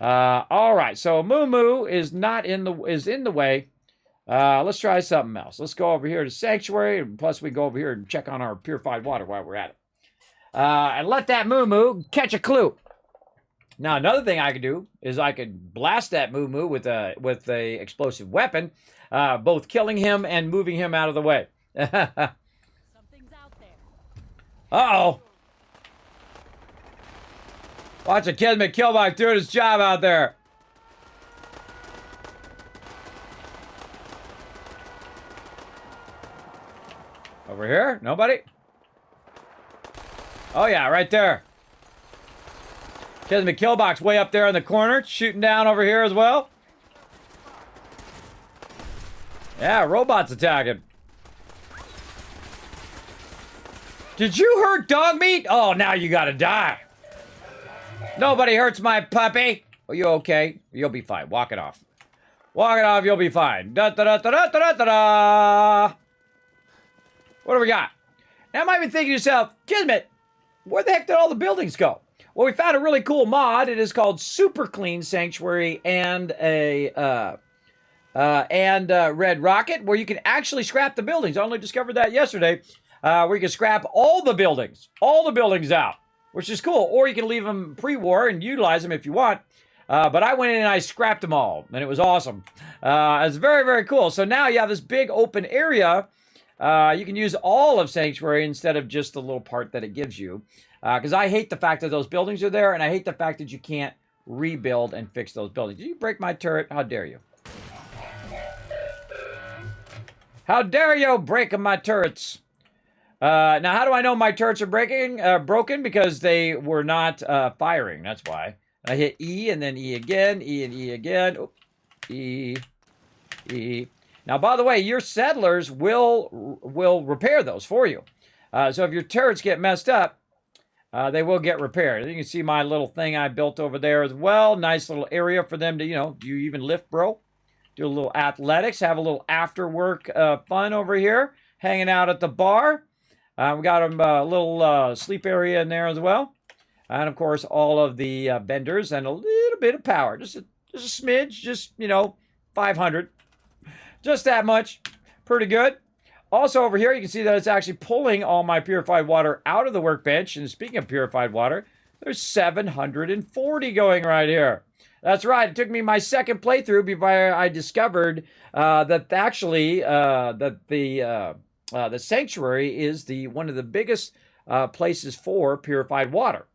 All right, so Moo Moo is in the way. Let's try something else. Let's go over here to Sanctuary, and plus we go over here and check on our purified water while we're at it. And let that Moo Moo catch a clue. Now, another thing I could do is I could blast that Moo Moo with a explosive weapon, both killing him and moving him out of the way. Something's out there. Uh-oh. Watch a Kismet Killbot doing his job out there. Over here? Nobody? Oh, yeah, right there. Kismet Killbot's way up there in the corner, shooting down over here as well. Yeah, robots attacking. Did you hurt dog meat? Oh, now you gotta die. Nobody hurts my puppy. Are you okay? You'll be fine. Walk it off. Walk it off, you'll be fine. Da da da da da da da da. What do we got? Now, you might be thinking to yourself, Kismet, where the heck did all the buildings go? Well, we found a really cool mod. It is called Super Clean Sanctuary and a Red Rocket, where you can actually scrap the buildings. I only discovered that yesterday. Where you can scrap all the buildings out, which is cool. Or you can leave them pre-war and utilize them if you want. But I went in and I scrapped them all, and it was awesome. It's very, very cool. So now you have this big open area. You can use all of Sanctuary instead of just the little part that it gives you. Because I hate the fact that those buildings are there, and I hate the fact that you can't rebuild and fix those buildings. Did you break my turret? How dare you? How dare you break my turrets? Now, how do I know my turrets are broken? Because they were not firing. That's why. I hit E and then E again, E and E again. Oh, E, E. Now, by the way, your settlers will repair those for you. So if your turrets get messed up, they will get repaired. You can see my little thing I built over there as well. Nice little area for them to, do you even lift, bro? Do a little athletics, have a little after work fun over here, hanging out at the bar. We got a little sleep area in there as well. And of course, all of the benders and a little bit of power. Just a smidge, just, 500. Just that much. Pretty good. Also over here, you can see that it's actually pulling all my purified water out of the workbench. And speaking of purified water, there's 740 going right here. That's right. It took me my second playthrough before I discovered that actually the sanctuary is one of the biggest places for purified water.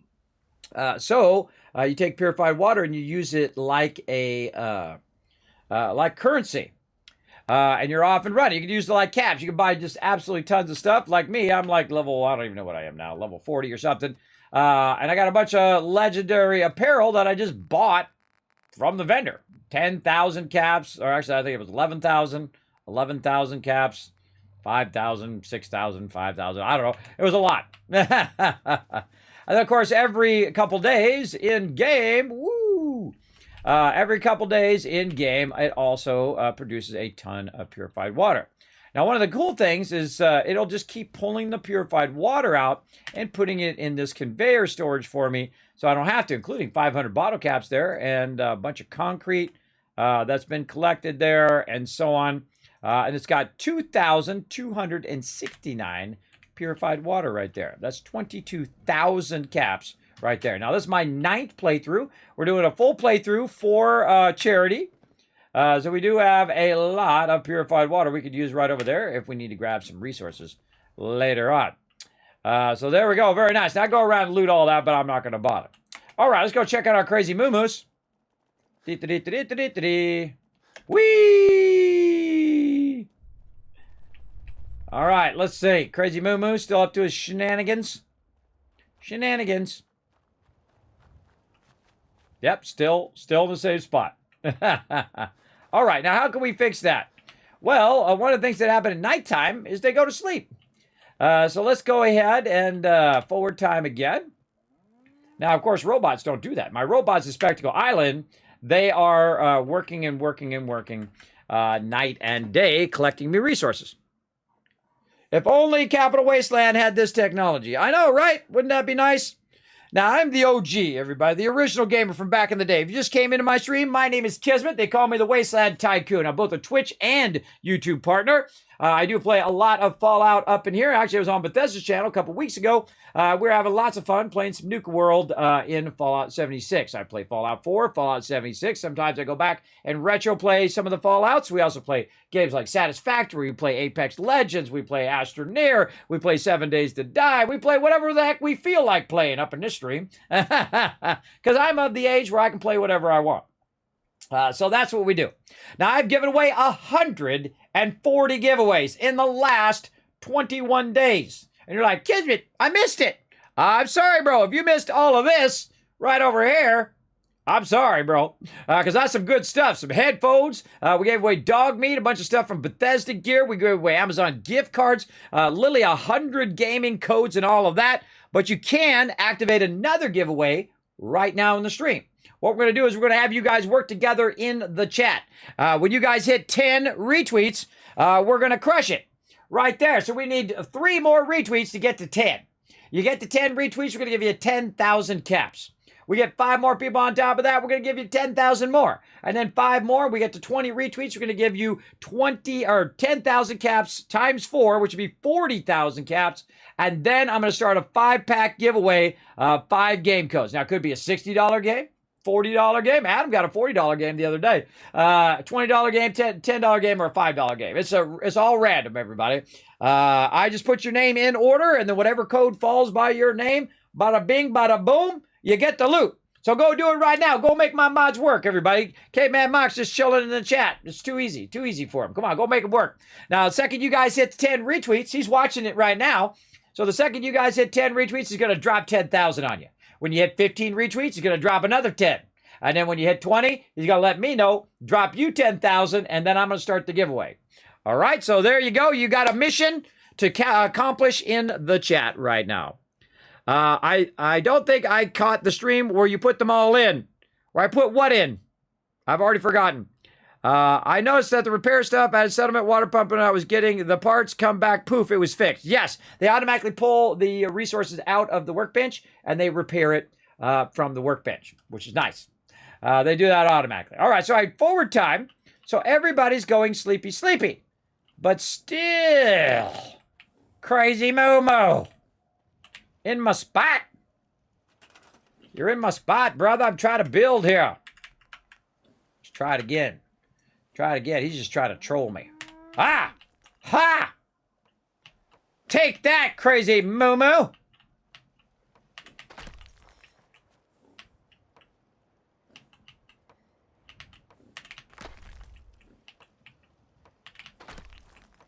So you take purified water and you use it like a like currency. And you're off and running. You can use it like caps. You can buy just absolutely tons of stuff. Like me, I'm like level, I don't even know what I am now, level 40 or something. And I got a bunch of legendary apparel that I just bought from the vendor. 10,000 caps, or actually I think it was 11,000 caps, 5,000, 6,000, 5,000. I don't know. It was a lot. And of course, every couple days in game, every couple days in game, it also produces a ton of purified water. Now, one of the cool things is it'll just keep pulling the purified water out and putting it in this conveyor storage for me, so I don't have to, including 500 bottle caps there and a bunch of concrete that's been collected there and so on. And it's got 2,269 purified water right there. That's 22,000 caps right there. Now, this is my 9th playthrough. We're doing a full playthrough for charity. So we do have a lot of purified water we could use right over there if we need to grab some resources later on. So there we go. Very nice. Now I go around and loot all that, but I'm not going to bother. All right, let's go check out our crazy moo-moos. Whee! All right, let's see. Crazy moo-moo still up to his shenanigans. Yep, still in the same spot. All right, now how can we fix that? Well, one of the things that happen at nighttime is they go to sleep. So let's go ahead and forward time again. Now, of course, robots don't do that. My robots in Spectacle Island, they are working night and day, collecting me resources. If only Capital Wasteland had this technology. I know, right? Wouldn't that be nice? Now, I'm the OG, everybody, the original gamer from back in the day. If you just came into my stream, my name is Kismet. They call me the Wasteland Tycoon. I'm both a Twitch and YouTube partner. I do play a lot of Fallout up in here. Actually, I was on Bethesda's channel a couple weeks ago. We're having lots of fun playing some Nuke World in Fallout 76. I play Fallout 4, Fallout 76. Sometimes I go back and retro play some of the Fallouts. We also play games like Satisfactory. We play Apex Legends. We play Astroneer. We play 7 Days to Die. We play whatever the heck we feel like playing up in this stream. Because I'm of the age where I can play whatever I want. So that's what we do. Now, I've given away 140 giveaways in the last 21 days. And you're like, Kismet, I missed it. I'm sorry, bro. If you missed all of this right over here, I'm sorry, bro. Because that's some good stuff. Some headphones. We gave away dog meat, a bunch of stuff from Bethesda gear. We gave away Amazon gift cards, literally 100 gaming codes and all of that. But you can activate another giveaway right now in the stream. What we're going to do is we're going to have you guys work together in the chat. When you guys hit 10 retweets, we're going to crush it right there. So we need 3 more retweets to get to 10. You get to 10 retweets, we're going to give you 10,000 caps. We get 5 more people on top of that, we're going to give you 10,000 more. And then 5 more, we get to 20 retweets, we're going to give you 10,000 caps times 4, which would be 40,000 caps. And then I'm going to start a 5-pack giveaway, 5 game codes. Now, it could be a $60 game. $40 game. Adam got a $40 game the other day. $20 game, $10 game, or a $5 game. It's all random, everybody. I just put your name in order, and then whatever code falls by your name, bada bing, bada boom, you get the loot. So go do it right now. Go make my mods work, everybody. K-Man Mox just chilling in the chat. It's too easy for him. Come on, go make it work. Now, the second you guys hit 10 retweets, he's watching it right now. So the second you guys hit 10 retweets, he's going to drop 10,000 on you. When you hit 15 retweets, he's going to drop another 10. And then when you hit 20, he's going to let me know, drop you 10,000, and then I'm going to start the giveaway. All right, so there you go. You got a mission to accomplish in the chat right now. I don't think I caught the stream where you put them all in. Where I put what in? I've already forgotten. I noticed that the repair stuff had a settlement water pump and I was getting the parts come back, poof, it was fixed. Yes, they automatically pull the resources out of the workbench and they repair it from the workbench, which is nice. They do that automatically. All right, so I forward time. So everybody's going sleepy, sleepy. But still, crazy Momo. In my spot. You're in my spot, brother. I'm trying to build here. Let's try it again. Try it again. He's just trying to troll me. Ah! Ha! Take that, crazy Moo-Moo!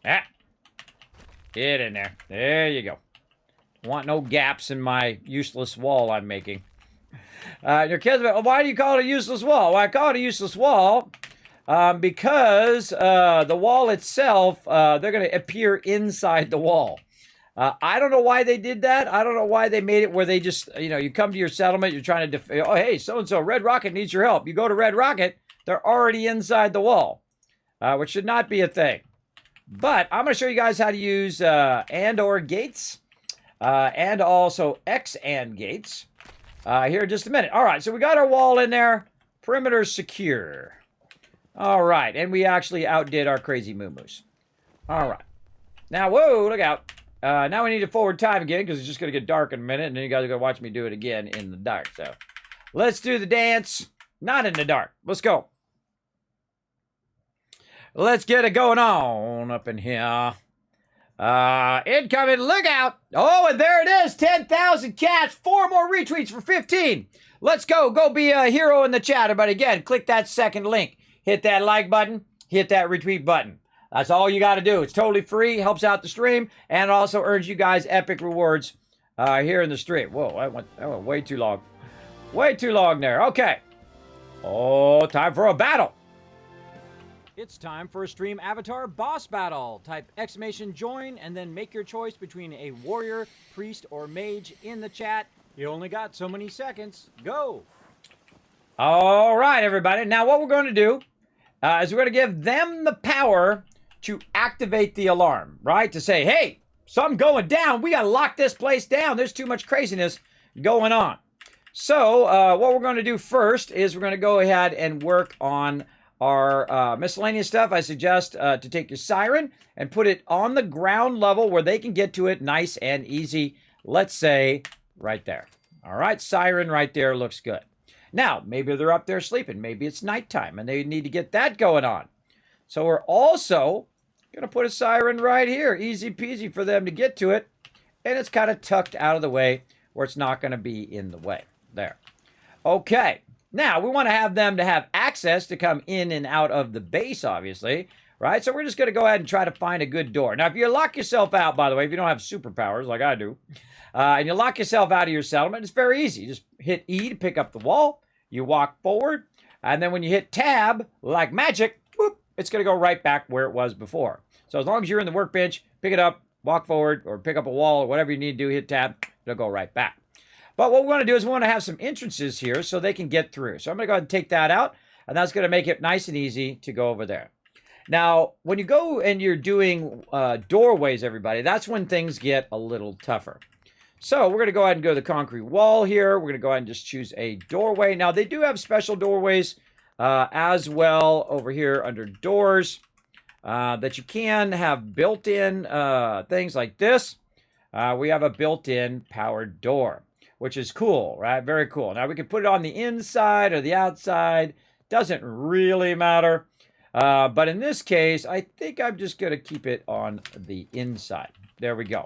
Ah! Get in there. There you go. Want no gaps in my useless wall I'm making. Your kids, why do you call it a useless wall? Well, I call it a useless wall because the wall itself, they're going to appear inside the wall. I don't know why they did that. I don't know why they made it where they just, you come to your settlement, you're trying to, oh, hey, so-and-so, Red Rocket needs your help. You go to Red Rocket, they're already inside the wall, which should not be a thing. But I'm going to show you guys how to use and/or gates and also X-and gates here in just a minute. All right, so we got our wall in there. Perimeter secure. All right, and we actually outdid our crazy moo-moos. All right. Now, whoa, look out. Now we need to forward time again because it's just going to get dark in a minute, and then you guys are going to watch me do it again in the dark. So let's do the dance. Not in the dark. Let's go. Let's get it going on up in here. Incoming, look out. Oh, and there it is. 10,000 cats. 4 more retweets for 15. Let's go. Go be a hero in the chat, everybody. Again, click that second link. Hit that like button. Hit that retweet button. That's all you got to do. It's totally free. Helps out the stream. And also earns you guys epic rewards here in the stream. Whoa, that went way too long. Way too long there. Okay. Oh, time for a battle. It's time for a stream avatar boss battle. Type !join and then make your choice between a warrior, priest, or mage in the chat. You only got so many seconds. Go. All right, everybody. Now what we're going to do is we're going to give them the power to activate the alarm, right? To say, hey, something going down. We got to lock this place down. There's too much craziness going on. So what we're going to do first is we're going to go ahead and work on our miscellaneous stuff. I suggest to take your siren and put it on the ground level where they can get to it nice and easy. Let's say right there. All right, siren right there looks good. Now, maybe they're up there sleeping. Maybe it's nighttime and they need to get that going on. So we're also going to put a siren right here. Easy peasy for them to get to it. And it's kind of tucked out of the way where it's not going to be in the way. There. Okay. Now, we want to have them to have access to come in and out of the base, obviously, right? So we're just going to go ahead and try to find a good door. Now, if you lock yourself out, by the way, if you don't have superpowers like I do, and you lock yourself out of your settlement, it's very easy. You just hit E to pick up the wall. You walk forward. And then when you hit tab, like magic, whoop, it's going to go right back where it was before. So as long as you're in the workbench, pick it up, walk forward, or pick up a wall, or whatever you need to do, hit tab, it'll go right back. But what we want to do is we want to have some entrances here so they can get through. So I'm going to go ahead and take that out, and that's going to make it nice and easy to go over there. Now, when you go and you're doing doorways, everybody, that's when things get a little tougher. So we're going to go ahead and go to the concrete wall here. We're going to go ahead and just choose a doorway. Now, they do have special doorways as well over here under doors that you can have built-in things like this. We have a built-in powered door, which is cool, right? Very cool. Now, we can put it on the inside or the outside. Doesn't really matter. But in this case, I think I'm just going to keep it on the inside. There we go.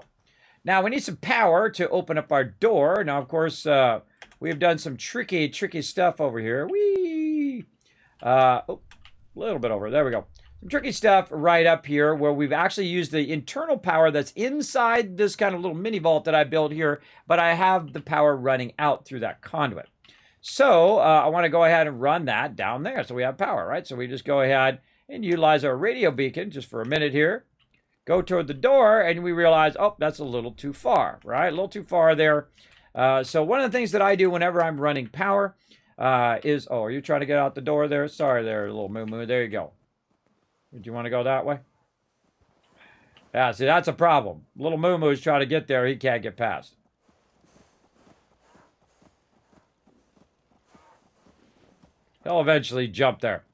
Now, we need some power to open up our door. Now, of course, we've done some tricky stuff over here. Whee! Oh, a little bit over. There we go. Some tricky stuff right up here where we've actually used the internal power that's inside this kind of little mini vault that I built here, but I have the power running out through that conduit. So I want to go ahead and run that down there so we have power, right? So we just go ahead and utilize our radio beacon just for a minute here. Go toward the door and we realize, oh, that's a little too far, right? A little too far there. So one of the things that I do whenever I'm running power is, oh, are you trying to get out the door there? Sorry there, little moo-moo. There you go. Do you want to go that way? Yeah, see, that's a problem. Little moo-moo's trying to get there. He can't get past. He'll eventually jump there.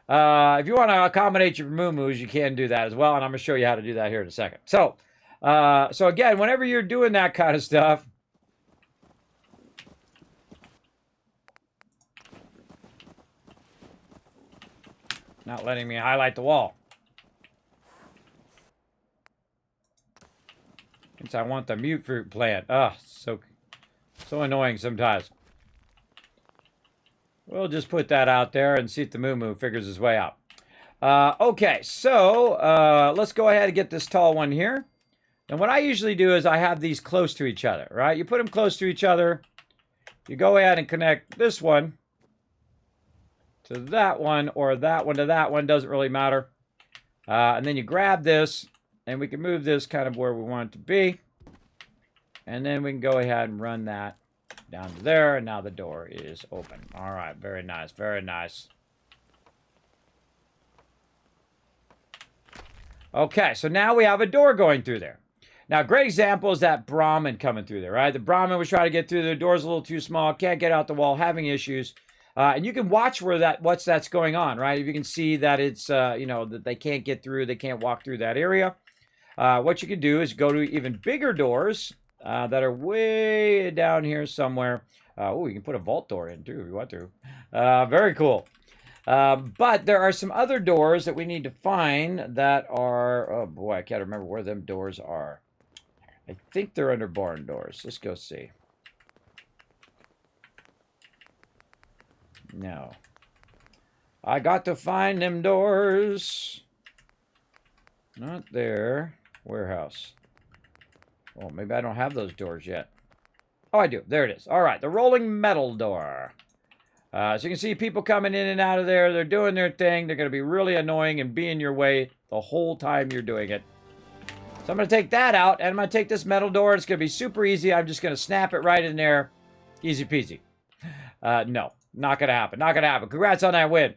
If you want to accommodate your moo-moos, you can do that as well, and I'm going to show you how to do that here in a second. So again, whenever you're doing that kind of stuff, not letting me highlight the wall. Since I want the mute fruit plant. Ah, so annoying sometimes. We'll just put that out there and see if the moo-moo figures his way out. Okay, so let's go ahead and get this tall one here. And what I usually do is I have these close to each other, right? You put them close to each other. You go ahead and connect this one to that one, or that one to that one, doesn't really matter. And then you grab this, and we can move this kind of where we want it to be. And then we can go ahead and run that down to there, and now the door is open. All right, very nice, very nice. Okay, so now we have a door going through there. Now, a great example is that Brahmin coming through there, right? The Brahmin was trying to get through. The door's a little too small, can't get out the wall, having issues. And you can watch where that's going on, right? If you can see that it's, that they can't get through, they can't walk through that area. What you can do is go to even bigger doors that are way down here somewhere. Oh, you can put a vault door in too if you want to. Very cool. But there are some other doors that we need to find that are, oh boy, I can't remember where them doors are. I think they're under barn doors. Let's go see. No. I got to find them doors. Not there. Warehouse. Oh, maybe I don't have those doors yet. Oh, I do. There it is. All right, the rolling metal door. So you can see people coming in and out of there. They're doing their thing. They're going to be really annoying and be in your way the whole time you're doing it. So I'm going to take that out, and I'm going to take this metal door. It's going to be super easy. I'm just going to snap it right in there. Easy peasy. No, not going to happen. Not going to happen. Congrats on that win.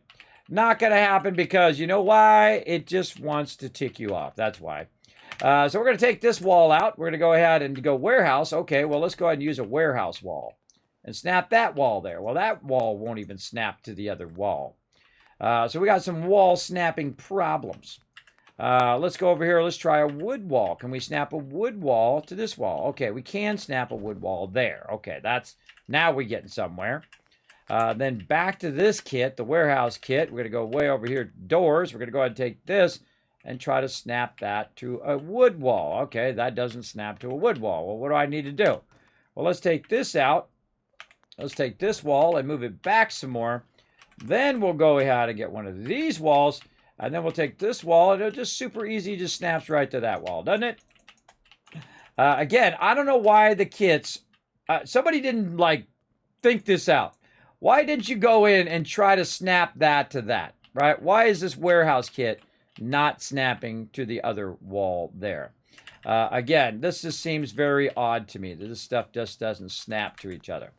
Not going to happen because you know why? It just wants to tick you off. That's why. So we're going to take this wall out. We're going to go ahead and go warehouse. Okay, well, let's go ahead and use a warehouse wall. And snap that wall there. Well, that wall won't even snap to the other wall. So we got some wall snapping problems. Let's go over here. Let's try a wood wall. Can we snap a wood wall to this wall? Okay, we can snap a wood wall there. Okay, now we're getting somewhere. Then back to this kit, the warehouse kit. We're going to go way over here, doors. We're going to go ahead and take this and try to snap that to a wood wall. Okay, that doesn't snap to a wood wall. Well, what do I need to do? Well, let's take this out. Let's take this wall and move it back some more. Then we'll go ahead and get one of these walls. And then we'll take this wall, and it'll just super easy, just snaps right to that wall, doesn't it? Again, I don't know why the kits, somebody didn't, think this out. Why didn't you go in and try to snap that to that, right? Why is this warehouse kit not snapping to the other wall there? Again, this just seems very odd to me that this stuff just doesn't snap to each other.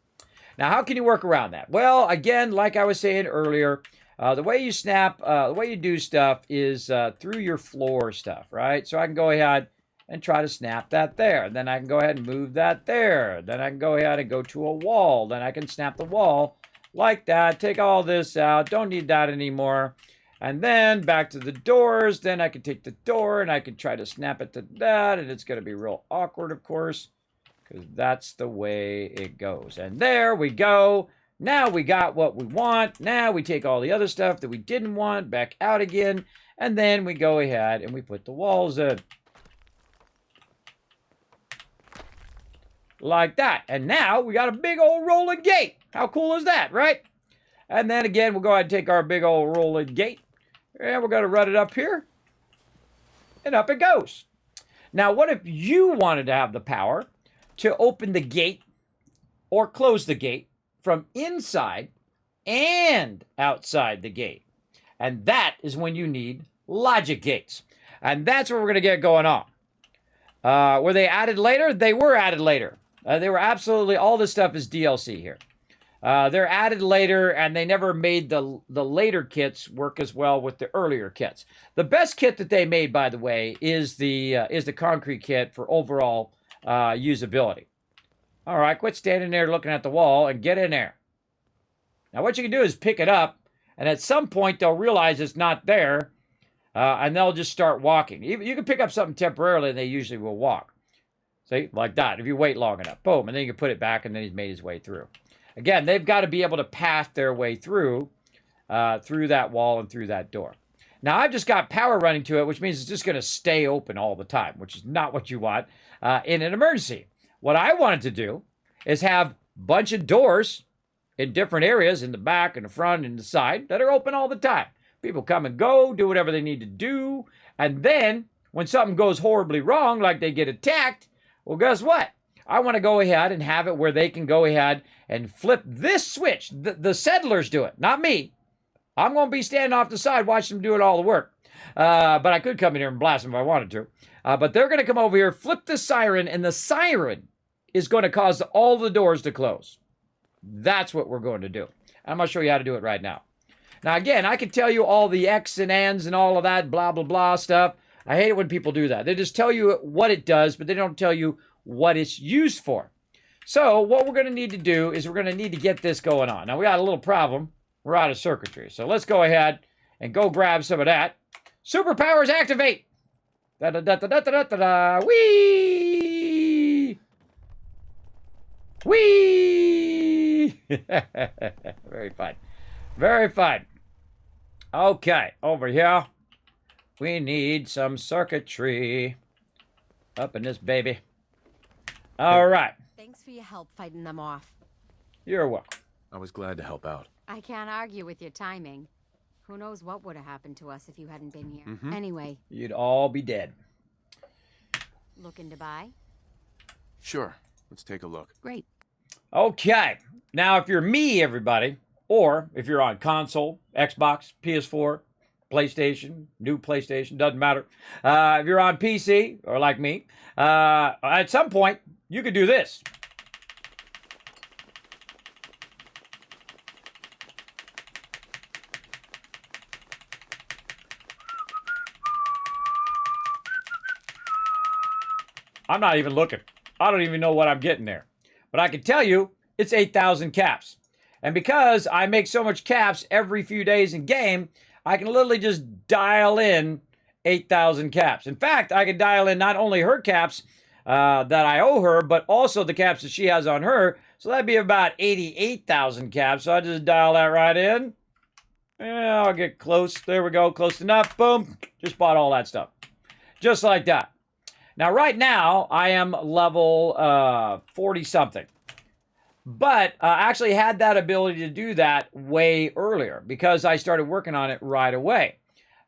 Now, how can you work around that? Well, again, like I was saying earlier, the way you snap, the way you do stuff is through your floor stuff, right? So I can go ahead and try to snap that there. Then I can go ahead and move that there. Then I can go ahead and go to a wall. Then I can snap the wall like that. Take all this out. Don't need that anymore. And then back to the doors. Then I can take the door and I can try to snap it to that. And it's going to be real awkward, of course, because that's the way it goes. And there we go. Now we got what we want. Now we take all the other stuff that we didn't want back out again. And then we go ahead and we put the walls in. Like that. And now we got a big old rolling gate. How cool is that, right? And then again, we'll go ahead and take our big old rolling gate. And we're going to run it up here. And up it goes. Now, what if you wanted to have the power to open the gate or close the gate from inside and outside the gate? And that is when you need logic gates. And that's what we're going to get going on. Were they added later? They were added later. They were absolutely, all this stuff is DLC here. They're added later, and they never made the later kits work as well with the earlier kits. The best kit that they made, by the way, is the concrete kit for overall usability. All right, quit standing there looking at the wall and get in there. Now, what you can do is pick it up, and at some point they'll realize it's not there, and they'll just start walking. You can pick up something temporarily, and they usually will walk. See, like that, if you wait long enough. Boom, and then you can put it back, and then he's made his way through. Again, they've got to be able to path their way through that wall and through that door. Now, I've just got power running to it, which means it's just going to stay open all the time, which is not what you want in an emergency. What I wanted to do is have a bunch of doors in different areas, in the back, in the front, and the side, that are open all the time. People come and go, do whatever they need to do, and then when something goes horribly wrong, like they get attacked, well, guess what? I want to go ahead and have it where they can go ahead and flip this switch. The settlers do it, not me. I'm going to be standing off the side watching them do it all the work. But I could come in here and blast them if I wanted to. But they're going to come over here, flip the siren, and the siren is going to cause all the doors to close. That's what we're going to do. I'm going to show you how to do it right now. Now, again, I could tell you all the X and N's and all of that blah, blah, blah stuff. I hate it when people do that. They just tell you what it does, but they don't tell you what it's used for. So what we're going to need to do is we're going to need to get this going on. Now, we got a little problem. We're out of circuitry. So let's go ahead and go grab some of that. Superpowers activate. Da-da-da-da-da-da-da-da. Whee! Whee! Very fun. Very fun. Okay, over here, we need some circuitry up in this baby. All right. Thanks for your help fighting them off. You're welcome. I was glad to help out. I can't argue with your timing. Who knows what would have happened to us if you hadn't been here. Mm-hmm. Anyway, You'd all be dead. looking to buy? Sure. Let's take a look. Great. Okay. Now, if you're me, everybody, or if you're on console, Xbox, PS4, PlayStation, new PlayStation, doesn't matter. If you're on PC, or like me, at some point, you could do this. I'm not even looking. I don't even know what I'm getting there. But I can tell you, it's 8,000 caps. And because I make so much caps every few days in game, I can literally just dial in 8,000 caps. In fact, I can dial in not only her caps that I owe her, but also the caps that she has on her. So that'd be about 88,000 caps. So I just dial that right in. Yeah, I'll get close. There we go. Close enough. Boom. Just bought all that stuff. Just like that. Now, right now, I am level 40-something. But I actually had that ability to do that way earlier because I started working on it right away.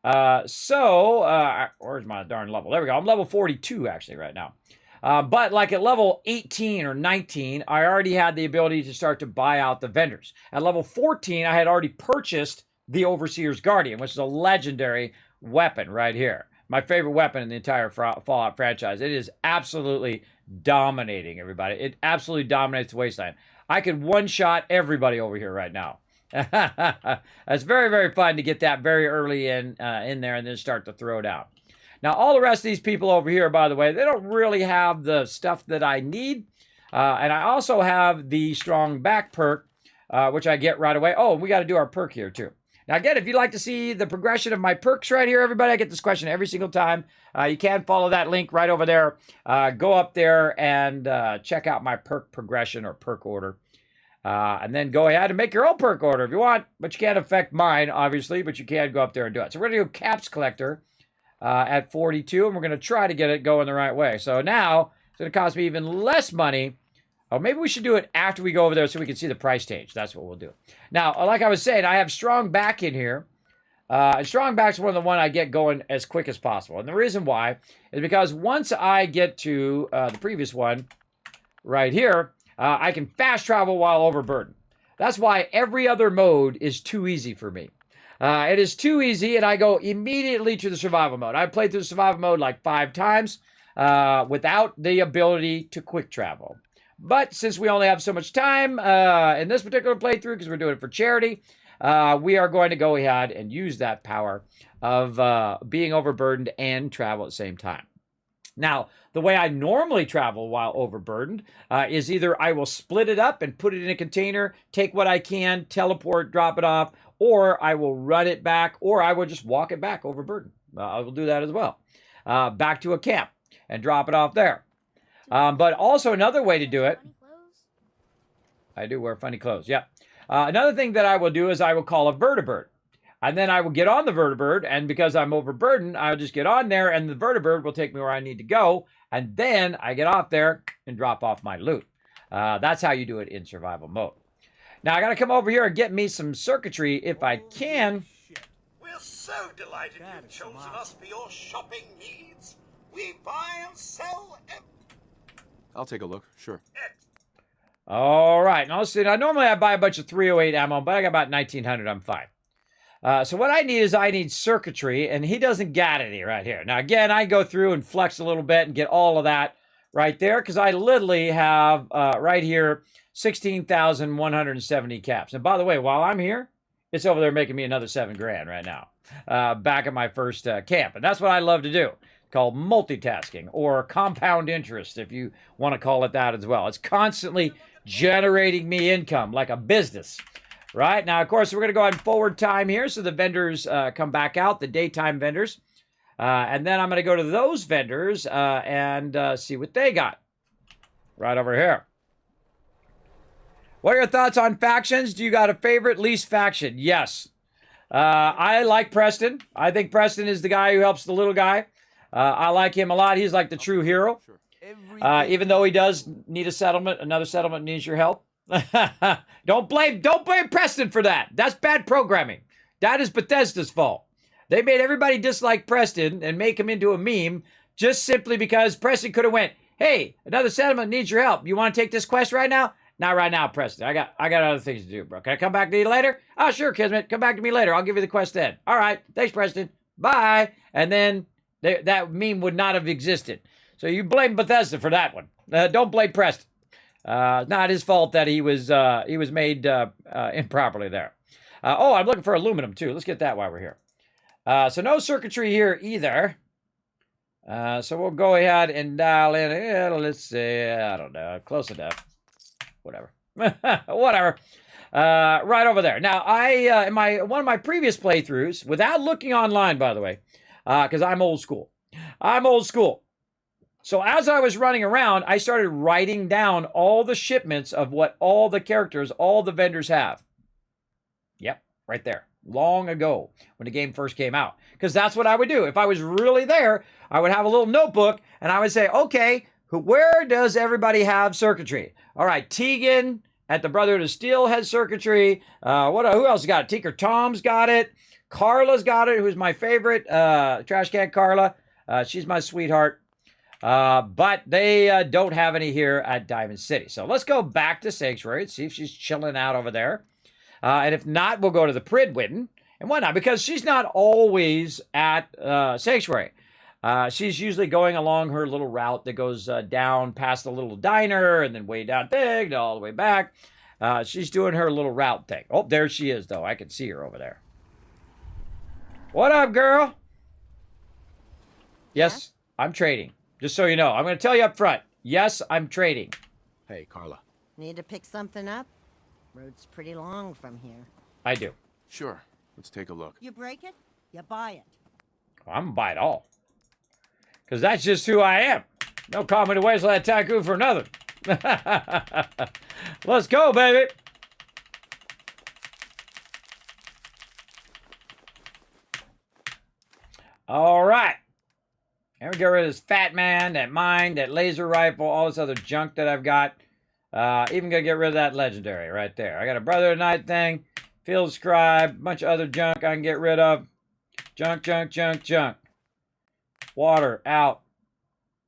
Where's my darn level? There we go. I'm level 42, actually, right now. But like at level 18 or 19, I already had the ability to start to buy out the vendors. At level 14, I had already purchased the Overseer's Guardian, which is a legendary weapon right here. My favorite weapon in the entire Fallout franchise. It is absolutely dominating, everybody. It absolutely dominates the wasteland. I could one-shot everybody over here right now. It's very, very fun to get that very early in there and then start to throw down. Now, all the rest of these people over here, by the way, they don't really have the stuff that I need. And I also have the strong back perk, which I get right away. Oh, we got to do our perk here, too. Now, again, if you'd like to see the progression of my perks right here, everybody, I get this question every single time. You can follow that link right over there. Go up there and check out my perk progression or perk order. And then go ahead and make your own perk order if you want. But you can't affect mine, obviously, but you can go up there and do it. So we're going to do Caps Collector at 42, and we're going to try to get it going the right way. So now it's going to cost me even less money. Oh, maybe we should do it after we go over there so we can see the price change. That's what we'll do. Now, like I was saying, I have Strong Back in here. And Strong Back's one of the one I get going as quick as possible. And the reason why is because once I get to the previous one right here, I can fast travel while overburdened. That's why every other mode is too easy for me. It is too easy, and I go immediately to the survival mode. I've played through the survival mode like 5 times without the ability to quick travel. But since we only have so much time in this particular playthrough, because we're doing it for charity, we are going to go ahead and use that power of being overburdened and travel at the same time. Now, the way I normally travel while overburdened is either I will split it up and put it in a container, take what I can, teleport, drop it off, or I will run it back, or I will just walk it back overburdened. I will do that as well. Back to a camp and drop it off there. But also another way to do it. I do wear funny clothes, yeah. Another thing that I will do is I will call a vertibird. And then I will get on the vertibird, and because I'm overburdened, I'll just get on there, and the vertibird will take me where I need to go, and then I get off there and drop off my loot. That's how you do it in survival mode. Now, I got to come over here and get me some circuitry if I can. We're so delighted you've chosen us for your shopping needs. We buy and sell I'll take a look, sure. All right. Now, let's see. Now, normally I buy a bunch of 308 ammo, but I got about 1900. I'm fine. So what I need is I need circuitry, and he doesn't got any right here. Now, again, I go through and flex a little bit and get all of that right there because I literally have right here 16,170 caps. And by the way, while I'm here, it's over there making me another $7,000 right now back at my first camp. And that's what I love to do. It's called multitasking or compound interest, if you want to call it that as well. It's constantly generating me income like a business. Right, now, of course, we're going to go ahead and forward time here so the vendors come back out, the daytime vendors. And then I'm going to go to those vendors and see what they got. Right over here. What are your thoughts on factions? Do you got a favorite, least faction? Yes. I like Preston. I think Preston is the guy who helps the little guy. I like him a lot. He's like the true hero. Even though he does need a settlement, another settlement needs your help. Don't blame Preston for that. That's bad programming. That is Bethesda's fault. They made everybody dislike Preston and make him into a meme just simply because Preston could have went, hey, another settlement needs your help. You want to take this quest right now? Not right now, Preston. I got other things to do, bro. Can I come back to you later? Oh, sure, Kismet. Come back to me later. I'll give you the quest then. All right. Thanks, Preston. Bye. And then that meme would not have existed. So you blame Bethesda for that one. Don't blame Preston. Not his fault that he was made improperly there. Oh, I'm looking for aluminum too. Let's get that while we're here. So no circuitry here either. So we'll go ahead and dial in. Let's say, I don't know, close enough. Whatever. Whatever. Right over there. Now, in one of my previous playthroughs, without looking online, by the way, because I'm old school. I'm old school. So as I was running around, I started writing down all the shipments of what all the characters, all the vendors have. Yep, right there. Long ago when the game first came out. Because that's what I would do. If I was really there, I would have a little notebook and I would say, okay, where does everybody have circuitry? All right, Tegan at the Brotherhood of Steel has circuitry. Who else got it? Tinker Tom's got it. Carla's got it, who's my favorite. Trash Can Carla. She's my sweetheart. But they don't have any here at Diamond City. So let's go back to Sanctuary and see if she's chilling out over there. And if not, we'll go to the Pridwin and whatnot, because she's not always at Sanctuary. She's usually going along her little route that goes down past the little diner and then way down thing, all the way back. She's doing her little route thing. Oh, there she is, though. I can see her over there. What up, girl? Yes, I'm trading. Just so you know, I'm going to tell you up front. Yes, I'm trading. Hey, Carla. Need to pick something up? Road's pretty long from here. I do. Sure. Let's take a look. You break it, you buy it. Well, I'm going to buy it all. Because that's just who I am. No comment to waste that tycoon for another. Let's go, baby. All right. And we get rid of this fat man, that mine, that laser rifle, all this other junk that I've got. Even gonna get rid of that legendary right there. I got a Brother of Night thing, Field Scribe, bunch of other junk I can get rid of. Junk, junk, junk, junk. Water, out.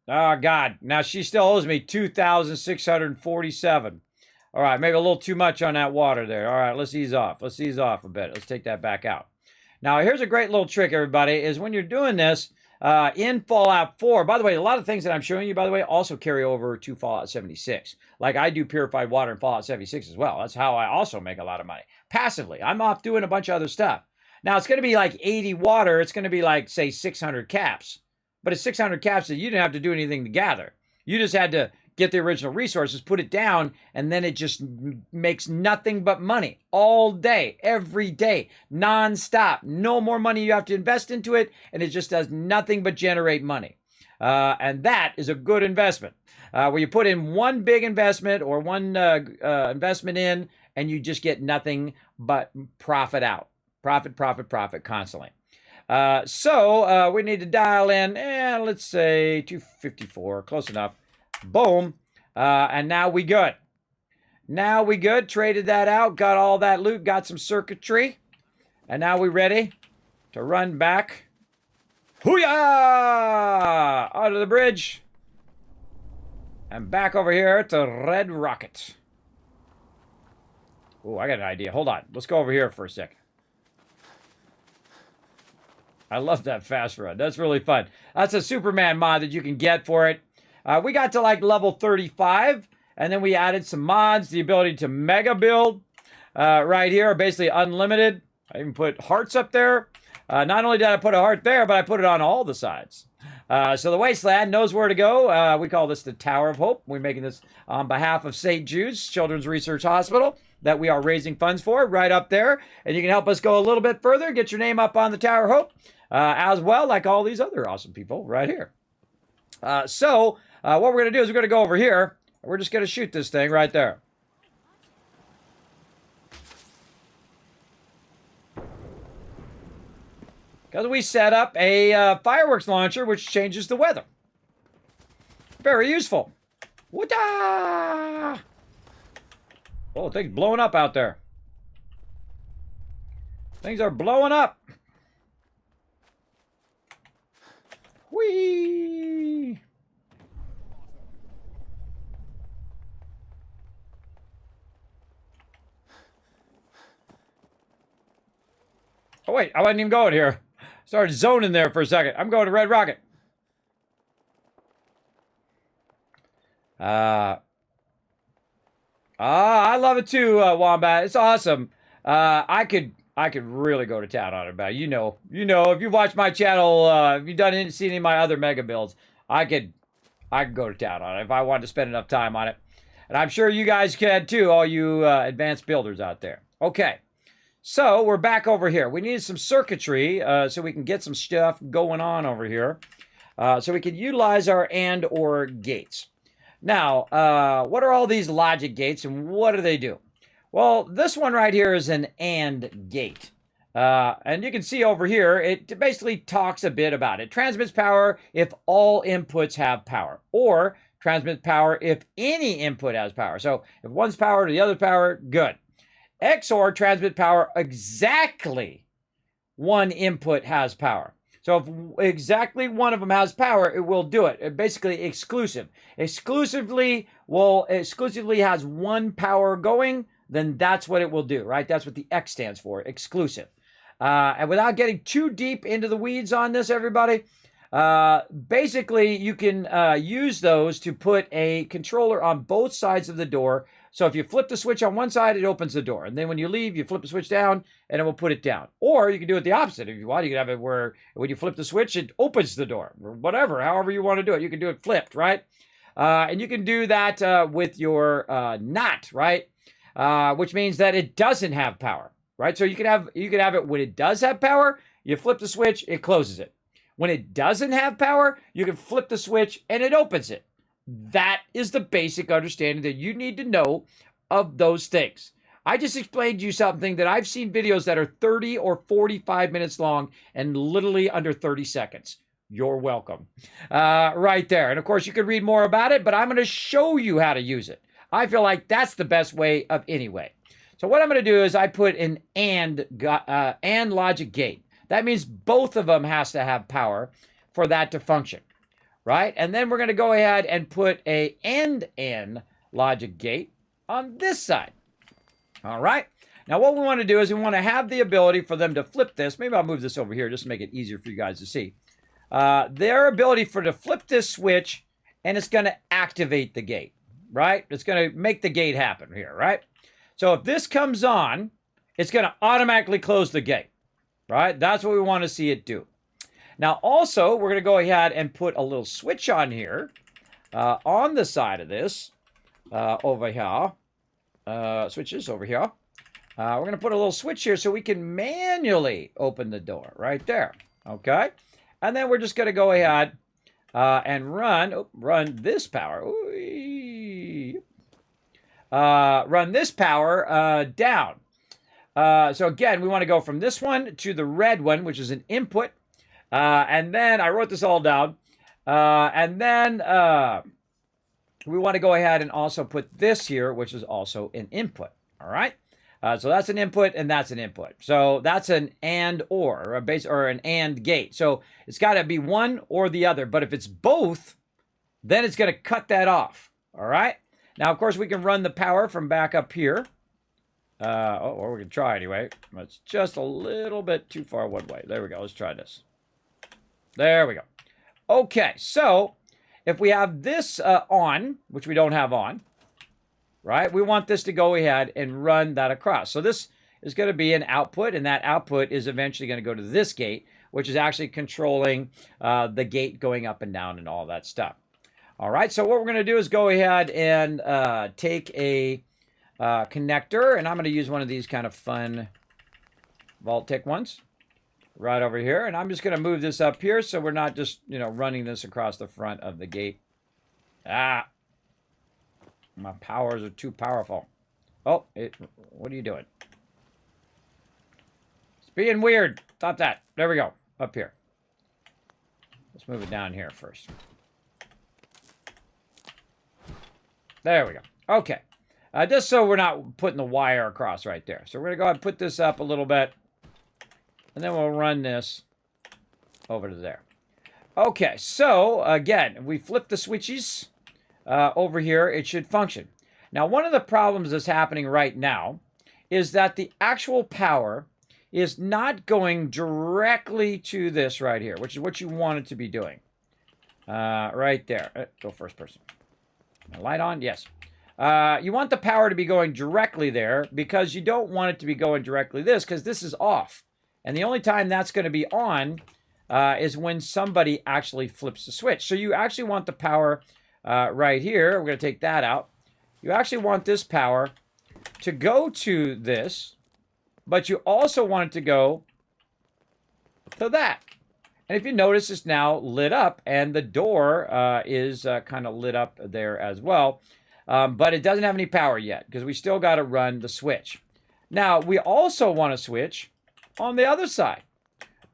Oh, God. Now, she still owes me $2,647. All right, maybe a little too much on that water there. All right, let's ease off. Let's ease off a bit. Let's take that back out. Now, here's a great little trick, everybody, is when you're doing this, in Fallout 4. By the way, a lot of things that I'm showing you, by the way, also carry over to Fallout 76. Like I do purified water in Fallout 76 as well. That's how I also make a lot of money. Passively. I'm off doing a bunch of other stuff. Now, it's going to be like 80 water. It's going to be like, say, 600 caps. But it's 600 caps that you didn't have to do anything to gather. You just had to get the original resources, put it down, and then it just makes nothing but money all day, every day, non-stop. No more money you have to invest into it, and it just does nothing but generate money. And that is a good investment. Where you put in one big investment or one investment in, and you just get nothing but profit out. Profit, profit, profit constantly. So we need to dial in, let's say 254, close enough. Boom. And now we good. Now we good. Traded that out. Got all that loot. Got some circuitry. And now we ready to run back. Hoo-yah! Onto the bridge. And back over here to Red Rocket. Oh, I got an idea. Hold on. Let's go over here for a second. I love that fast run. That's really fun. That's a Superman mod that you can get for it. We got to like level 35, and then we added some mods, the ability to mega build right here, basically unlimited. I even put hearts up there. Not only did I put a heart there, but I put it on all the sides. So the Wasteland knows where to go. We call this the Tower of Hope. We're making this on behalf of St. Jude's Children's Research Hospital that we are raising funds for right up there. And you can help us go a little bit further, get your name up on the Tower of Hope as well, like all these other awesome people right here. So what we're going to do is we're going to go over here. We're just going to shoot this thing right there. Because we set up a fireworks launcher, which changes the weather. Very useful. Whoa! Oh, things blowing up out there. Things are blowing up. Whee! Oh, wait, I wasn't even going here. Started zoning there for a second. I'm going to Red Rocket. I love it too, Wombat. It's awesome. I could really go to town on it, but you know, if you've watched my channel, if you've seen any of my other mega builds, I could go to town on it if I wanted to spend enough time on it. And I'm sure you guys can too, all you advanced builders out there. Okay. So we're back over here. We needed some circuitry so we can get some stuff going on over here. So we can utilize our and or gates. Now, what are all these logic gates and what do they do? Well, this one right here is an and gate. And you can see over here, it basically talks a bit about it. Transmits power if all inputs have power, or transmits power if any input has power. So if one's power to the other power, good. XOR transmit power exactly one input has power. So if exactly one of them has power, it will do it. It basically exclusive. Exclusively has one power going, then that's what it will do, right? That's what the X stands for, exclusive. And without getting too deep into the weeds on this, everybody, basically you can use those to put a controller on both sides of the door. So if you flip the switch on one side, it opens the door. And then when you leave, you flip the switch down, and it will put it down. Or you can do it the opposite if you want. You can have it where when you flip the switch, it opens the door. Or whatever, however you want to do it. You can do it flipped, right? And you can do that with your not, right? Which means that it doesn't have power, right? So you can have it when it does have power. You flip the switch, it closes it. When it doesn't have power, you can flip the switch, and it opens it. That is the basic understanding that you need to know of those things. I just explained to you something that I've seen videos that are 30 or 45 minutes long and literally under 30 seconds. You're welcome. Right there. And of course, you can read more about it, but I'm going to show you how to use it. I feel like that's the best way of any way. So what I'm going to do is I put an and logic gate. That means both of them has to have power for that to function. Right? And then we're going to go ahead and put a and logic gate on this side. All right? Now, what we want to do is we want to have the ability for them to flip this. Maybe I'll move this over here just to make it easier for you guys to see. their ability to flip this switch, and it's going to activate the gate, right? It's going to make the gate happen here, right? So if this comes on, it's going to automatically close the gate, right? That's what we want to see it do. Now, also, we're going to go ahead and put a little switch on here, on the side of this, over here. Switches over here. We're going to put a little switch here so we can manually open the door right there, okay? And then we're just going to go ahead and run this power. Run this power down. So again, we want to go from this one to the red one, which is an input. And then I wrote this all down. And then we want to go ahead and also put this here, which is also an input. All right. So that's an input and that's an input. So that's an and or an and gate. So it's got to be one or the other. But if it's both, then it's going to cut that off. All right. Now, of course, we can run the power from back up here. Or we can try anyway. It's just a little bit too far one way. There we go. Let's try this. There we go. Okay. So if we have this on, which we don't have on, right? We want this to go ahead and run that across. So this is going to be an output, and that output is eventually going to go to this gate, which is actually controlling the gate going up and down and all that stuff. All right, so what we're going to do is go ahead and take a connector, and I'm going to use one of these kind of fun vault-tec ones right over here, and I'm just going to move this up here so we're not just, running this across the front of the gate. My powers are too powerful. Oh, what are you doing? It's being weird. Stop that. There we go. Up here. Let's move it down here first. There we go. Okay. Just so we're not putting the wire across right there. So we're going to go ahead and put this up a little bit. And then we'll run this over to there. Okay. So, again, if we flip the switches over here, it should function. Now, one of the problems that's happening right now is that the actual power is not going directly to this right here, which is what you want it to be doing. Right there. Go first person. Light on? Yes. You want the power to be going directly there because you don't want it to be going directly because this is off. And the only time that's going to be on is when somebody actually flips the switch. So you actually want the power right here. We're going to take that out. You actually want this power to go to this, but you also want it to go to that. And if you notice, it's now lit up, and the door is kind of lit up there as well. But it doesn't have any power yet because we still got to run the switch. Now, we also want to switch on the other side,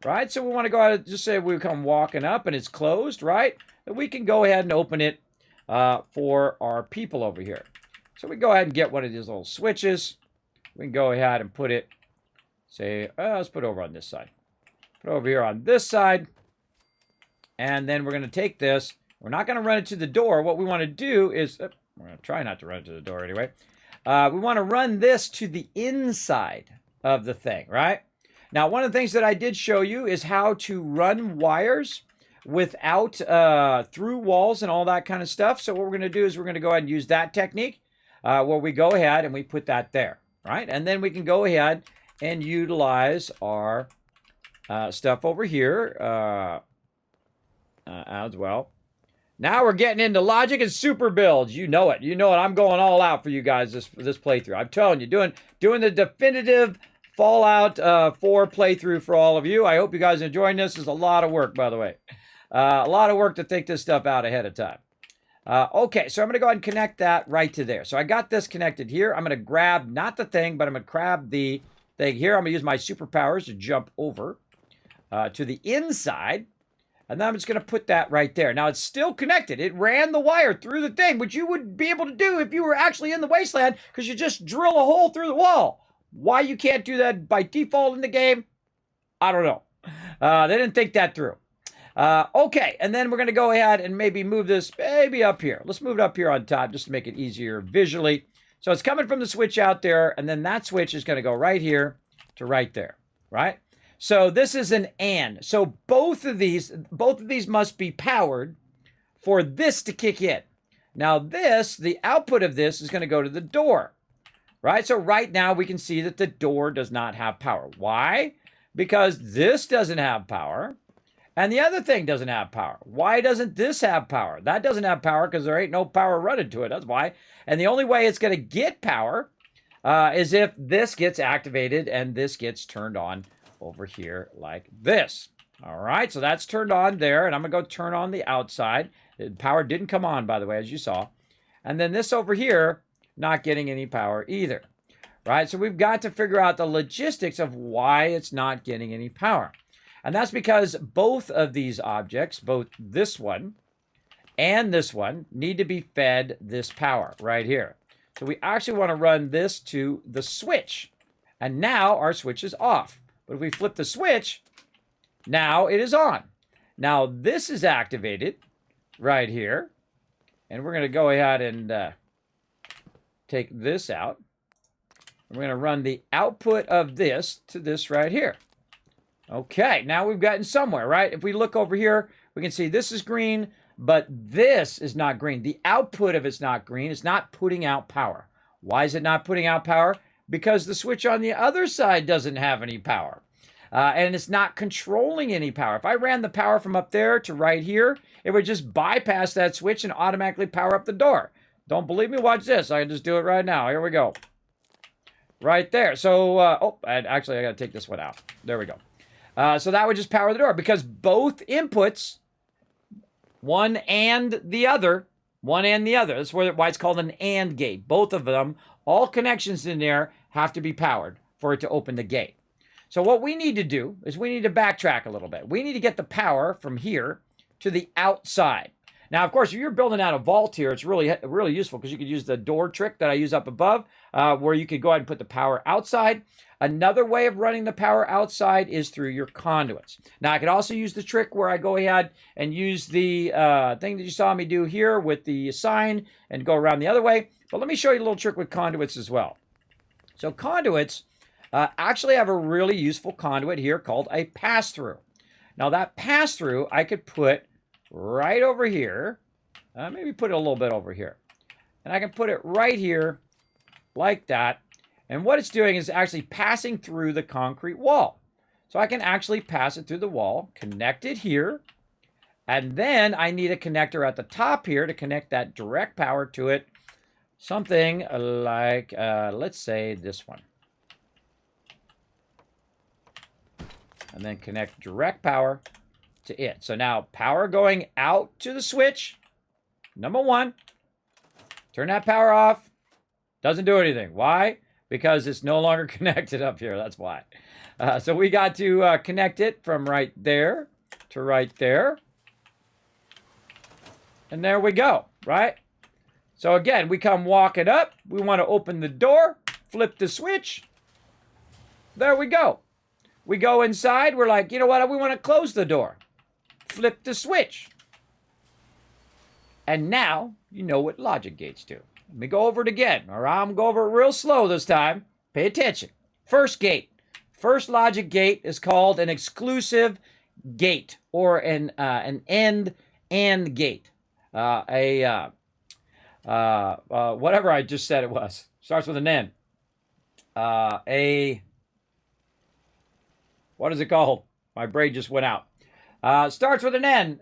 right? So we want to go ahead and just say we come walking up and it's closed, right? Then we can go ahead and open it for our people over here. So we go ahead and get one of these little switches. We can go ahead and put it, say, let's put it over on this side. Put it over here on this side. And then we're going to take this. We're not going to run it to the door. What we want to do is, we're going to try not to run it to the door anyway. We want to run this to the inside of the thing, right? Now, one of the things that I did show you is how to run wires without through walls and all that kind of stuff. So what we're going to do is we're going to go ahead and use that technique where we go ahead and we put that there, right? And then we can go ahead and utilize our stuff over here as well. Now we're getting into logic and super builds. You know it. You know it. I'm going all out for you guys this playthrough. I'm telling you, doing the definitive Fallout 4 playthrough for all of you. I hope you guys are enjoying this. It's a lot of work, by the way. A lot of work to think this stuff out ahead of time. Okay, so I'm going to go ahead and connect that right to there. So I got this connected here. I'm going to grab, not the thing, but I'm going to grab the thing here. I'm going to use my superpowers to jump over to the inside. And then I'm just going to put that right there. Now, it's still connected. It ran the wire through the thing, which you would be able to do if you were actually in the wasteland because you just drill a hole through the wall. Why you can't do that by default in the game, I don't know. They didn't think that through. Okay, and then we're going to go ahead and maybe move this maybe up here. Let's move it up here on top just to make it easier visually. So it's coming from the switch out there, and then that switch is going to go right here to right there, right? So this is an and. So both of these must be powered for this to kick in. Now this, the output of this is going to go to the door, right? So right now we can see that the door does not have power. Why? Because this doesn't have power and the other thing doesn't have power. Why doesn't this have power? That doesn't have power because there ain't no power running to it. That's why. And the only way it's going to get power is if this gets activated and this gets turned on over here like this. All right, so that's turned on there, and I'm going to go turn on the outside. The power didn't come on, by the way, as you saw. And then this over here, not getting any power either. Right, so we've got to figure out the logistics of why it's not getting any power. And that's because both of these objects, both this one and this one, need to be fed this power right here. So we actually want to run this to the switch. And now our switch is off. But if we flip the switch, now it is on. Now this is activated right here. And we're going to go ahead and take this out. We're going to run the output of this to this right here. Okay, now we've gotten somewhere, right? If we look over here, we can see this is green, but this is not green. The output of it's not green. It's not putting out power. Why is it not putting out power? Because the switch on the other side doesn't have any power. And it's not controlling any power. If I ran the power from up there to right here, it would just bypass that switch and automatically power up the door. Don't believe me? Watch this. I can just do it right now. Here we go. Right there. So, actually, I got to take this one out. There we go. So that would just power the door because both inputs, one and the other, that's why it's called an AND gate. Both of them, all connections in there have to be powered for it to open the gate. So what we need to do is we need to backtrack a little bit. We need to get the power from here to the outside. Now, of course, if you're building out a vault here, it's really useful because you could use the door trick that I use up above, where you could go ahead and put the power outside. Another way of running the power outside is through your conduits. Now, I could also use the trick where I go ahead and use the thing that you saw me do here with the sign and go around the other way. But let me show you a little trick with conduits as well. So conduits actually have a really useful conduit here called a pass-through. Now, that pass-through I could put right over here. Maybe put it a little bit over here. And I can put it right here like that. And what it's doing is actually passing through the concrete wall. So I can actually pass it through the wall, connect it here, and then I need a connector at the top here to connect that direct power to it. Something like, let's say this one. And then connect direct power to it. So now power going out to the switch. Number one, turn that power off. Doesn't do anything. Why? Because it's no longer connected up here. That's why. So we got to connect it from right there to right there. And there we go, right? So again, we come walking up. We want to open the door, flip the switch. There we go. We go inside. We're like, you know what? We want to close the door. Flip the switch. And now you know what logic gates do. Let me go over it again. All right, I'm going to go over it real slow this time. Pay attention. First gate. First logic gate is called an exclusive gate or an AND gate. Whatever I just said it was. Starts with an N. What is it called? My brain just went out. Starts with an N.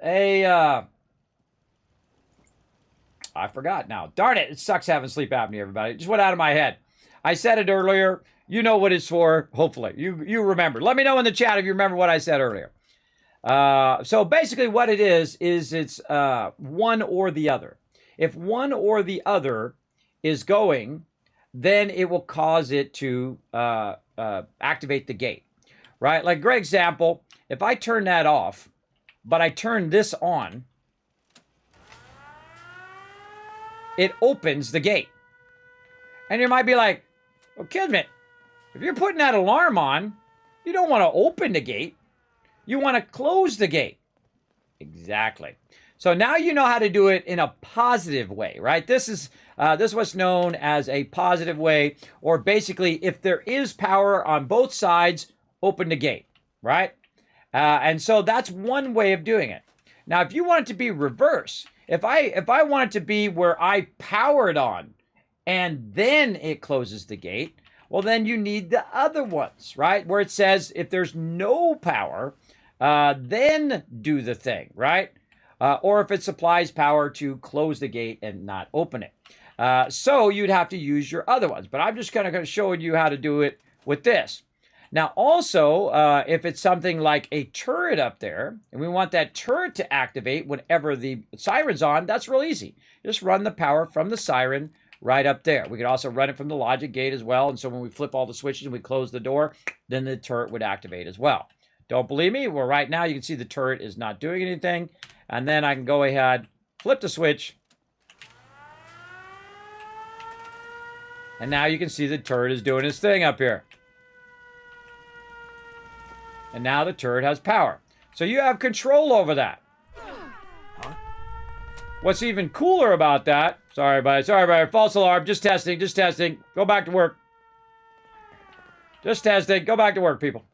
I forgot now. Darn it. It sucks having sleep apnea, everybody. It just went out of my head. I said it earlier. You know what it's for, hopefully. You remember. Let me know in the chat if you remember what I said earlier. So basically what it is it's one or the other. If one or the other is going, then it will cause it to activate the gate. Right? Like, great example, if I turn that off, but I turn this on, it opens the gate. And you might be like, well, Kismet, if you're putting that alarm on, you don't want to open the gate. You want to close the gate. Exactly. So now you know how to do it in a positive way, right? This is what's known as a positive way, or basically if there is power on both sides, open the gate, right? And so that's one way of doing it. Now, if you want it to be reverse, if I want it to be where I power it on and then it closes the gate, well, then you need the other ones, right? Where it says if there's no power, then do the thing, right? Or if it supplies power to close the gate and not open it. So you'd have to use your other ones. But I'm just kind of showing you how to do it with this. Now, also, if it's something like a turret up there, and we want that turret to activate whenever the siren's on, that's real easy. Just run the power from the siren right up there. We could also run it from the logic gate as well. And so when we flip all the switches and we close the door, then the turret would activate as well. Don't believe me? Well, right now you can see the turret is not doing anything. And then I can go ahead, flip the switch. And now you can see the turret is doing its thing up here. And now the turret has power. So you have control over that. What's even cooler about that, sorry, buddy, false alarm, just testing, go back to work. Just testing, go back to work, people.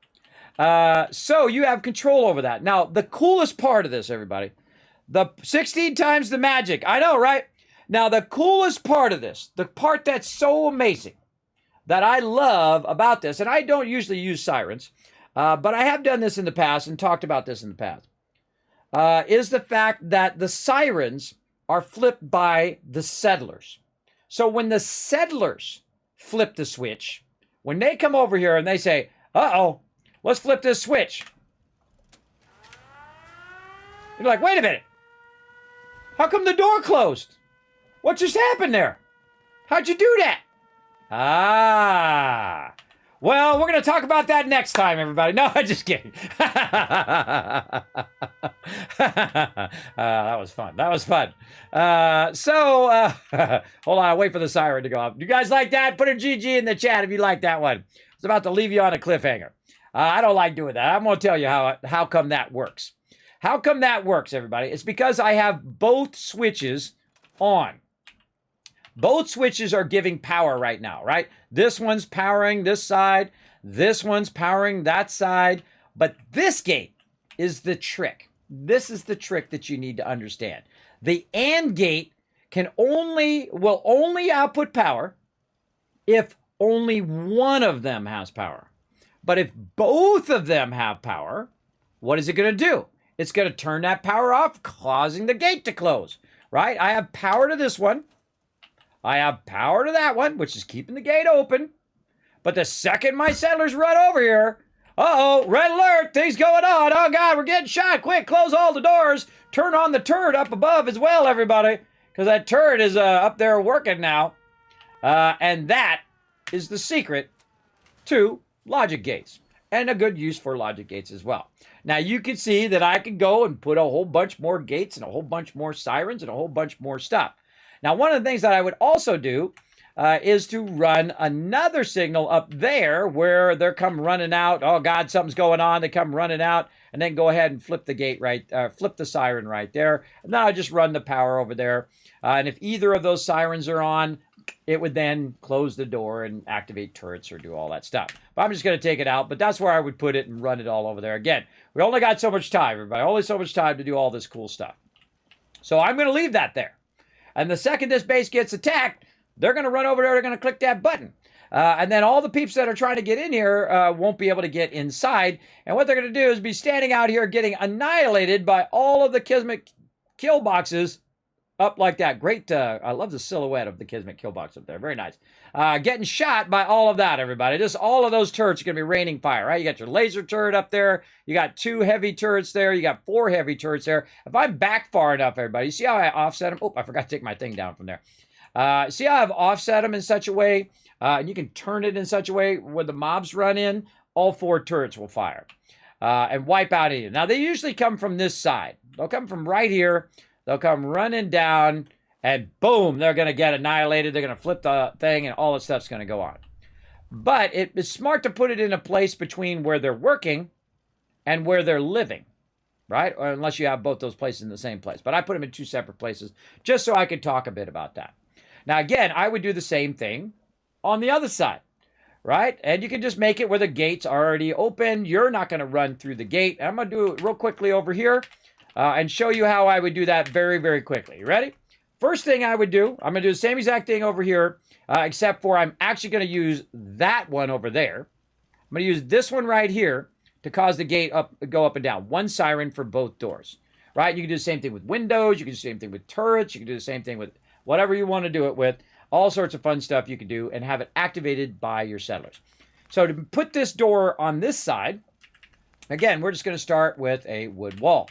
So you have control over that. Now, the coolest part of this, everybody, the 16 times the magic, I know, right? Now, the coolest part of this, the part that's so amazing, that I love about this, and I don't usually use sirens, but I have done this in the past and talked about this in the past, is the fact that the sirens are flipped by the settlers. So when the settlers flip the switch, when they come over here and they say, uh-oh, let's flip this switch. You're like, wait a minute. How come the door closed? What just happened there? How'd you do that? Ah. Well, we're going to talk about that next time, everybody. No, I'm just kidding. That was fun. That was fun. Hold on. I'll wait for the siren to go off. You guys like that? Put a GG in the chat if you like that one. It's about to leave you on a cliffhanger. I don't like doing that. I'm going to tell you how come that works. How come that works, everybody? It's because I have both switches on. Both switches are giving power right now, right? This one's powering this side. This one's powering that side. But this gate is the trick. This is the trick that you need to understand. The AND gate will only output power if only one of them has power. But if both of them have power, what is it going to do? It's going to turn that power off, causing the gate to close, right? I have power to this one. I have power to that one, which is keeping the gate open. But the second my settlers run over here, uh-oh, red alert, things going on. Oh, God, we're getting shot. Quick, close all the doors. Turn on the turret up above as well, everybody, because that turret is up there working now. And that is the secret to logic gates, and a good use for logic gates as well. Now, you can see that I can go and put a whole bunch more gates and a whole bunch more sirens and a whole bunch more stuff. Now, one of the things that I would also do is to run another signal up there where they're come running out. Oh, God, something's going on. They come running out, and then go ahead and flip the gate flip the siren right there. And then I just run the power over there. And if either of those sirens are on, it would then close the door and activate turrets or do all that stuff. But I'm just going to take it out. But that's where I would put it and run it all over there. Again, we only got so much time, everybody. Only so much time to do all this cool stuff. So I'm going to leave that there. And the second this base gets attacked, they're going to run over there. They're going to click that button. And then all the peeps that are trying to get in here won't be able to get inside. And what they're going to do is be standing out here getting annihilated by all of the Kismet kill boxes up like that. Great. I love the silhouette of the Kismet kill box up there. Very nice. Getting shot by all of that, everybody. Just all of those turrets are going to be raining fire, right? You got your laser turret up there. You got 2 heavy turrets there. You got 4 heavy turrets there. If I'm back far enough, everybody, you see how I offset them? Oh, I forgot to take my thing down from there. See how I've offset them in such a way, and you can turn it in such a way where the mobs run in, all 4 turrets will fire and wipe out any. Now, they usually come from this side. They'll come from right here. They'll come running down, and boom, they're going to get annihilated. They're going to flip the thing, and all the stuff's going to go on. But it's smart to put it in a place between where they're working and where they're living, right? Or unless you have both those places in the same place. But I put them in 2 separate places just so I could talk a bit about that. Now, again, I would do the same thing on the other side. right? And you can just make it where the gate's already open. You're not going to run through the gate. I'm going to do it real quickly over here and show you how I would do that very, very quickly. You ready? First thing I would do, I'm going to do the same exact thing over here, except for I'm actually going to use that one over there. I'm going to use this one right here to cause the gate go up and down. One siren for both doors, right? You can do the same thing with windows. You can do the same thing with turrets. You can do the same thing with whatever you want to do it with. All sorts of fun stuff you can do and have it activated by your settlers. So to put this door on this side, again, we're just going to start with a wood wall.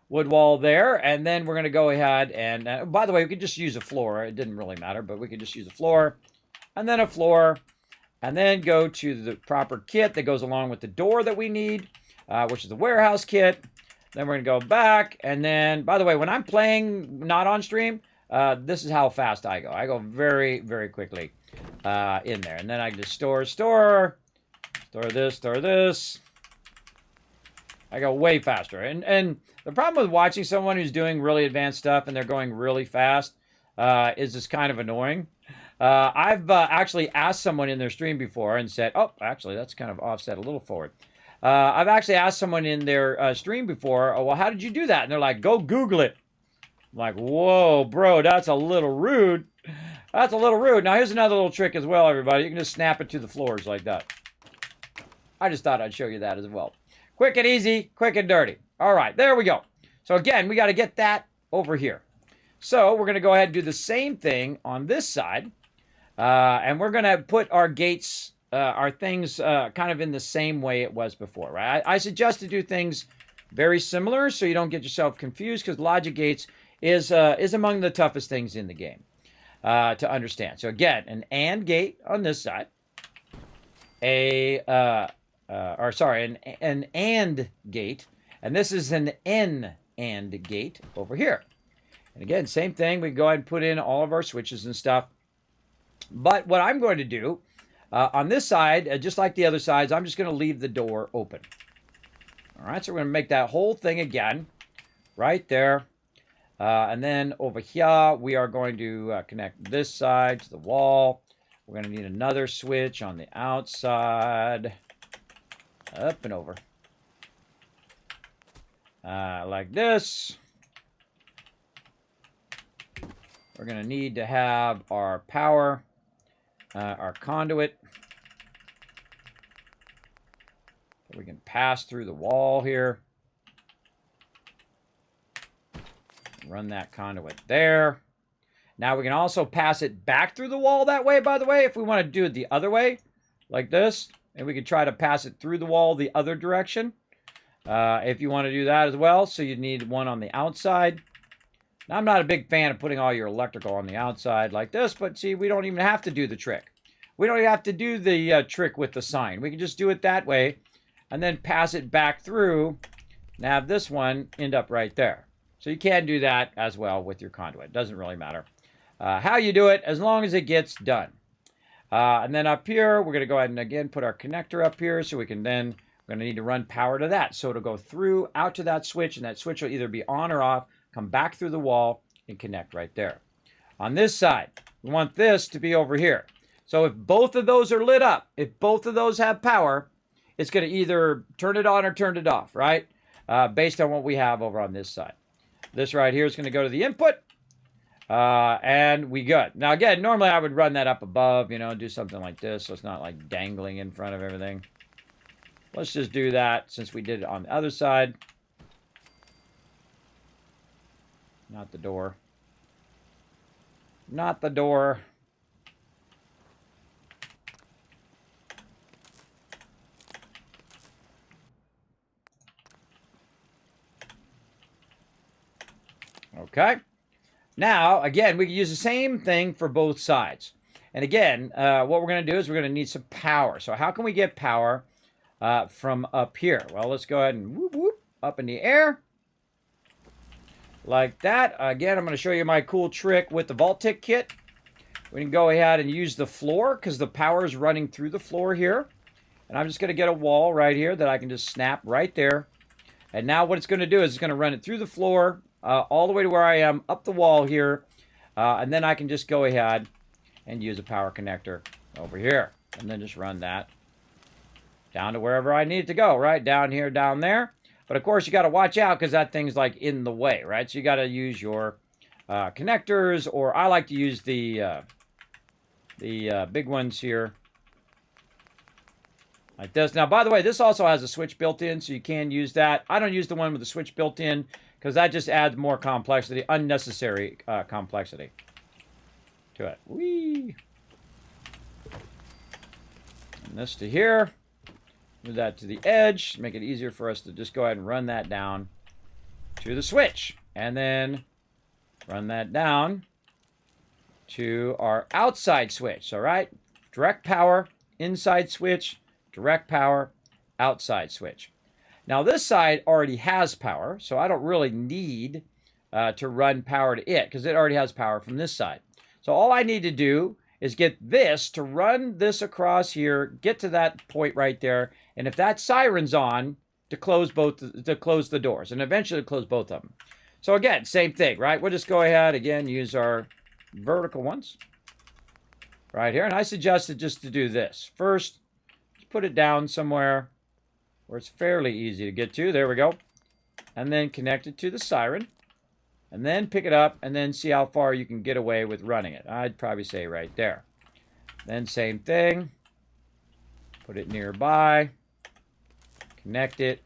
Wood wall there, and then we're going to go ahead and, by the way, we could just use a floor. It didn't really matter, but we could just use a floor, and then a floor, and then go to the proper kit that goes along with the door that we need, which is the warehouse kit. Then we're going to go back, and then, by the way, when I'm playing not on stream, this is how fast I go. I go very, very quickly in there. And then I just store this. I go way faster. And the problem with watching someone who's doing really advanced stuff and they're going really fast is it's kind of annoying. I've actually asked someone in their stream before and said, oh, actually, that's kind of offset a little forward. I've actually asked someone in their stream before, oh, well, how did you do that? And they're like, go Google it. I'm like, whoa, bro, that's a little rude. That's a little rude. Now, here's another little trick as well, everybody. You can just snap it to the floors like that. I just thought I'd show you that as well. Quick and easy, quick and dirty. All right, there we go. So again, we got to get that over here. So we're going to go ahead and do the same thing on this side. And we're going to put our gates, our things kind of in the same way it was before, right? I suggest to do things very similar so you don't get yourself confused, because logic gates is among the toughest things in the game to understand. So again, an AND gate on this side, an AND gate, and this is an AND gate over here. And again, same thing. We go ahead and put in all of our switches and stuff. But what I'm going to do on this side, just like the other sides, I'm just going to leave the door open. All right, so we're going to make that whole thing again right there. And then over here, we are going to connect this side to the wall. We're going to need another switch on the outside. Up and over. Like this. We're going to need to have our power, our conduit. We can pass through the wall here. Run that conduit there. Now we can also pass it back through the wall that way, by the way, if we want to do it the other way, like this. And we could try to pass it through the wall the other direction, if you want to do that as well. So you need one on the outside. Now, I'm not a big fan of putting all your electrical on the outside like this, but see, we don't even have to do the trick. We don't even have to do the trick with the sign. We can just do it that way and then pass it back through and have this one end up right there. So you can do that as well with your conduit. Doesn't really matter how you do it, as long as it gets done. And then up here, we're going to go ahead and again put our connector up here so we can then, we're going to need to run power to that. So it'll go through out to that switch, and that switch will either be on or off, come back through the wall, and connect right there. On this side, we want this to be over here. So if both of those are lit up, if both of those have power, it's going to either turn it on or turn it off, right? Based on what we have over on this side. This right here is going to go to the input. And we good. Now, again, normally I would run that up above, you know, do something like this, so it's not like dangling in front of everything. Let's just do that since we did it on the other side. Not the door. Not the door. Okay. Now, again, we can use the same thing for both sides. And again, what we're going to do is we're going to need some power. So how can we get power from up here? Well, let's go ahead and whoop, whoop, up in the air. Like that. Again, I'm going to show you my cool trick with the vault-tec kit. We can go ahead and use the floor because the power is running through the floor here. And I'm just going to get a wall right here that I can just snap right there. And now what it's going to do is it's going to run it through the floor all the way to where I am, up the wall here. And then I can just go ahead and use a power connector over here. and then just run that down to wherever I need it to go, right? Down here, down there. But of course, you got to watch out because that thing's like in the way, right? So you got to use your connectors, or I like to use the big ones here, like this. Now, by the way, this also has a switch built in, so you can use that. I don't use the one with the switch built in because that just adds more complexity, unnecessary complexity to it. Whee! And this to here. Move that to the edge. Make it easier for us to just go ahead and run that down to the switch. And then run that down to our outside switch. All right? Direct power, inside switch, direct power, outside switch. Now this side already has power, so I don't really need to run power to it because it already has power from this side. So all I need to do is get this to run this across here, get to that point right there, and if that siren's on, to close the doors, and eventually close both of them. So again, same thing, right? We'll just go ahead again, use our vertical ones right here, and I suggested just to do this first. Just put it down somewhere where it's fairly easy to get to. There we go. And then connect it to the siren. And then pick it up and then see how far you can get away with running it. I'd probably say right there. Then same thing. Put it nearby. Connect it.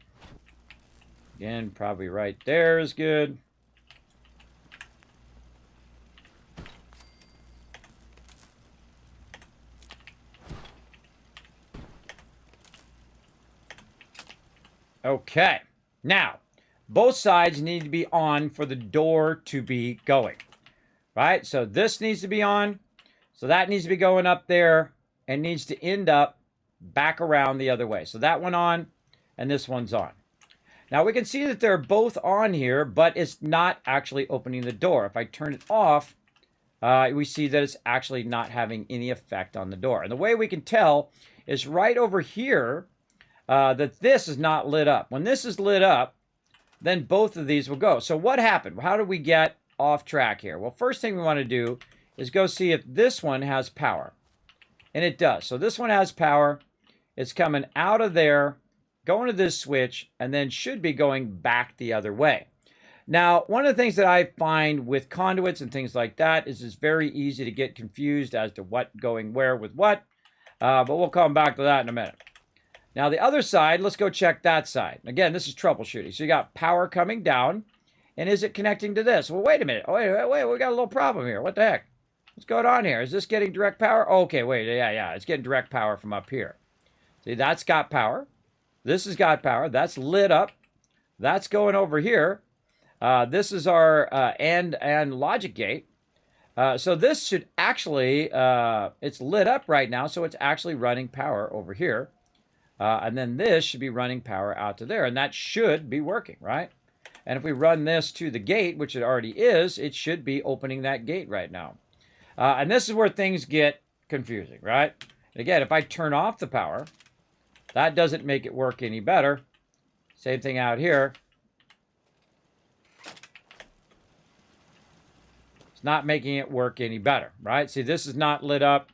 Again, probably right there is good. Okay, now, both sides need to be on for the door to be going, right? So this needs to be on, so that needs to be going up there, and needs to end up back around the other way. So that one on, and this one's on. Now we can see that they're both on here, but it's not actually opening the door. If I turn it off, we see that it's actually not having any effect on the door. And the way we can tell is right over here, that this is not lit up. When this is lit up, then both of these will go. So what happened? How did we get off track here? Well, first thing we want to do is go see if this one has power. And it does. So this one has power. It's coming out of there, going to this switch, and then should be going back the other way. Now, one of the things that I find with conduits and things like that is it's very easy to get confused as to what going where with what. But we'll come back to that in a minute. Now, the other side, let's go check that side. Again, this is troubleshooting. So you got power coming down, and is it connecting to this? Well, wait a minute. Oh, wait, we got a little problem here. What the heck? What's going on here? Is this getting direct power? Okay, wait, yeah, it's getting direct power from up here. See, that's got power. This has got power. That's lit up. That's going over here. This is our AND logic gate. So this should actually, it's lit up right now, so it's actually running power over here. And then this should be running power out to there, and that should be working, right? And if we run this to the gate, which it already is, it should be opening that gate right now. And this is where things get confusing, right? And again, if I turn off the power, that doesn't make it work any better. Same thing out here. It's not making it work any better, right? See, this is not lit up.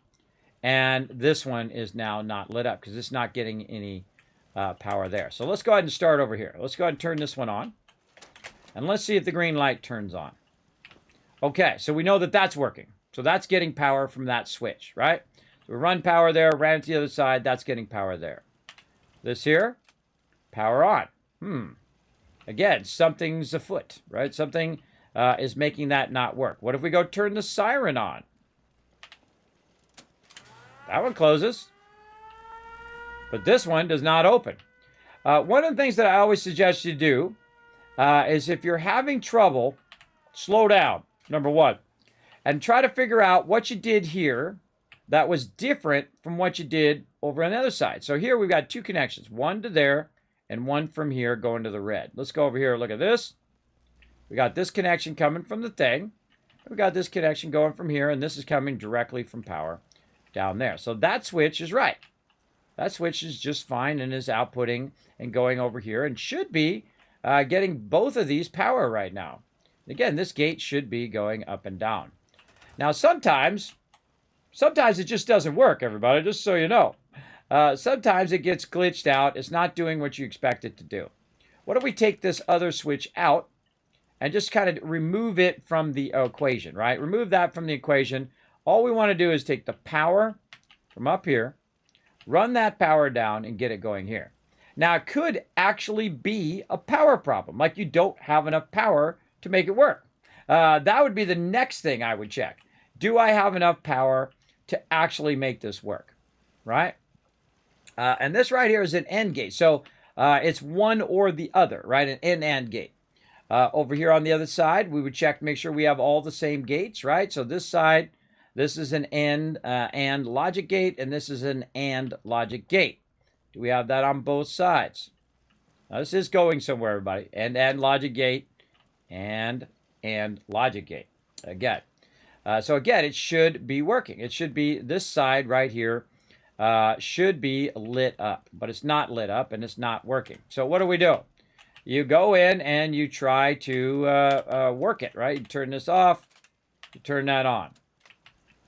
And this one is now not lit up because it's not getting any power there. So let's go ahead and start over here. Let's go ahead and turn this one on. And let's see if the green light turns on. Okay, so we know that that's working. So that's getting power from that switch, right? So we run power there, ran it to the other side. That's getting power there. This here, power on. Again, something's afoot, right? Something is making that not work. What if we go turn the siren on? That one closes, but this one does not open. One of the things that I always suggest you do is if you're having trouble, slow down, number one, and try to figure out what you did here that was different from what you did over on the other side. So here we've got two connections, one to there and one from here going to the red. Let's go over here and look at this. We got this connection coming from the thing. We got this connection going from here, and this is coming directly from power down there. So that switch is right. That switch is just fine and is outputting and going over here and should be getting both of these power right now. Again, this gate should be going up and down. Now, sometimes Sometimes it just doesn't work, everybody, just so you know. Sometimes it gets glitched out. It's not doing what you expect it to do. What if we take this other switch out and just kind of remove it from the equation, right? Remove that from the equation. All we want to do is take the power from up here, run that power down, and get it going here. Now, it could actually be a power problem, like you don't have enough power to make it work. That would be the next thing I would check. Do I have enough power to actually make this work, right? And this right here is an AND gate. So it's one or the other, right? An in AND gate. Over here on the other side, we would check to make sure we have all the same gates, right? So this side, this is an AND logic gate, and this is an AND logic gate. Do we have that on both sides? Now, this is going somewhere, everybody. AND logic gate, and logic gate. Again. So again, it should be working. It should be this side right here should be lit up, but it's not lit up and it's not working. So what do? You go in and you try to work it, right? You turn this off, you turn that on.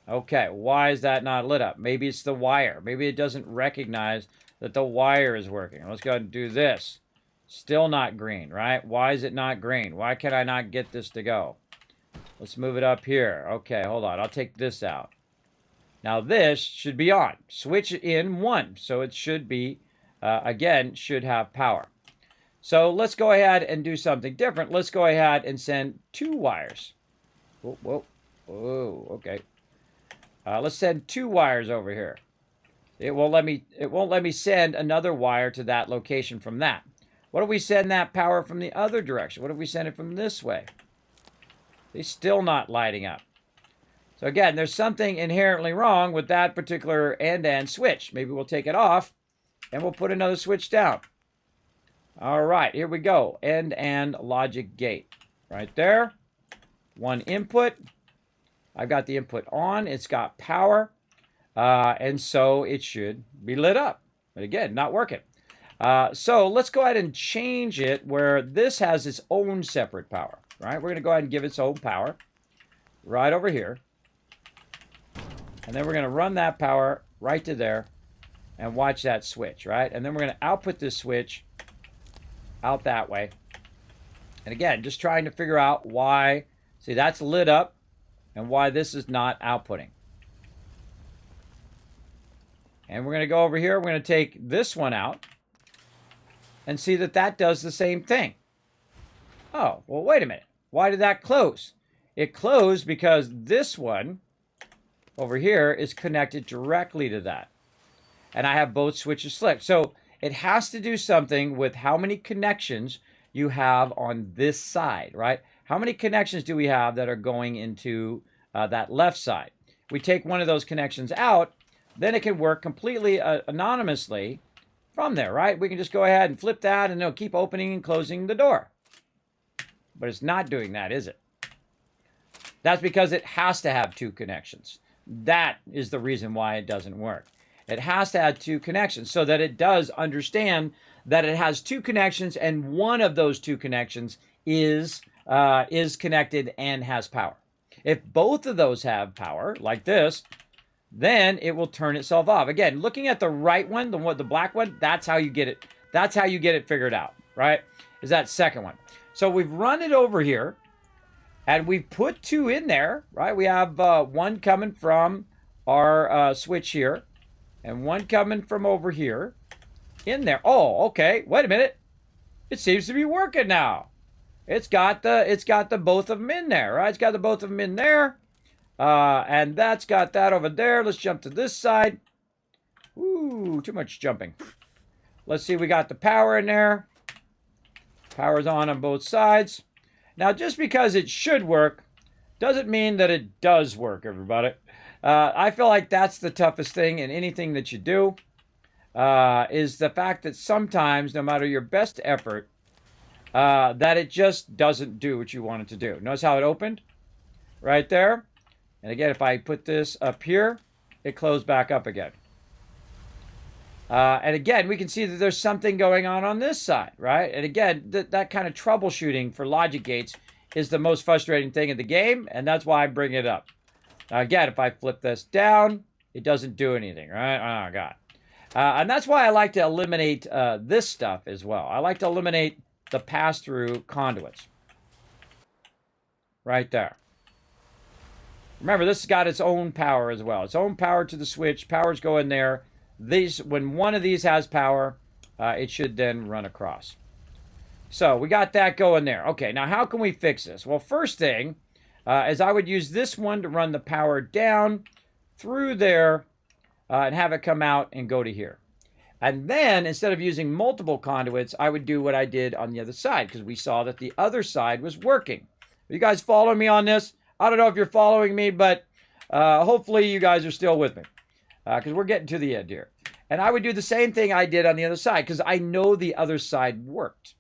Okay, why is that not lit up? Maybe it's the wire. Maybe it doesn't recognize that the wire is working. Let's go ahead and do this. Still not green, right? Why is it not green? Why can I not get this to go? Let's move it up here. Okay, hold on. I'll take this out. Now this should be on. Switch in 1. So it should be, again, should have power. So let's go ahead and do something different. Let's go ahead and send 2 wires. Whoa. Okay. Let's send 2 wires over here. It won't let me send another wire to that location from that. What if we send that power from the other direction? What if we send it from this way? They're still not lighting up. So again, there's something inherently wrong with that particular AND switch. Maybe we'll take it off and we'll put another switch down. All right, here we go. AND logic gate. Right there. 1 input. I've got the input on. It's got power. And so it should be lit up. But again, not working. So let's go ahead and change it where this has its own separate power. Right? We're going to go ahead and give its own power right over here. And then we're going to run that power right to there and watch that switch, right? And then we're going to output this switch out that way. And again, just trying to figure out why, see, that's lit up and why this is not outputting. And we're going to go over here. We're going to take this one out and see that that does the same thing. Oh, well, wait a minute. Why did that close? It closed because this one over here is connected directly to that. And I have both switches selected. So it has to do something with how many connections you have on this side, right? How many connections do we have that are going into that left side? We take one of those connections out, then it can work completely anonymously from there, right? We can just go ahead and flip that and it'll keep opening and closing the door. But it's not doing that, is it? That's because it has to have 2 connections. That is the reason why it doesn't work. It has to have 2 connections so that it does understand that it has 2 connections and one of those 2 connections is connected and has power. If both of those have power, like this, then it will turn itself off. Again, looking at the right one, the black one, that's how you get it. That's how you get it figured out, right? Is that second one. So we've run it over here, and we've put 2 in there, right? We have 1 coming from our switch here, and 1 coming from over here in there. Oh, okay. Wait a minute. It seems to be working now. It's got the both of them in there, right? It's got the both of them in there, and that's got that over there. Let's jump to this side. Ooh, too much jumping. Let's see. We got the power in there. Power's on both sides. Now, just because it should work doesn't mean that it does work, everybody. I feel like that's the toughest thing in anything that you do, is the fact that sometimes, no matter your best effort, that it just doesn't do what you want it to do. Notice how it opened? Right there. And again, if I put this up here, it closed back up again. And again, we can see that there's something going on this side, right? And again, that kind of troubleshooting for logic gates is the most frustrating thing in the game, and that's why I bring it up. Now again, if I flip this down, it doesn't do anything, right? Oh, God. And that's why I like to eliminate this stuff as well. I like to eliminate the pass-through conduits. Right there. Remember, this has got its own power as well. Its own power to the switch. Powers go in there. When one of these has power, it should then run across. So we got that going there. Okay, now how can we fix this? Well, first thing is I would use this one to run the power down through there and have it come out and go to here. And then, instead of using multiple conduits, I would do what I did on the other side, because we saw that the other side was working. Are you guys following me on this? I don't know if you're following me, but hopefully you guys are still with me, because we're getting to the end here. And I would do the same thing I did on the other side, because I know the other side worked,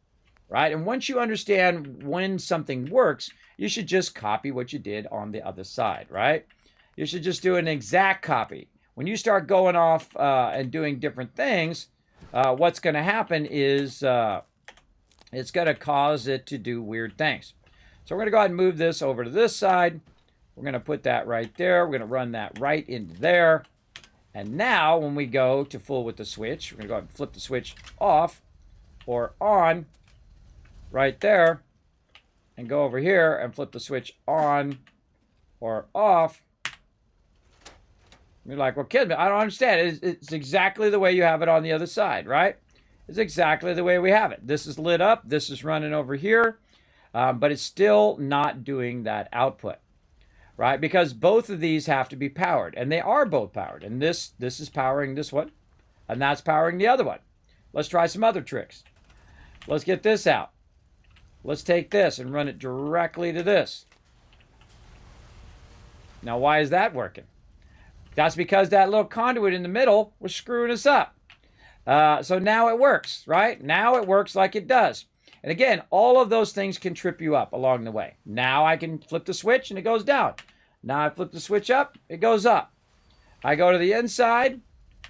right? And once you understand when something works, you should just copy what you did on the other side, right? You should just do an exact copy. When you start going off and doing different things, what's going to happen is it's going to cause it to do weird things. So we're going to go ahead and move this over to this side. We're going to put that right there. We're going to run that right into there. And now when we go to full with the switch, we're going to go ahead and flip the switch off or on right there. And go over here and flip the switch on or off. You're like, well, Kismet, I don't understand. It's exactly the way you have it on the other side, right? It's exactly the way we have it. This is lit up. This is running over here. But it's still not doing that output, right? Because both of these have to be powered. And they are both powered. And this is powering this one. And that's powering the other one. Let's try some other tricks. Let's get this out. Let's take this and run it directly to this. Now, why is that working? That's because that little conduit in the middle was screwing us up. So now it works, right? Now it works like it does. And again, all of those things can trip you up along the way. Now I can flip the switch and it goes down. Now I flip the switch up, it goes up. I go to the inside,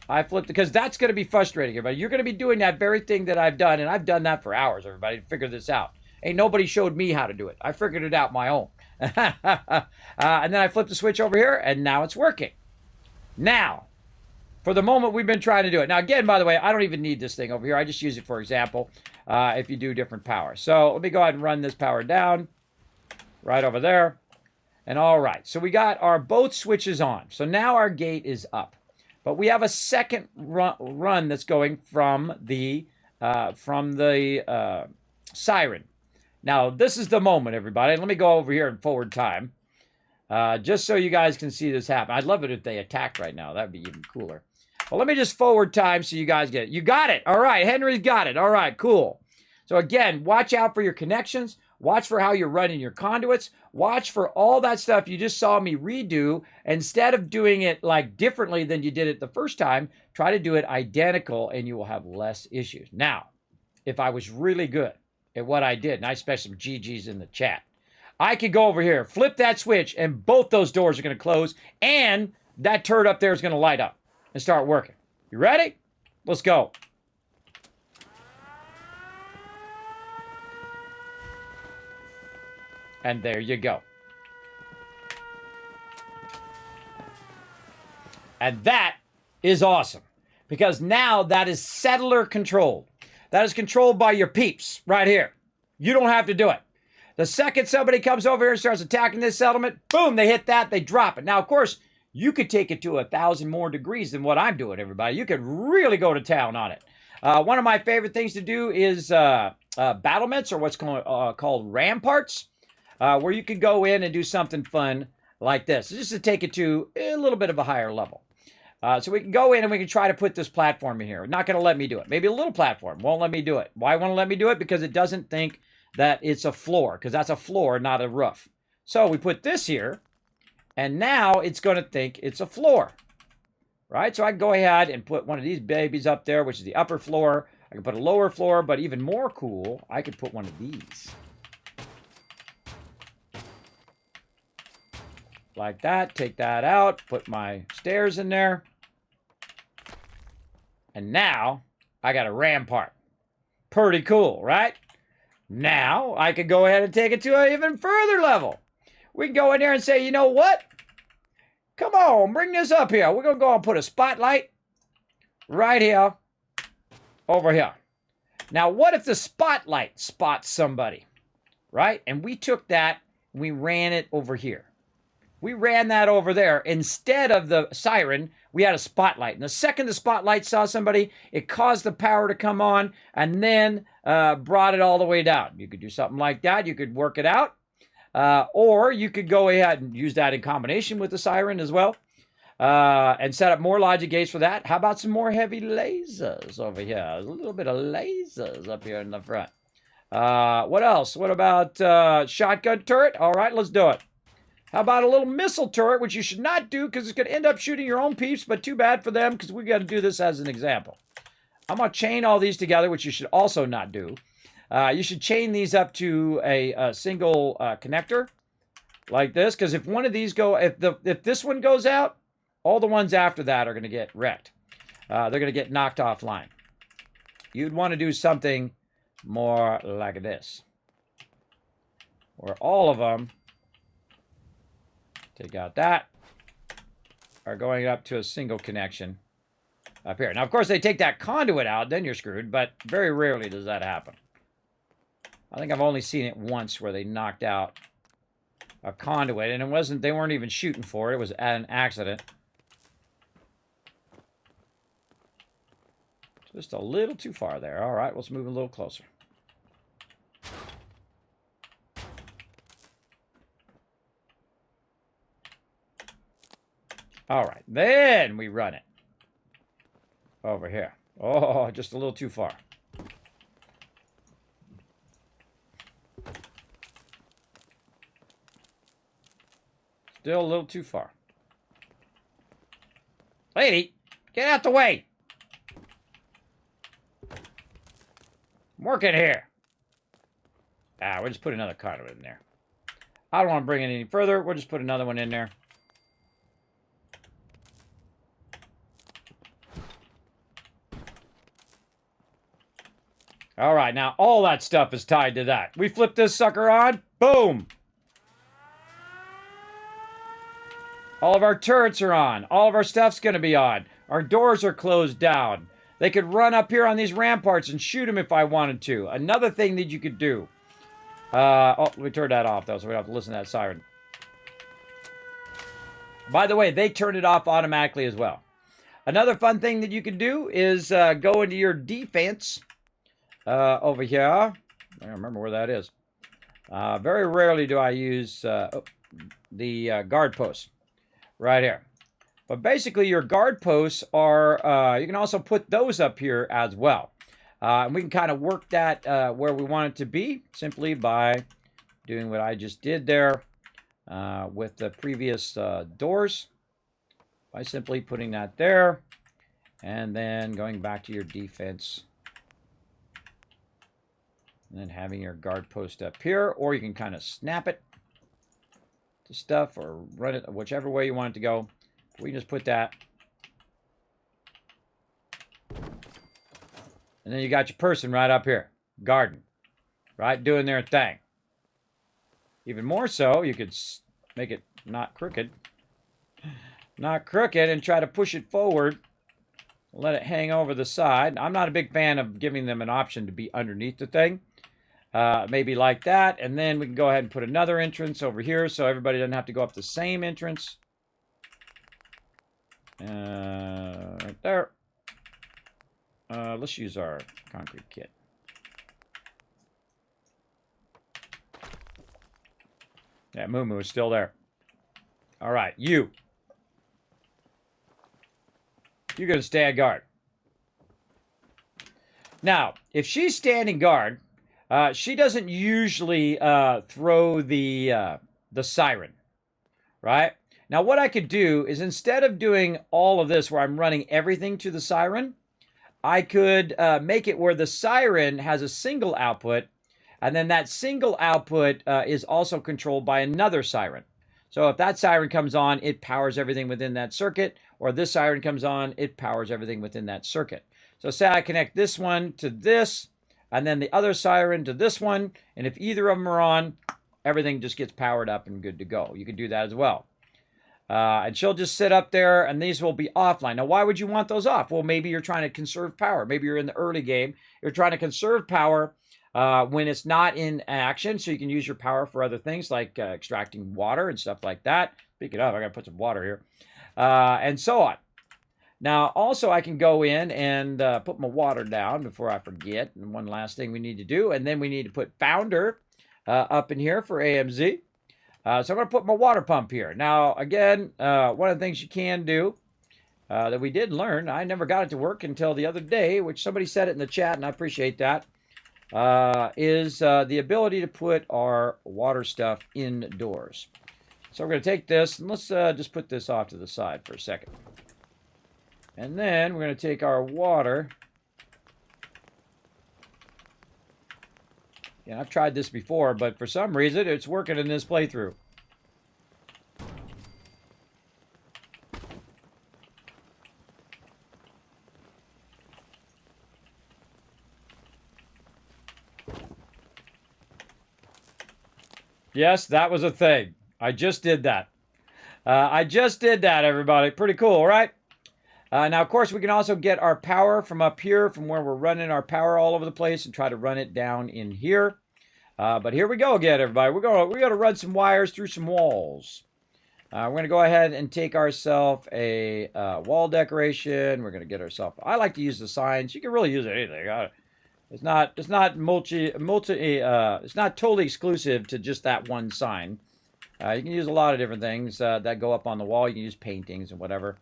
I flip, because that's going to be frustrating, everybody. You're going to be doing that very thing that I've done, and I've done that for hours, everybody, to figure this out. Ain't nobody showed me how to do it. I figured it out my own. And then I flip the switch over here, and now it's working. Now, for the moment, we've been trying to do it. Now, again, by the way, I don't even need this thing over here. I just use it for example if you do different power. So let me go ahead and run this power down right over there. And all right, so we got our both switches on. So now our gate is up. But we have a second run that's going from the siren. Now, this is the moment, everybody. Let me go over here in forward time. Just so you guys can see this happen. I'd love it if they attacked right now. That would be even cooler. Well, let me just forward time so you guys get it. You got it. All right. Henry's got it. All right. Cool. So again, watch out for your connections. Watch for how you're running your conduits. Watch for all that stuff you just saw me redo. Instead of doing it like differently than you did it the first time, try to do it identical and you will have less issues. Now, if I was really good at what I did, and I expect some GGs in the chat, I could go over here, flip that switch, and both those doors are going to close, and that turd up there is going to light up and start working. You ready? Let's go. And there you go. And that is awesome, because now that is settler controlled. That is controlled by your peeps right here. You don't have to do it. The second somebody comes over here and starts attacking this settlement, boom, they hit that, they drop it. Now, of course, you could take it to 1,000 more degrees than what I'm doing, everybody. You could really go to town on it. One of my favorite things to do is battlements, or what's called ramparts, where you can go in and do something fun like this, just to take it to a little bit of a higher level. So we can go in and we can try to put this platform in here. Not going to let me do it. Maybe a little platform won't let me do it. Why won't it let me do it? Because it doesn't think that it's a floor, because that's a floor, not a roof. So we put this here, and now it's going to think it's a floor, right? So I can go ahead and put one of these babies up there, which is the upper floor. I can put a lower floor, but even more cool, I could put one of these. Like that, take that out, put my stairs in there. And now I got a rampart. Pretty cool, right? Now I could go ahead and take it to an even further level. We can go in there and say, you know what? Come on, bring this up here. We're going to go and put a spotlight right here, over here. Now, what if the spotlight spots somebody, right? And we took that, and we ran it over here. We ran that over there. Instead of the siren, we had a spotlight. And the second the spotlight saw somebody, it caused the power to come on and then brought it all the way down. You could do something like that. You could work it out. Or you could go ahead and use that in combination with the siren as well. And set up more logic gates for that. How about some more heavy lasers over here? There's a little bit of lasers up here in the front. What else? What about shotgun turret? All right, let's do it. How about a little missile turret, which you should not do because it's going to end up shooting your own peeps, but too bad for them because we got to do this as an example. I'm going to chain all these together, which you should also not do. You should chain these up to a single connector like this, because if one of these if this one goes out, all the ones after that are going to get wrecked. They're going to get knocked offline. You'd want to do something more like this, where all of them, take out that, are going up to a single connection up here. Now, of course, they take that conduit out, then you're screwed, but very rarely does that happen. I think I've only seen it once where they knocked out a conduit, and they weren't even shooting for it. It was an accident. Just a little too far there. All right, let's move a little closer. All right, then we run it over here. Oh, just a little too far. Still a little too far. Lady, get out the way. I'm working here. We'll just put another conduit in there. I don't want to bring it any further. We'll just put another one in there. All right, now all that stuff is tied to that. We flip this sucker on. Boom. All of our turrets are on. All of our stuff's going to be on. Our doors are closed down. They could run up here on these ramparts and shoot them if I wanted to. Another thing that you could do. Oh, we turned that off, though, so we don't have to listen to that siren. By the way, they turned it off automatically as well. Another fun thing that you could do is go into your defense over here. I don't remember where that is. Very rarely do I use the guard posts right here. But basically, your guard posts are, you can also put those up here as well. And we can kind of work that where we want it to be simply by doing what I just did there with the previous doors. By simply putting that there and then going back to your defense. And then having your guard post up here, or you can kind of snap it to stuff or run it whichever way you want it to go. We just put that. And then you got your person right up here, guarding, right, doing their thing. Even more so, you could make it not crooked. Not crooked, and try to push it forward. Let it hang over the side. I'm not a big fan of giving them an option to be underneath the thing. Maybe like that. And then we can go ahead and put another entrance over here so everybody doesn't have to go up the same entrance. Right there. Let's use our concrete kit. Yeah, Moo is still there. All right, you're going to stand guard. Now, if she's standing guard, she doesn't usually throw the siren, right? Now, what I could do is instead of doing all of this where I'm running everything to the siren, I could make it where the siren has a single output, and then that single output is also controlled by another siren. So if that siren comes on, it powers everything within that circuit, or this siren comes on, it powers everything within that circuit. So say I connect this one to this, and then the other siren to this one, and if either of them are on, everything just gets powered up and good to go. You can do that as well. And she'll just sit up there, and these will be offline. Now, why would you want those off? Well, maybe you're trying to conserve power. Maybe you're in the early game. You're trying to conserve power when it's not in action, so you can use your power for other things like extracting water and stuff like that. Speaking of, I got to put some water here. And so on. Now, also, I can go in and put my water down before I forget. And one last thing we need to do, and then we need to put Founder up in here for AMZ. So I'm going to put my water pump here. Now, again, one of the things you can do that we did learn, I never got it to work until the other day, which somebody said it in the chat, and I appreciate that, is the ability to put our water stuff indoors. So we're going to take this, and let's just put this off to the side for a second. And then we're going to take our water. And I've tried this before, but for some reason, it's working in this playthrough. Yes, that was a thing. I just did that. Everybody. Pretty cool, right? Now, of course, we can also get our power from up here, from where we're running our power all over the place, and try to run it down in here. But here we go again, everybody. We're going to run some wires through some walls. We're going to go ahead and take ourselves a wall decoration. We're going to get ourselves. I like to use the signs. You can really use anything. It's not it's not totally exclusive to just that one sign. You can use a lot of different things that go up on the wall. You can use paintings and whatever.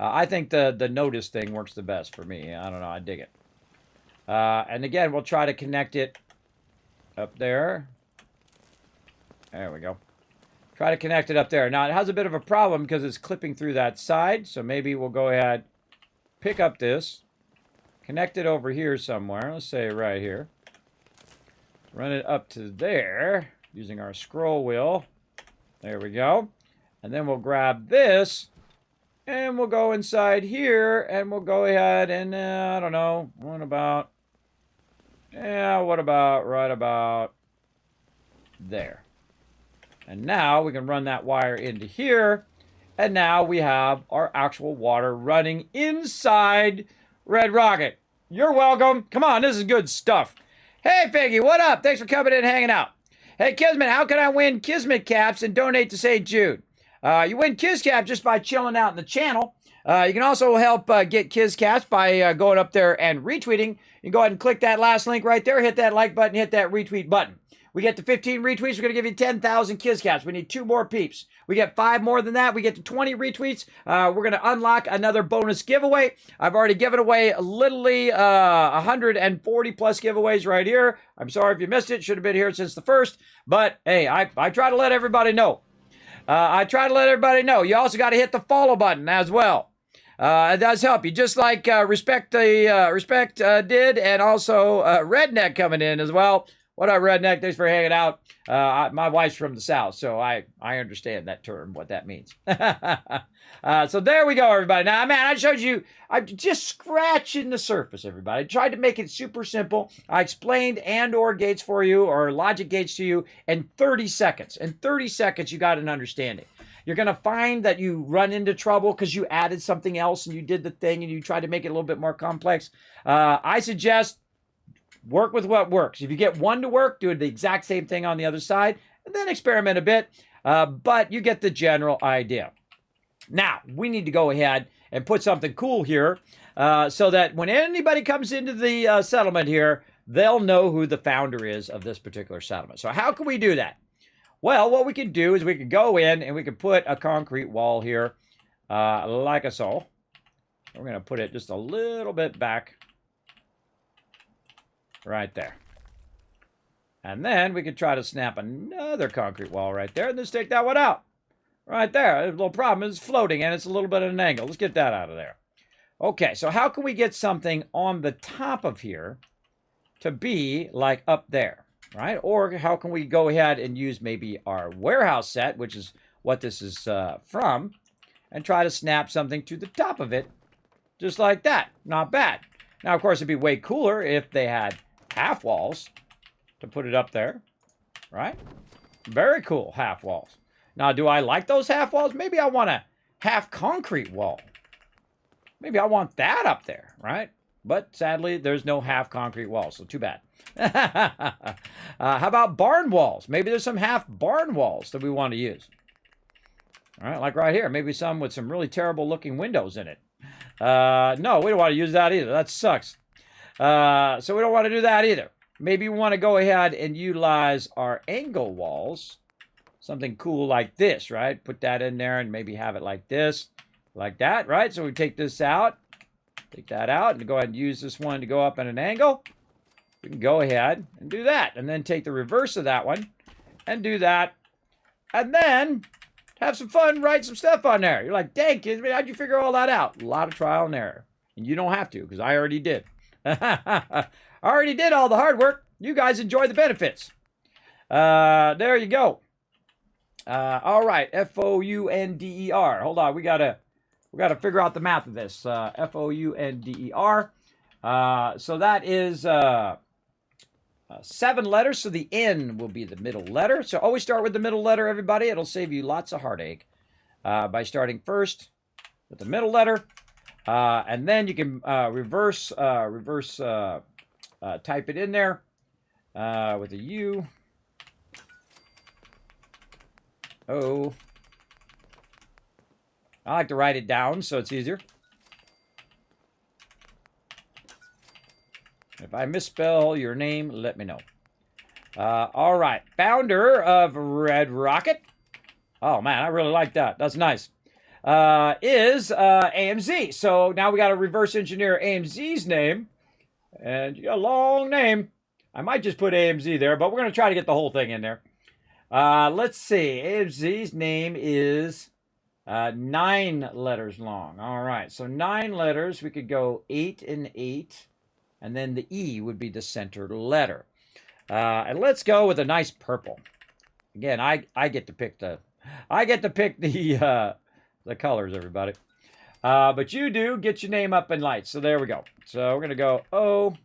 I think the notice thing works the best for me. I don't know. I dig it. And again, we'll try to connect it up there. There we go. Try to connect it up there. Now, it has a bit of a problem because it's clipping through that side. So maybe we'll go ahead, pick up this, connect it over here somewhere. Let's say right here. Run it up to there using our scroll wheel. There we go. And then we'll grab this. And we'll go inside here, and we'll go ahead and, I don't know, what about right about there. And now we can run that wire into here, and now we have our actual water running inside Red Rocket. You're welcome. Come on, this is good stuff. Hey, Figgy, what up? Thanks for coming in and hanging out. Hey, Kismet, how can I win Kismet caps and donate to St. Jude? You win Kiz Cap just by chilling out in the channel. You can also help get Kiz Caps by going up there and retweeting. You can go ahead and click that last link right there, hit that like button, hit that retweet button. We get to 15 retweets, we're going to give you 10,000 Kiz Caps. We need 2 more peeps. We get 5 more than that, we get to 20 retweets. We're going to unlock another bonus giveaway. I've already given away literally 140 plus giveaways right here. I'm sorry if you missed it. Should have been here since the first. But, hey, I try to let everybody know. You also got to hit the follow button as well. It does help you, just like Respect did, and also Redneck coming in as well. What up, Redneck? Thanks for hanging out. My wife's from the South, so I understand that term, what that means. So there we go, everybody. Now, man, I showed you, I'm just scratching the surface, everybody. I tried to make it super simple. I explained and/or gates for you, or logic gates to you, in 30 seconds. In 30 seconds, you got an understanding. You're going to find that you run into trouble because you added something else and you did the thing and you tried to make it a little bit more complex. I suggest work with what works. If you get one to work, do the exact same thing on the other side, and then experiment a bit. But you get the general idea. Now, we need to go ahead and put something cool here so that when anybody comes into the settlement here, they'll know who the founder is of this particular settlement. So how can we do that? Well, what we could do is we could go in and we could put a concrete wall here like so. We're going to put it just a little bit back right there. And then we could try to snap another concrete wall right there and then stick that one out. Right there. The little problem is it's floating and it's a little bit at an angle. Let's get that out of there. Okay, so how can we get something on the top of here to be like up there, right? Or how can we go ahead and use maybe our warehouse set, which is what this is from, and try to snap something to the top of it just like that. Not bad. Now, of course, it'd be way cooler if they had half walls to put it up there, right? Very cool half walls. Now, do I like those half walls? Maybe I want a half concrete wall. Maybe I want that up there, right? But sadly, there's no half concrete wall, so too bad. How about barn walls? Maybe there's some half barn walls that we want to use. All right, like right here. Maybe some with some really terrible looking windows in it. No, we don't want to use that either. That sucks. So we don't want to do that either. Maybe we want to go ahead and utilize our angle walls. Something cool like this, right? Put that in there and maybe have it like this. Like that, right? So we take this out. Take that out and go ahead and use this one to go up at an angle. We can go ahead and do that. And then take the reverse of that one and do that. And then have some fun, write some stuff on there. You're like, dang, kids, how'd you figure all that out? A lot of trial and error. And you don't have to, because I already did. I already did all the hard work. You guys enjoy the benefits. There you go. All right, F-O-U-N-D-E-R. Hold on, we gotta figure out the math of this. F-O-U-N-D-E-R. So that is 7 letters, so the N will be the middle letter. So always start with the middle letter, everybody. It'll save you lots of heartache by starting first with the middle letter. And then you can reverse type it in there with a U. O. I like to write it down so it's easier. If I misspell your name, let me know. All right. Founder of Red Rocket. Oh, man, I really like that. That's nice. Is AMZ. So now we got to reverse engineer AMZ's name. And you got a long name. I might just put AMZ there, but we're going to try to get the whole thing in there. Let's see. AMZ's name is 9 letters long. All right. So 9 letters. We could go 8 and 8. And then the E would be the center letter. And let's go with a nice purple. Again, I get to pick the colors, everybody. But you do get your name up in lights. So there we go. So we're gonna go O-E-O-R.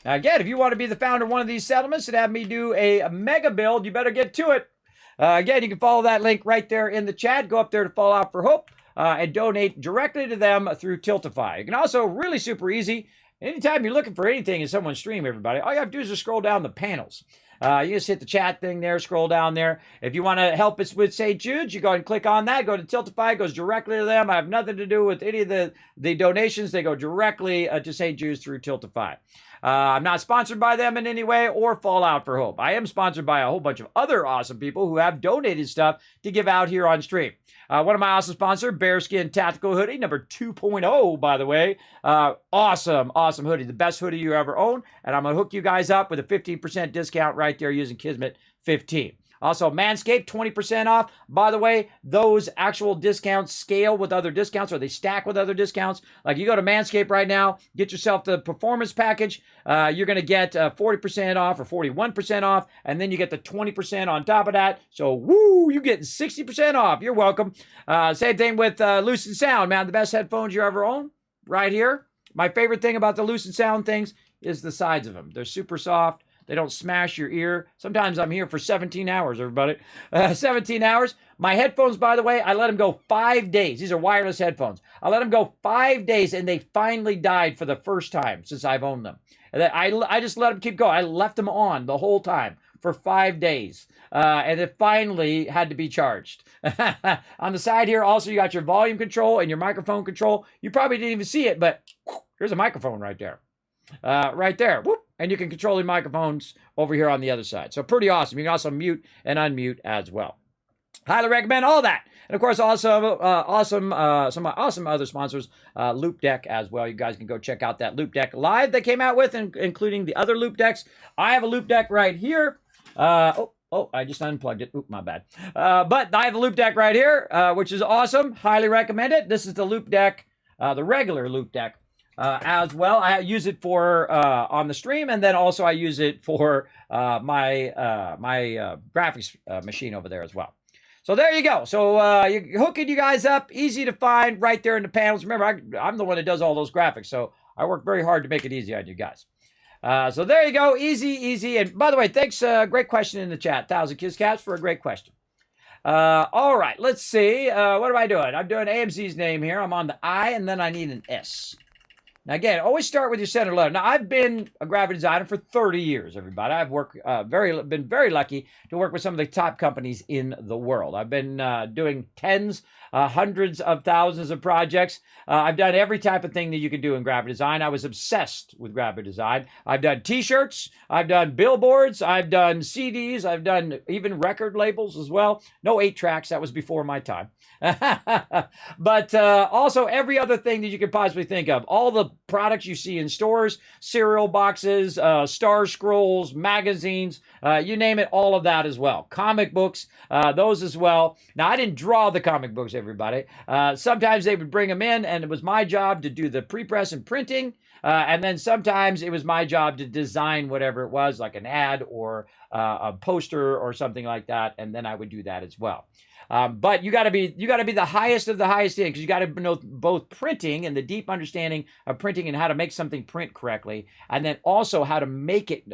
Now again, if you want to be the founder of one of these settlements and have me do a mega build, you better get to it. Again, you can follow that link right there in the chat. Go up there to Fallout for Hope. And donate directly to them through Tiltify. You can also, really super easy, anytime you're looking for anything in someone's stream, everybody, all you have to do is just scroll down the panels. You just hit the chat thing there, scroll down there. If you want to help us with St. Jude, you go ahead and click on that, go to Tiltify, it goes directly to them. I have nothing to do with any of the donations. They go directly to St. Jude's through Tiltify. I'm not sponsored by them in any way or Fallout for Hope. I am sponsored by a whole bunch of other awesome people who have donated stuff to give out here on stream. One of my awesome sponsors, Bearskin Tactical Hoodie, number 2.0, by the way. Awesome hoodie. The best hoodie you ever own. And I'm going to hook you guys up with a 15% discount right there using Kismet 15. Also, Manscaped, 20% off. By the way, those actual discounts scale with other discounts, or they stack with other discounts. Like, you go to Manscaped right now, get yourself the performance package. You're going to get 40% off or 41% off, and then you get the 20% on top of that. So, woo, you're getting 60% off. You're welcome. Same thing with Lucid Sound, man. The best headphones you ever own, right here. My favorite thing about the Lucid Sound things is the sides of them. They're super soft. They don't smash your ear. Sometimes I'm here for 17 hours, everybody. 17 hours. My headphones, by the way, I let them go 5 days. These are wireless headphones. I let them go 5 days, and they finally died for the first time since I've owned them. I just let them keep going. I left them on the whole time for 5 days, and it finally had to be charged. On the side here, also, you got your volume control and your microphone control. You probably didn't even see it, but here's a microphone right there. Right there. Whoop. And you can control your microphones over here on the other side. So pretty awesome. You can also mute and unmute as well. Highly recommend all that. And of course, also some awesome other sponsors, Loop Deck as well. You guys can go check out that Loop Deck live they came out with, including the other Loop Decks. I have a Loop Deck right here. I just unplugged it. Oop, my bad. But I have a Loop Deck right here, which is awesome. Highly recommend it. This is the Loop Deck, the regular Loop Deck. As well, I use it for on the stream, and then also I use it for my graphics machine over there as well. So there you go. So you're hooking you guys up, easy to find right there in the panels. Remember, I'm the one that does all those graphics, so I work very hard to make it easy on you guys. So there you go. Easy, easy. And by the way, thanks. Great question in the chat. 1,000 Kiss Cats for a great question. All right, let's see. What am I doing? I'm doing AMZ's name here. I'm on the I, and then I need an S. Now, again, always start with your center letter. Now, I've been a graphic designer for 30 years, everybody. I've worked been very lucky to work with some of the top companies in the world. I've been doing tens, hundreds of thousands of projects. I've done every type of thing that you can do in graphic design. I was obsessed with graphic design. I've done T-shirts. I've done billboards. I've done CDs. I've done even record labels as well. No 8 tracks. That was before my time. But also every other thing that you could possibly think of. All the products you see in stores, cereal boxes, star scrolls, magazines, you name it, all of that as well. Comic books, those as well. Now, I didn't draw the comic books, everybody. Sometimes they would bring them in, and it was my job to do the pre-press and printing. And then sometimes it was my job to design whatever it was, like an ad or a poster or something like that. And then I would do that as well. But you got to be the highest of the highest in, because you got to know both printing and the deep understanding of printing and how to make something print correctly, and then also how to make it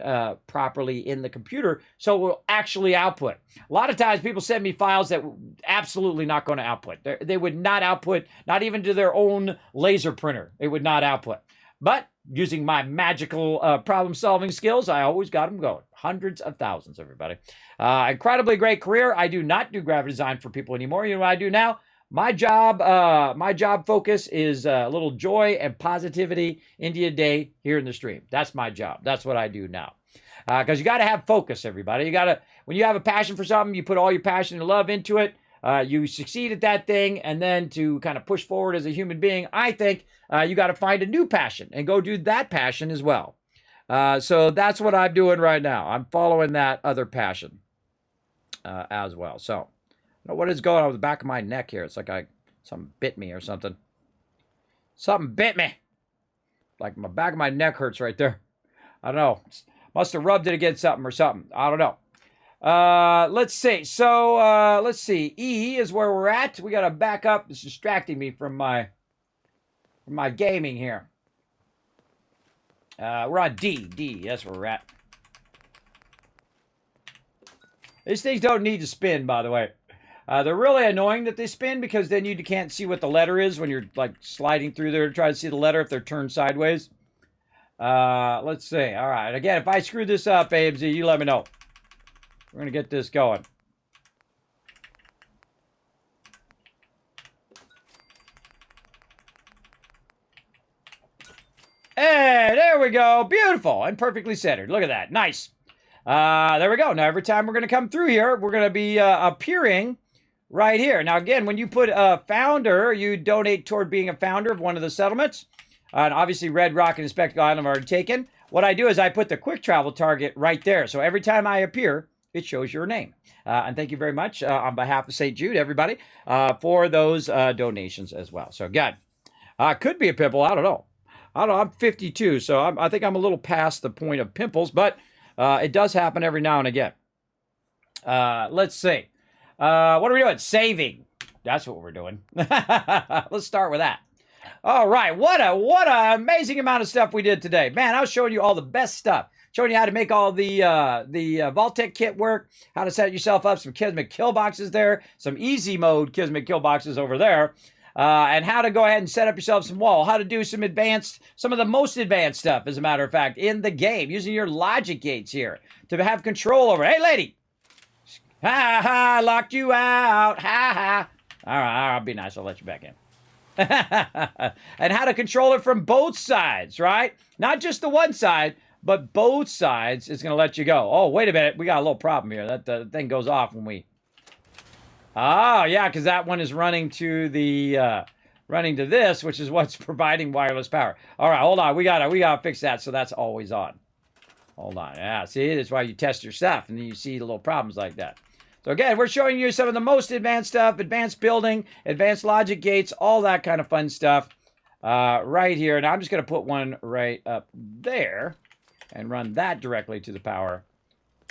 properly in the computer so it will actually output. A lot of times people send me files that absolutely not going to output. They would not output, not even to their own laser printer. It would not output. But using my magical problem-solving skills, I always got them going. Hundreds of thousands, everybody. Incredibly great career. I do not do graphic design for people anymore. You know what I do now? My job focus is a little joy and positivity into your day here in the stream. That's my job. That's what I do now. Because you got to have focus, everybody. You got to, when you have a passion for something, you put all your passion and love into it. You succeed at that thing, and then to kind of push forward as a human being, I think you got to find a new passion and go do that passion as well. So that's what I'm doing right now. I'm following that other passion as well. So, I don't know what is going on with the back of my neck here. It's like something bit me or something. Something bit me. Like my back of my neck hurts right there. I don't know. Must have rubbed it against something or something. I don't know. Let's see. So, let's see. E is where we're at. We got to back up. It's distracting me from my gaming here. We're on D. D, that's where we're at. These things don't need to spin, by the way. They're really annoying that they spin, because then you can't see what the letter is when you're like sliding through there to try to see the letter if they're turned sideways. Let's see. All right. Again, if I screw this up, AMZ, you let me know. We're going to get this going. Hey, there we go. Beautiful and perfectly centered. Look at that. Nice. There we go. Now, every time we're going to come through here, we're going to be appearing right here. Now, again, when you put a founder, you donate toward being a founder of one of the settlements. And obviously, Red Rock and Spectacle Island are already taken. What I do is I put the quick travel target right there. So every time I appear, it shows your name. And thank you very much on behalf of St. Jude, everybody, for those donations as well. So, again, could be a pimple. I don't know. I'm 52, so I think I'm a little past the point of pimples, but it does happen every now and again. Let's see. What are we doing? Saving. That's what we're doing. Let's start with that. All right. What a amazing amount of stuff we did today. Man, I was showing you all the best stuff. Showing you how to make all the vault-tec kit work, how to set yourself up, some Kismet kill boxes there, some easy mode Kismet kill boxes over there. And how to go ahead and set up yourself some wall, how to do some of the most advanced stuff, as a matter of fact, in the game, using your logic gates here to have control over it. Hey, lady! Ha ha, locked you out. Ha ha. All right, I'll be nice. I'll let you back in. And how to control it from both sides, right? Not just the one side, but both sides is going to let you go. Oh, wait a minute. We got a little problem here. That the thing goes off when we... Oh, yeah, because that one is running to this, which is what's providing wireless power. All right, hold on. We gotta fix that, so that's always on. Hold on. Yeah, see, that's why you test your stuff, and then you see the little problems like that. So again, we're showing you some of the most advanced stuff, advanced building, advanced logic gates, all that kind of fun stuff right here. And I'm just going to put one right up there and run that directly to the power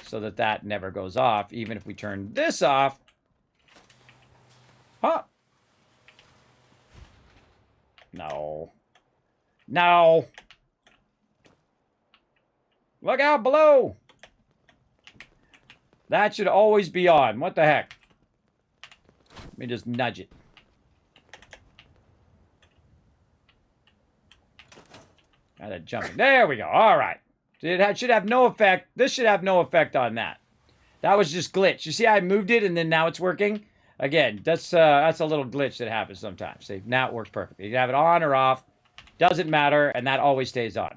so that that never goes off, even if we turn this off. Huh? No. No. Look out below. That should always be on. What the heck? Let me just nudge it. That jumping. There we go. All right. It should have no effect. This should have no effect on that. That was just glitch. You see how I moved it and then now it's working? Again, that's a little glitch that happens sometimes. See, now it works perfectly. You can have it on or off. Doesn't matter, and that always stays on.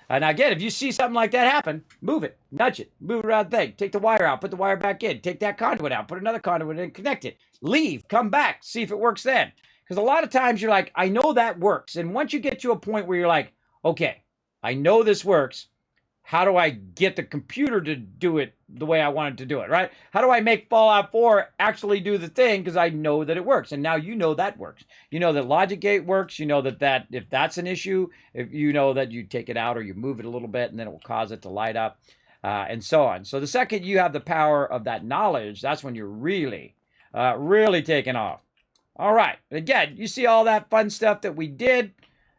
And again, if you see something like that happen, move it, nudge it, move it around the thing. Take the wire out, put the wire back in. Take that conduit out, put another conduit in, connect it. Leave, come back, see if it works then. Because a lot of times you're like, I know that works. And once you get to a point where you're like, okay, I know this works. How do I get the computer to do it the way I want it to do it, right? How do I make Fallout 4 actually do the thing? Because I know that it works. And now you know that works. You know that Logic Gate works. You know that if that's an issue, if you know that you take it out or you move it a little bit and then it will cause it to light up and so on. So the second you have the power of that knowledge, that's when you're really, really taking off. All right. Again, you see all that fun stuff that we did.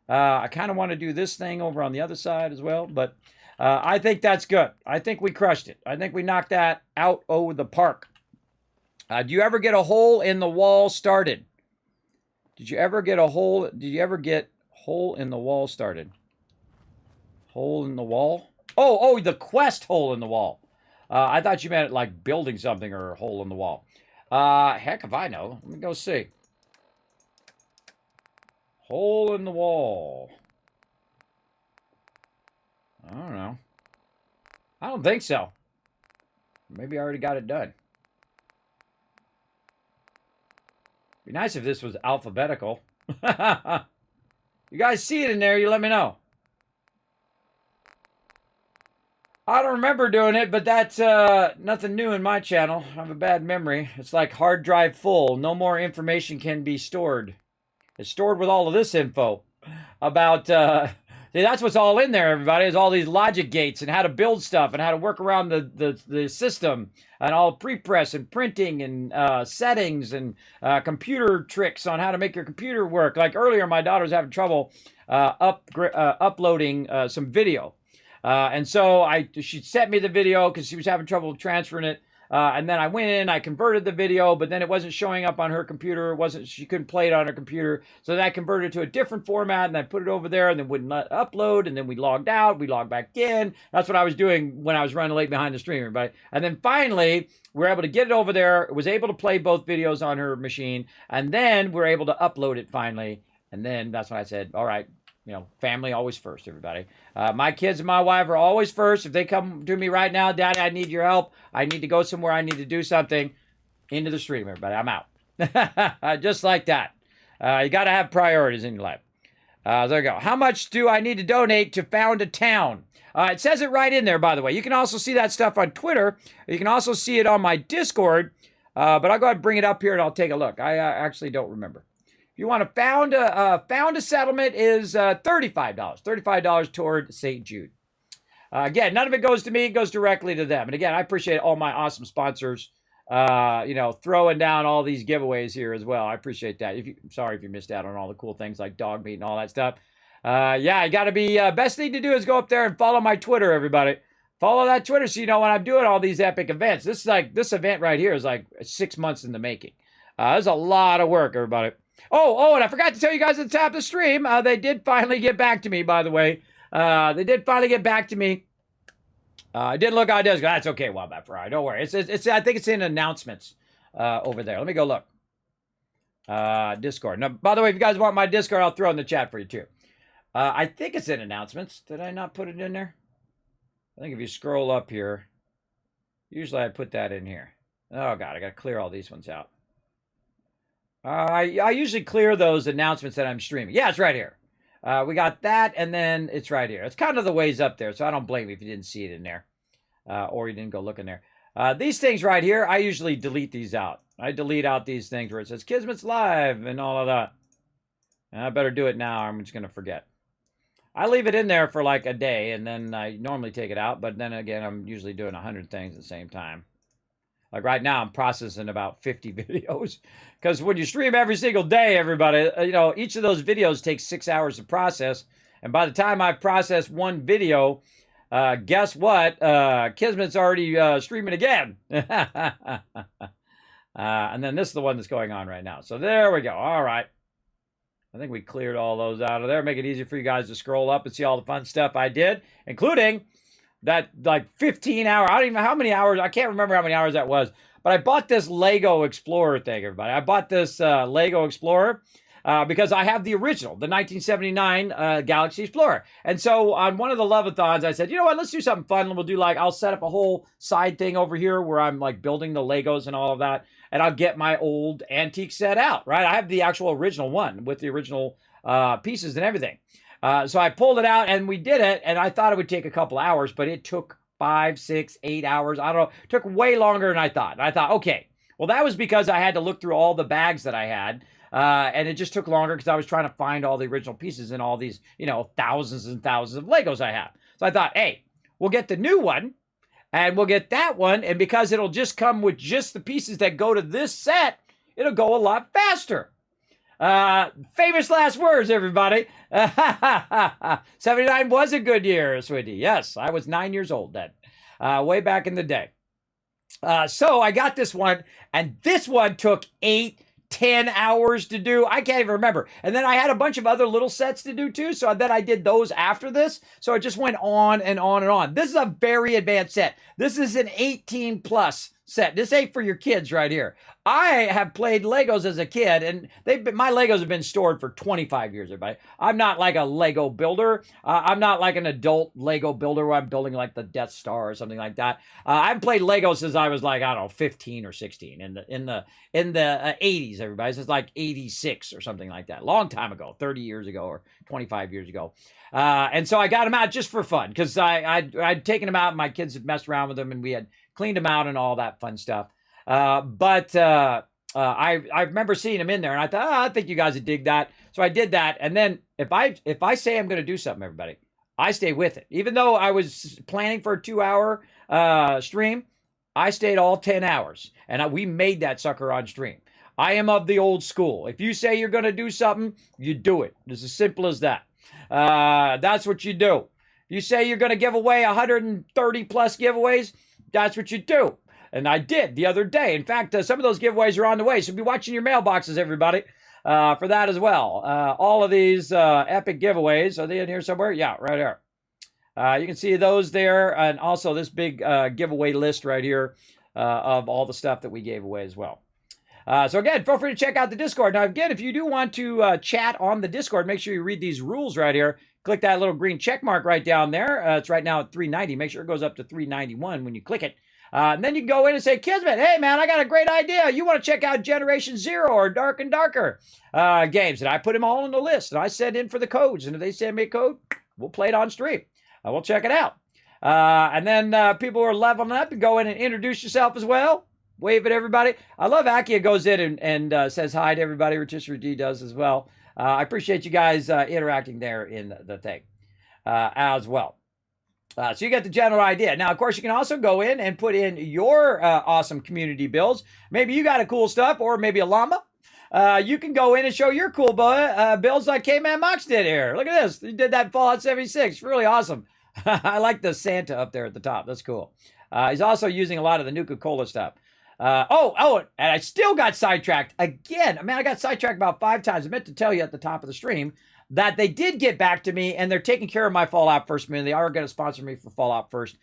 I kind of want to do this thing over on the other side as well, but I think that's good. I think we crushed it. I think we knocked that out over the park. Do you ever get a hole in the wall started? Did you ever get hole in the wall started? Hole in the wall? Oh, the quest hole in the wall. I thought you meant like building something or a hole in the wall. Heck if I know. Let me go see. Hole in the wall. I don't know. I don't think so. Maybe I already got it done. Be nice if this was alphabetical. You guys see it in there, you let me know. I don't remember doing it, but that's nothing new in my channel. I have a bad memory. It's like hard drive full. No more information can be stored. It's stored with all of this info about... See, that's what's all in there, everybody, is all these logic gates and how to build stuff and how to work around the system and all pre-press and printing and settings and computer tricks on how to make your computer work. Like earlier, my daughter was having trouble uploading some video. And so she sent me the video because she was having trouble transferring it. And then I went in, I converted the video, but then it wasn't showing up on her computer. She couldn't play it on her computer. So then I converted it to a different format and I put it over there and then wouldn't let upload. And then we logged out, we logged back in. That's what I was doing when I was running late behind the stream, everybody. And then finally, we were able to get it over there. Was able to play both videos on her machine. And then we were able to upload it finally. And then that's when I said, all right, you know, family always first, everybody. My kids and my wife are always first. If they come to me right now, Daddy, I need your help. I need to go somewhere. I need to do something. Into the stream, everybody. I'm out. Just like that. You got to have priorities in your life. There you go. How much do I need to donate to found a town? It says it right in there, by the way. You can also see that stuff on Twitter. You can also see it on my Discord. But I'll go ahead and bring it up here and I'll take a look. I actually don't remember. If you want to found a settlement is $35. $35 toward St. Jude. Again, none of it goes to me. It goes directly to them. And again, I appreciate all my awesome sponsors, throwing down all these giveaways here as well. I appreciate that. I'm sorry if you missed out on all the cool things like dog meat and all that stuff. Yeah, you got to be, best thing to do is go up there and follow my Twitter, everybody. Follow that Twitter so you know when I'm doing all these epic events. This event right here is like 6 months in the making. There's a lot of work, everybody. Oh, and I forgot to tell you guys at the top of the stream, they did finally get back to me, by the way. They did finally get back to me. I didn't look on Discord. That's okay, Wildbat Ferrari. Don't worry. It's I think it's in announcements over there. Let me go look. Discord. Now, by the way, if you guys want my Discord, I'll throw it in the chat for you too. I think it's in announcements. Did I not put it in there? I think if you scroll up here, usually I put that in here. Oh, God, I got to clear all these ones out. I usually clear those announcements that I'm streaming. Yeah, it's right here. We got that, and then it's right here. It's kind of the ways up there, so I don't blame you if you didn't see it in there. Or you didn't go look in there. These things right here, I usually delete these out. I delete out these things where it says Kismet's live and all of that. And I better do it now or I'm just going to forget. I leave it in there for like a day, and then I normally take it out. But then again, I'm usually doing 100 things at the same time. Like right now, I'm processing about 50 videos. Because when you stream every single day, everybody, each of those videos takes 6 hours to process. And by the time I process one video, guess what? Kismet's already streaming again. And then this is the one that's going on right now. So there we go. All right. I think we cleared all those out of there. Make it easy for you guys to scroll up and see all the fun stuff I did, including that like 15-hour, I don't even know how many hours, I can't remember how many hours that was, but I bought this Lego Explorer thing, everybody. I bought this Lego Explorer because I have the original, the 1979 Galaxy Explorer. And so on one of the Love-a-thons, I said, you know what, let's do something fun. We'll do like, I'll set up a whole side thing over here where I'm like building the Legos and all of that. And I'll get my old antique set out, right? I have the actual original one with the original pieces and everything. So I pulled it out and we did it. And I thought it would take a couple hours, but it took 5, 6, 8 hours. I don't know. It took way longer than I thought. And I thought, okay, well, that was because I had to look through all the bags that I had. And it just took longer because I was trying to find all the original pieces in all these, you know, thousands and thousands of Legos I have. So I thought, hey, we'll get the new one and we'll get that one. And because it'll just come with just the pieces that go to this set, it'll go a lot faster. Famous last words, everybody. 79 was a good year, sweetie. Yes, I was 9 years old then, way back in the day. So I got this one, and this one took 8, 10 hours to do. I can't even remember. And then I had a bunch of other little sets to do too. So then I did those after this. So it just went on and on and on. This is a very advanced set. This is an 18 plus set. This ain't for your kids right here. I have played Legos as a kid, and my Legos have been stored for 25 years, everybody. I'm not like a Lego builder. I'm not like an adult Lego builder where I'm building like the Death Star or something like that. I've played Legos since I was like, I don't know, 15 or 16 in the 80s, everybody. It's like 86 or something like that. Long time ago, 30 years ago or 25 years ago. And so I got them out just for fun because I'd taken them out and my kids had messed around with them and we had cleaned them out and all that fun stuff. But I remember seeing them in there and I thought, I think you guys would dig that. So I did that. And then if I say I'm going to do something, everybody, I stay with it. Even though I was planning for a 2-hour stream, I stayed all 10 hours and we made that sucker on stream. I am of the old school. If you say you're going to do something, you do it. It's as simple as that. That's what you do. If you say you're going to give away 130 plus giveaways, that's what you do. And I did the other day. In fact, some of those giveaways are on the way. So be watching your mailboxes, everybody, for that as well. All of these epic giveaways, are they in here somewhere? Yeah, right here. You can see those there. And also this big giveaway list right here of all the stuff that we gave away as well. So again, feel free to check out the Discord. Now, again, if you do want to chat on the Discord, make sure you read these rules right here. Click that little green check mark right down there. It's right now at 390. Make sure it goes up to 391 when you click it. And then you can go in and say, Kismet, hey, man, I got a great idea. You want to check out Generation Zero or Dark and Darker games. And I put them all on the list. And I send in for the codes. And if they send me a code, we'll play it on stream. We'll check it out. And then people who are leveling up, you go in and introduce yourself as well. Wave at everybody. I love Akia goes in and says hi to everybody. Rotisserie D does as well. I appreciate you guys interacting there in the thing as well. So you get the general idea. Now, of course, you can also go in and put in your awesome community builds. Maybe you got a cool stuff or maybe a llama. You can go in and show your cool builds like K-Man Mox did here. Look at this. He did that Fallout 76. Really awesome. I like the Santa up there at the top. That's cool. He's also using a lot of the Nuka-Cola stuff. And I still got sidetracked again. I mean, I got sidetracked about 5 times. I meant to tell you at the top of the stream that they did get back to me and they're taking care of my Fallout First movie. They are going to sponsor me for Fallout First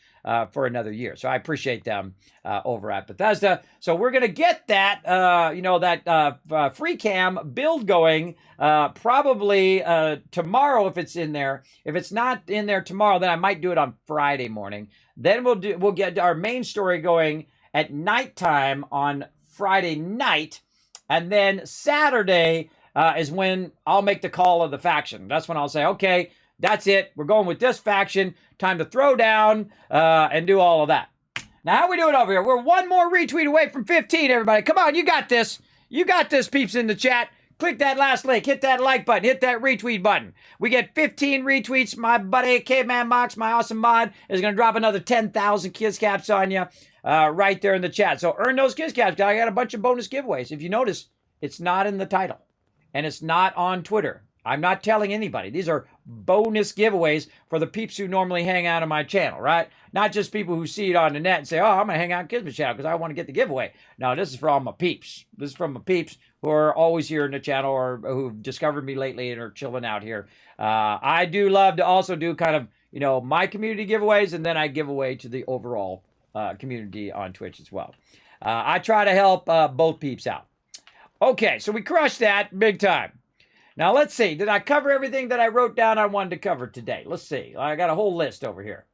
for another year. So I appreciate them over at Bethesda. So we're going to get that, that free cam build going probably tomorrow if it's in there. If it's not in there tomorrow, then I might do it on Friday morning. Then we'll get our main story going at nighttime on Friday night. And then Saturday is when I'll make the call of the faction. That's when I'll say, okay, that's it. We're going with this faction. Time to throw down and do all of that. Now, how are we doing over here? We're one more retweet away from 15, everybody. Come on, you got this. You got this, peeps in the chat. Click that last link. Hit that like button. Hit that retweet button. We get 15 retweets. My buddy, K-Man Mox, my awesome mod, is going to drop another 10,000 Kiss Caps on you right there in the chat. So earn those Kiss Caps. I got a bunch of bonus giveaways. If you notice, it's not in the title. And it's not on Twitter. I'm not telling anybody. These are bonus giveaways for the peeps who normally hang out on my channel, right? Not just people who see it on the net and say, oh, I'm going to hang out on Kismet channel because I want to get the giveaway. No, this is for all my peeps. This is from my peeps who are always here in the channel or who've discovered me lately and are chilling out here. I do love to also do kind of, you know, my community giveaways, and then I give away to the overall community on Twitch as well. I try to help both peeps out. Okay, so we crushed that big time. Now, let's see. Did I cover everything that I wrote down I wanted to cover today? Let's see. I got a whole list over here.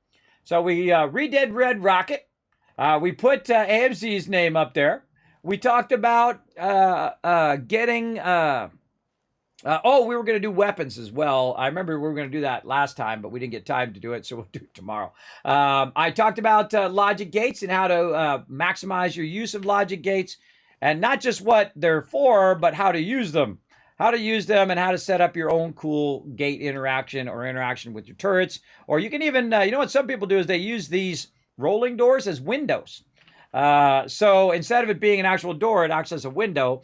So we redid Red Rocket. We put AMC's name up there. We talked about getting... oh, we were going to do weapons as well. I remember we were going to do that last time, but we didn't get time to do it, so we'll do it tomorrow. I talked about logic gates and how to maximize your use of logic gates, and not just what they're for, but how to use them. How to use them and how to set up your own cool gate interaction or interaction with your turrets. Or you can even, you know what some people do is they use these rolling doors as windows. So instead of it being an actual door, it acts as a window,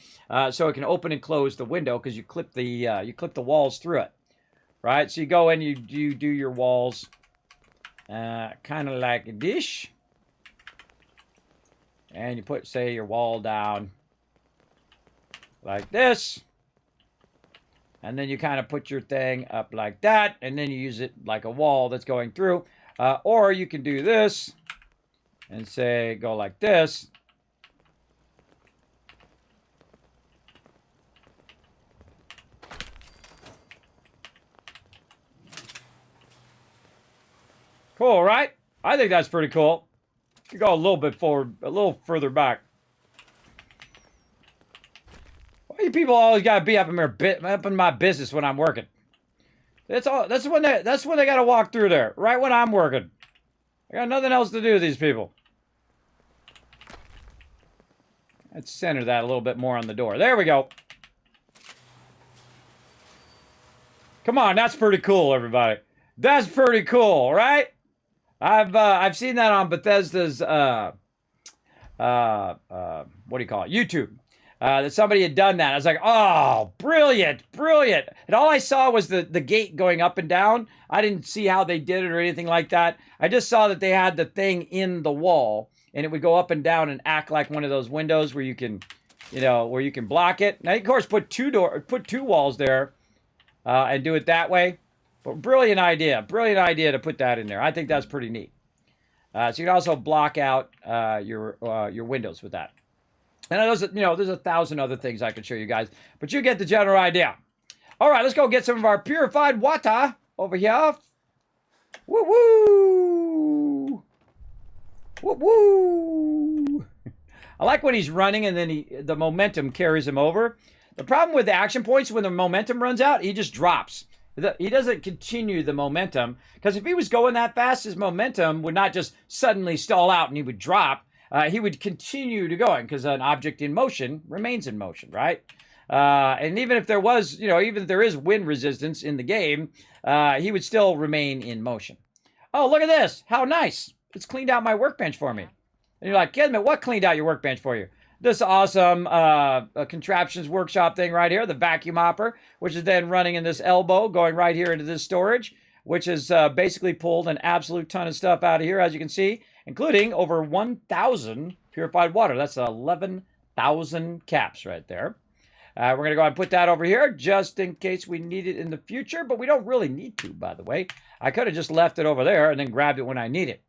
so it can open and close the window because you clip the walls through it, right? So you go in, you do your walls, kind of like this, and you put, say, your wall down like this, and then you kind of put your thing up like that, and then you use it like a wall that's going through, or you can do this. And say, go like this. Cool, right? I think that's pretty cool. You go a little bit forward, a little further back. Why you people always gotta be up in my business when I'm working? That's when they gotta walk through there, right when I'm working. I got nothing else to do with these people. Let's center that a little bit more on the door. There we go. Come on, that's pretty cool, everybody. That's pretty cool, right? I've seen that on Bethesda's what do you call it? YouTube. That somebody had done that. I was like, oh, brilliant, brilliant. And all I saw was the gate going up and down. I didn't see how they did it or anything like that. I just saw that they had the thing in the wall, and it would go up and down and act like one of those windows where you can, you know, where you can block it. Now, you, of course, put two walls there and do it that way. But brilliant idea to put that in there. I think that's pretty neat. So you can also block out your windows with that. And there's there's 1,000 other things I could show you guys, but you get the general idea. All right, let's go get some of our purified water over here. Woo woo, woo woo. I like when he's running and then the momentum carries him over. The problem with the action points, when the momentum runs out, he just drops. He doesn't continue the momentum, because if he was going that fast, his momentum would not just suddenly stall out and he would drop. He would continue to going, because an object in motion remains in motion, right? And even if there was, even if there is wind resistance in the game, he would still remain in motion. Oh, look at this. How nice. It's cleaned out my workbench for me. And you're like, Kismet, what cleaned out your workbench for you? This awesome contraptions workshop thing right here, the vacuum hopper, which is then running in this elbow, going right here into this storage, which has basically pulled an absolute ton of stuff out of here, as you can see, including over 1,000 purified water. That's 11,000 caps right there. We're going to go ahead and put that over here just in case we need it in the future, but we don't really need to, by the way. I could have just left it over there and then grabbed it when I need it.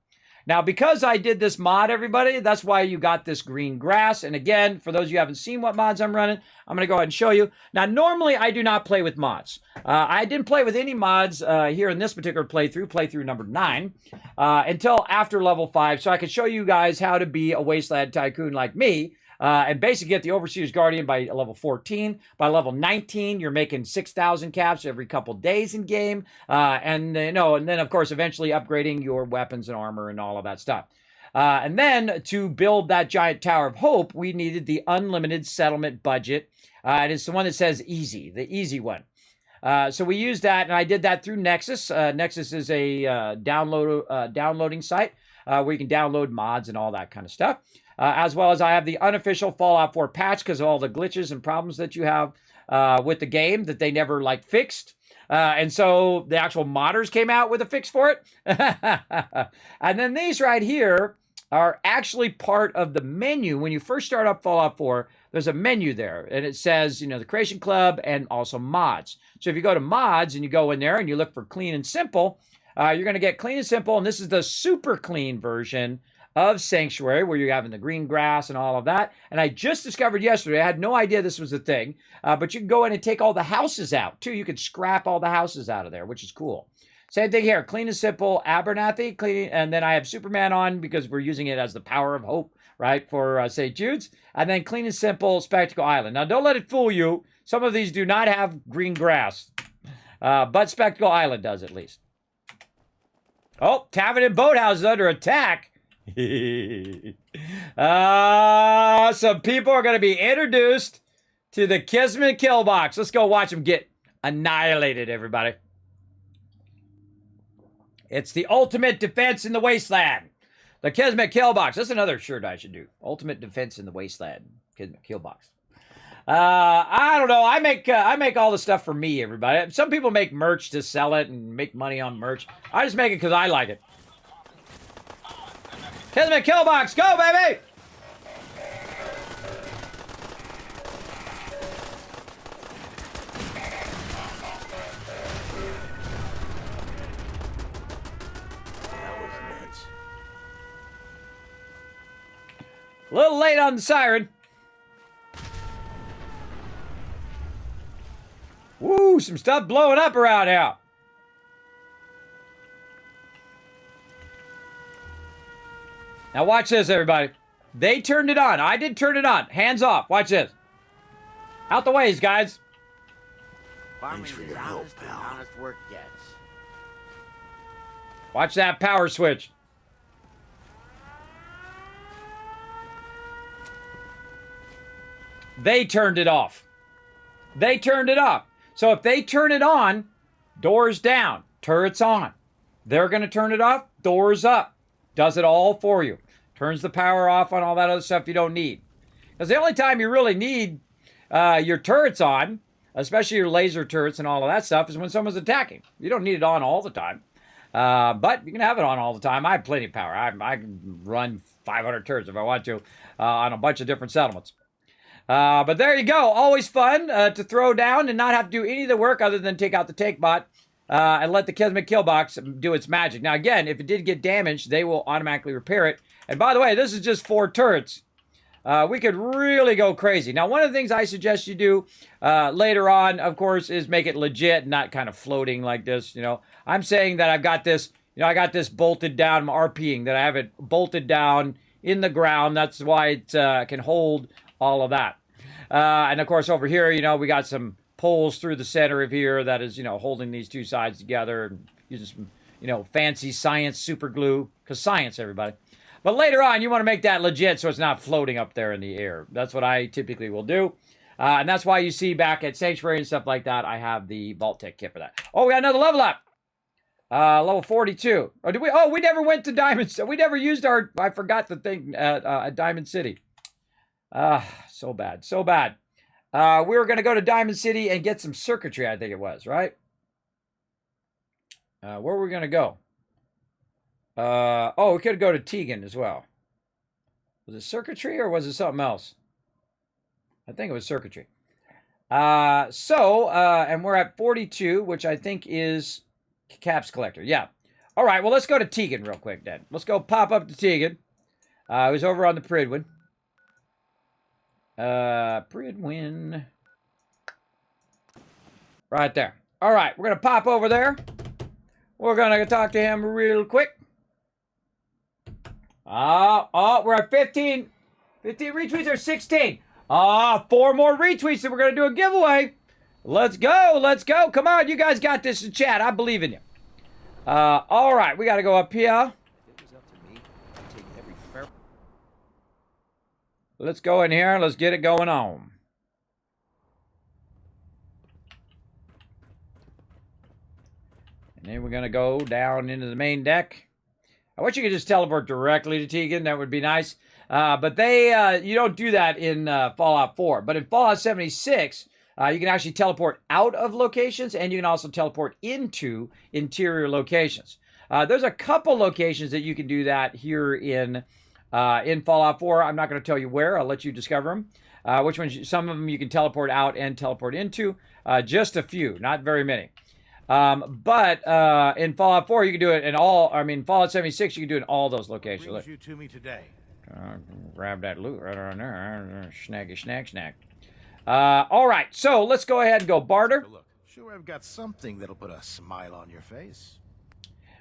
Now, because I did this mod, everybody, that's why you got this green grass. And again, for those of you who haven't seen what mods I'm running, I'm going to go ahead and show you. Now, normally I do not play with mods. I didn't play with any mods here in this particular playthrough number 9, until after level 5, so I could show you guys how to be a wasteland tycoon like me. And basically get the Overseer's Guardian by level 14. By level 19, you're making 6,000 caps every couple days in game. And then, of course, eventually upgrading your weapons and armor and all of that stuff. And then to build that giant Tower of Hope, we needed the unlimited settlement budget. And it's the one that says easy, the easy one. So we used that, and I did that through Nexus. Nexus is a downloading site where you can download mods and all that kind of stuff. as well as I have the unofficial Fallout 4 patch because of all the glitches and problems that you have with the game that they never like fixed. And so the actual modders came out with a fix for it. And then these right here are actually part of the menu. When you first start up Fallout 4, there's a menu there, and it says, you know, the Creation Club and also mods. So if you go to mods and you go in there and you look for clean and simple, you're going to get clean and simple, and this is the super clean version of Sanctuary, where you're having the green grass and all of that. And I just discovered yesterday, I had no idea this was a thing, but you can go in and take all the houses out, too. You could scrap all the houses out of there, which is cool. Same thing here, clean and simple, Abernathy, clean, and then I have Superman on because we're using it as the power of hope, right, for St. Jude's. And then clean and simple, Spectacle Island. Now, don't let it fool you. Some of these do not have green grass, but Spectacle Island does at least. Oh, Tavern and Boathouse is under attack. Some people are going to be introduced to the Kismet kill box. Let's go watch them get annihilated, everybody. It's the ultimate defense in the wasteland. The Kismet kill box. That's another shirt I should do. Ultimate defense in the wasteland. Kismet kill box. I don't know. I make all the stuff for me, everybody. Some people make merch to sell it and make money on merch. I just make it because I like it. Kismet kill box, go, baby! That was nuts. A little late on the siren. Woo, some stuff blowing up around here. Now watch this, everybody. They turned it on. I did turn it on. Hands off. Watch this. Out the ways, guys. Thanks for your help, pal. Honest work gets. Watch that power switch. They turned it off. They turned it off. So if they turn it on, doors down, turrets on. They're going to turn it off, doors up. Does it all for you. Turns the power off on all that other stuff you don't need. Because the only time you really need your turrets on, especially your laser turrets and all of that stuff, is when someone's attacking. You don't need it on all the time. But you can have it on all the time. I have plenty of power. I can run 500 turrets if I want to on a bunch of different settlements. But there you go. Always fun to throw down and not have to do any of the work other than take out the take bot and let the Kismet kill box do its magic. Now, again, if it did get damaged, they will automatically repair it. And by the way, this is just 4 turrets. We could really go crazy. Now, one of the things I suggest you do later on, of course, is make it legit, not kind of floating like this. You know, I'm saying that I've got this, you know, I got this bolted down. I'm RPing that I have it bolted down in the ground. That's why it can hold all of that. And of course, over here, you know, we got some poles through the center of here that is, you know, holding these two sides together and using some, you know, fancy science super glue. Because science, everybody. But later on, you want to make that legit so it's not floating up there in the air. That's what I typically will do. And that's why you see back at Sanctuary and stuff like that, I have the vault-tec kit for that. Oh, we got another level up. Level 42. Oh, did we? Oh, we never went to Diamond. We never used our, I forgot the thing at Diamond City. So bad. So bad. We were going to go to Diamond City and get some circuitry, I think it was, right? Where were we going to go? Oh, we could go to Tegan as well. Was it circuitry or was it something else? I think it was circuitry. And we're at 42, which I think is Caps Collector. Yeah. All right, well, let's go to Tegan real quick then. Let's go pop up to Tegan. It was over on the Pridwin. Pridwin. Right there. All right, we're going to pop over there. We're going to talk to him real quick. We're at 15. 15 retweets or 16. 4 more retweets and we're going to do a giveaway. Let's go. Let's go. Come on, you guys got this in chat. I believe in you. All right, we got to go up here. Let's go in here. Let's get it going on. And then we're going to go down into the main deck. I wish you could just teleport directly to Tegan. That would be nice. But they, you don't do that in Fallout 4. But in Fallout 76, you can actually teleport out of locations, and you can also teleport into interior locations. There's a couple locations that you can do that here in Fallout 4. I'm not going to tell you where. I'll let you discover them. Which ones? Some of them you can teleport out and teleport into. Just a few, not very many. But in Fallout 4, you can do it in all. I mean, Fallout 76, you can do it in all those locations. Brings you to me today. Grab that loot right on there. Snaggy, snack. All right, so let's go ahead and go barter. Look, sure, I've got something that'll put a smile on your face.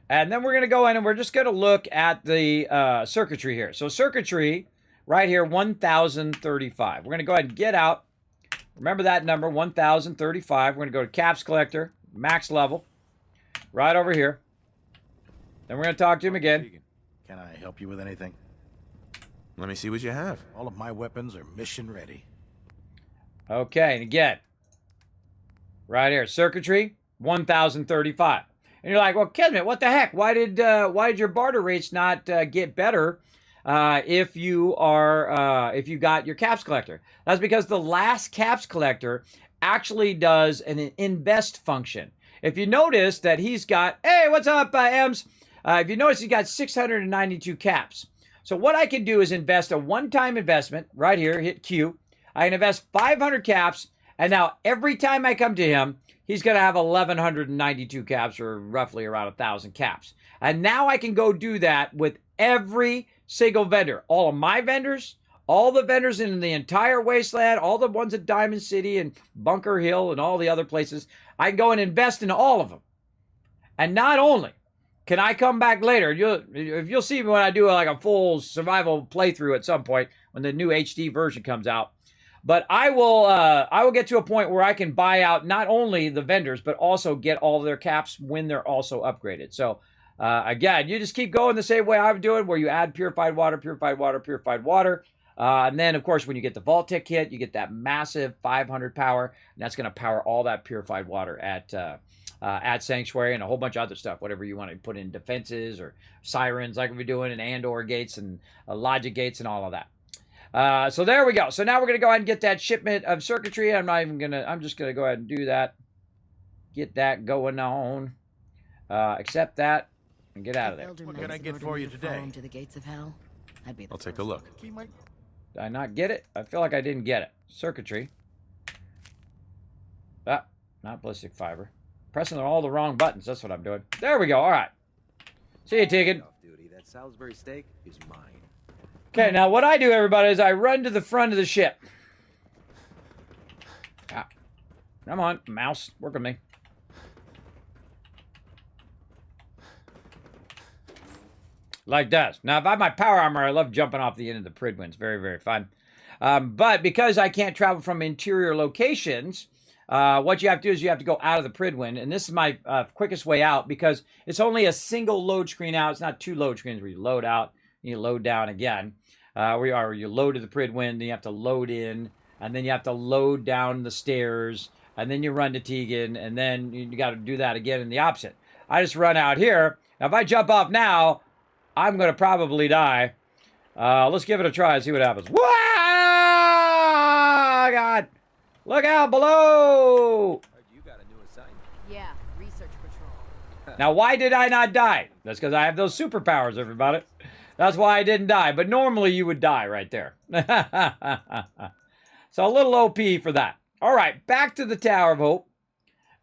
And then we're going to go in and we're just going to look at the circuitry here. So circuitry right here, 1035. We're going to go ahead and get out. Remember that number, 1035. We're going to go to caps collector, max level, right over here. Then we're going to talk to him again. Can I help you with anything? Let me see what you have. All of my weapons are mission ready. Okay, and again, right here, circuitry, 1035. And you're like, well, Kismet, what the heck? Why did your barter rates not get better if you got your caps collector? That's because the last caps collector actually does an invest function. If you notice that he's got, hey, what's up, Ems? If you notice, he's got 692 caps. So what I can do is invest a one-time investment right here, hit Q. I can invest 500 caps, and now every time I come to him, he's going to have 1,192 caps, or roughly around 1,000 caps. And now I can go do that with every single vendor. All of my vendors, all the vendors in the entire Wasteland, all the ones at Diamond City and Bunker Hill and all the other places. I can go and invest in all of them. And not only can I come back later, you'll see me when I do like a full survival playthrough at some point when the new HD version comes out. But I will get to a point where I can buy out not only the vendors, but also get all of their caps when they're also upgraded. So, again, you just keep going the same way I'm doing, where you add purified water. And then, of course, when you get the vault-tec kit, you get that massive 500 power, and that's going to power all that purified water at Sanctuary and a whole bunch of other stuff, whatever you want to put in defenses or sirens like we're doing, and Andor gates and logic gates and all of that. So there we go. So now we're going to go ahead and get that shipment of circuitry. I'm just going to go ahead and do that. Get that going on. Accept that and get out of there. What can I get for you today? To the gates of hell? I'd be the I'll take a look. Key might... Did I not get it? I feel like I didn't get it. Circuitry. Ah, not ballistic fiber. Pressing all the wrong buttons. That's what I'm doing. There we go. All right. See you, Tegan. That Salisbury steak is mine. Okay, now what I do, everybody, is I run to the front of the ship. Ah, come on, mouse. Work with me. Like that. Now, if I have my power armor, I love jumping off the end of the Pridwin. It's very, very fun. But because I can't travel from interior locations, what you have to do is you have to go out of the Pridwin. And this is my quickest way out because it's only a single load screen out. It's not two load screens where you load out and you load down again. You load to the Pridwin, then you have to load in, and then you have to load down the stairs, and then you run to Tegan, and then you got to do that again in the opposite. I just run out here. Now, if I jump off now, I'm going to probably die. Let's give it a try and see what happens. Whoa! God! Look out below! You got a new assignment. Yeah, research patrol. Now, why did I not die? That's because I have those superpowers, everybody. That's why I didn't die. But normally you would die right there. So a little OP for that. All right, back to the Tower of Hope.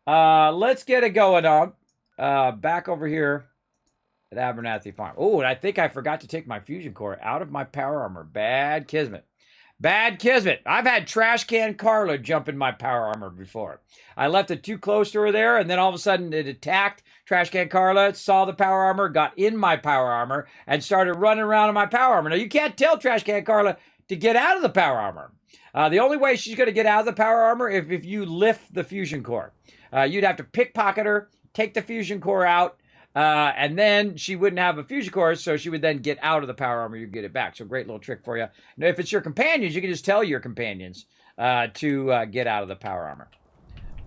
Let's get it going on. Back over here at Abernathy Farm. Oh, and I think I forgot to take my fusion core out of my power armor. Bad Kismet. Bad Kismet. I've had Trash Can Carla jump in my power armor before. I left it too close to her there, and then all of a sudden it attacked Trash Can Carla, saw the power armor, got in my power armor, and started running around in my power armor. Now, you can't tell Trash Can Carla to get out of the power armor. The only way she's going to get out of the power armor is if you lift the fusion core. You'd have to pickpocket her, take the fusion core out, and then she wouldn't have a fusion core, so she would then get out of the power armor. You'd get it back. So great little trick for you. Now, if it's your companions, you can just tell your companions to get out of the power armor.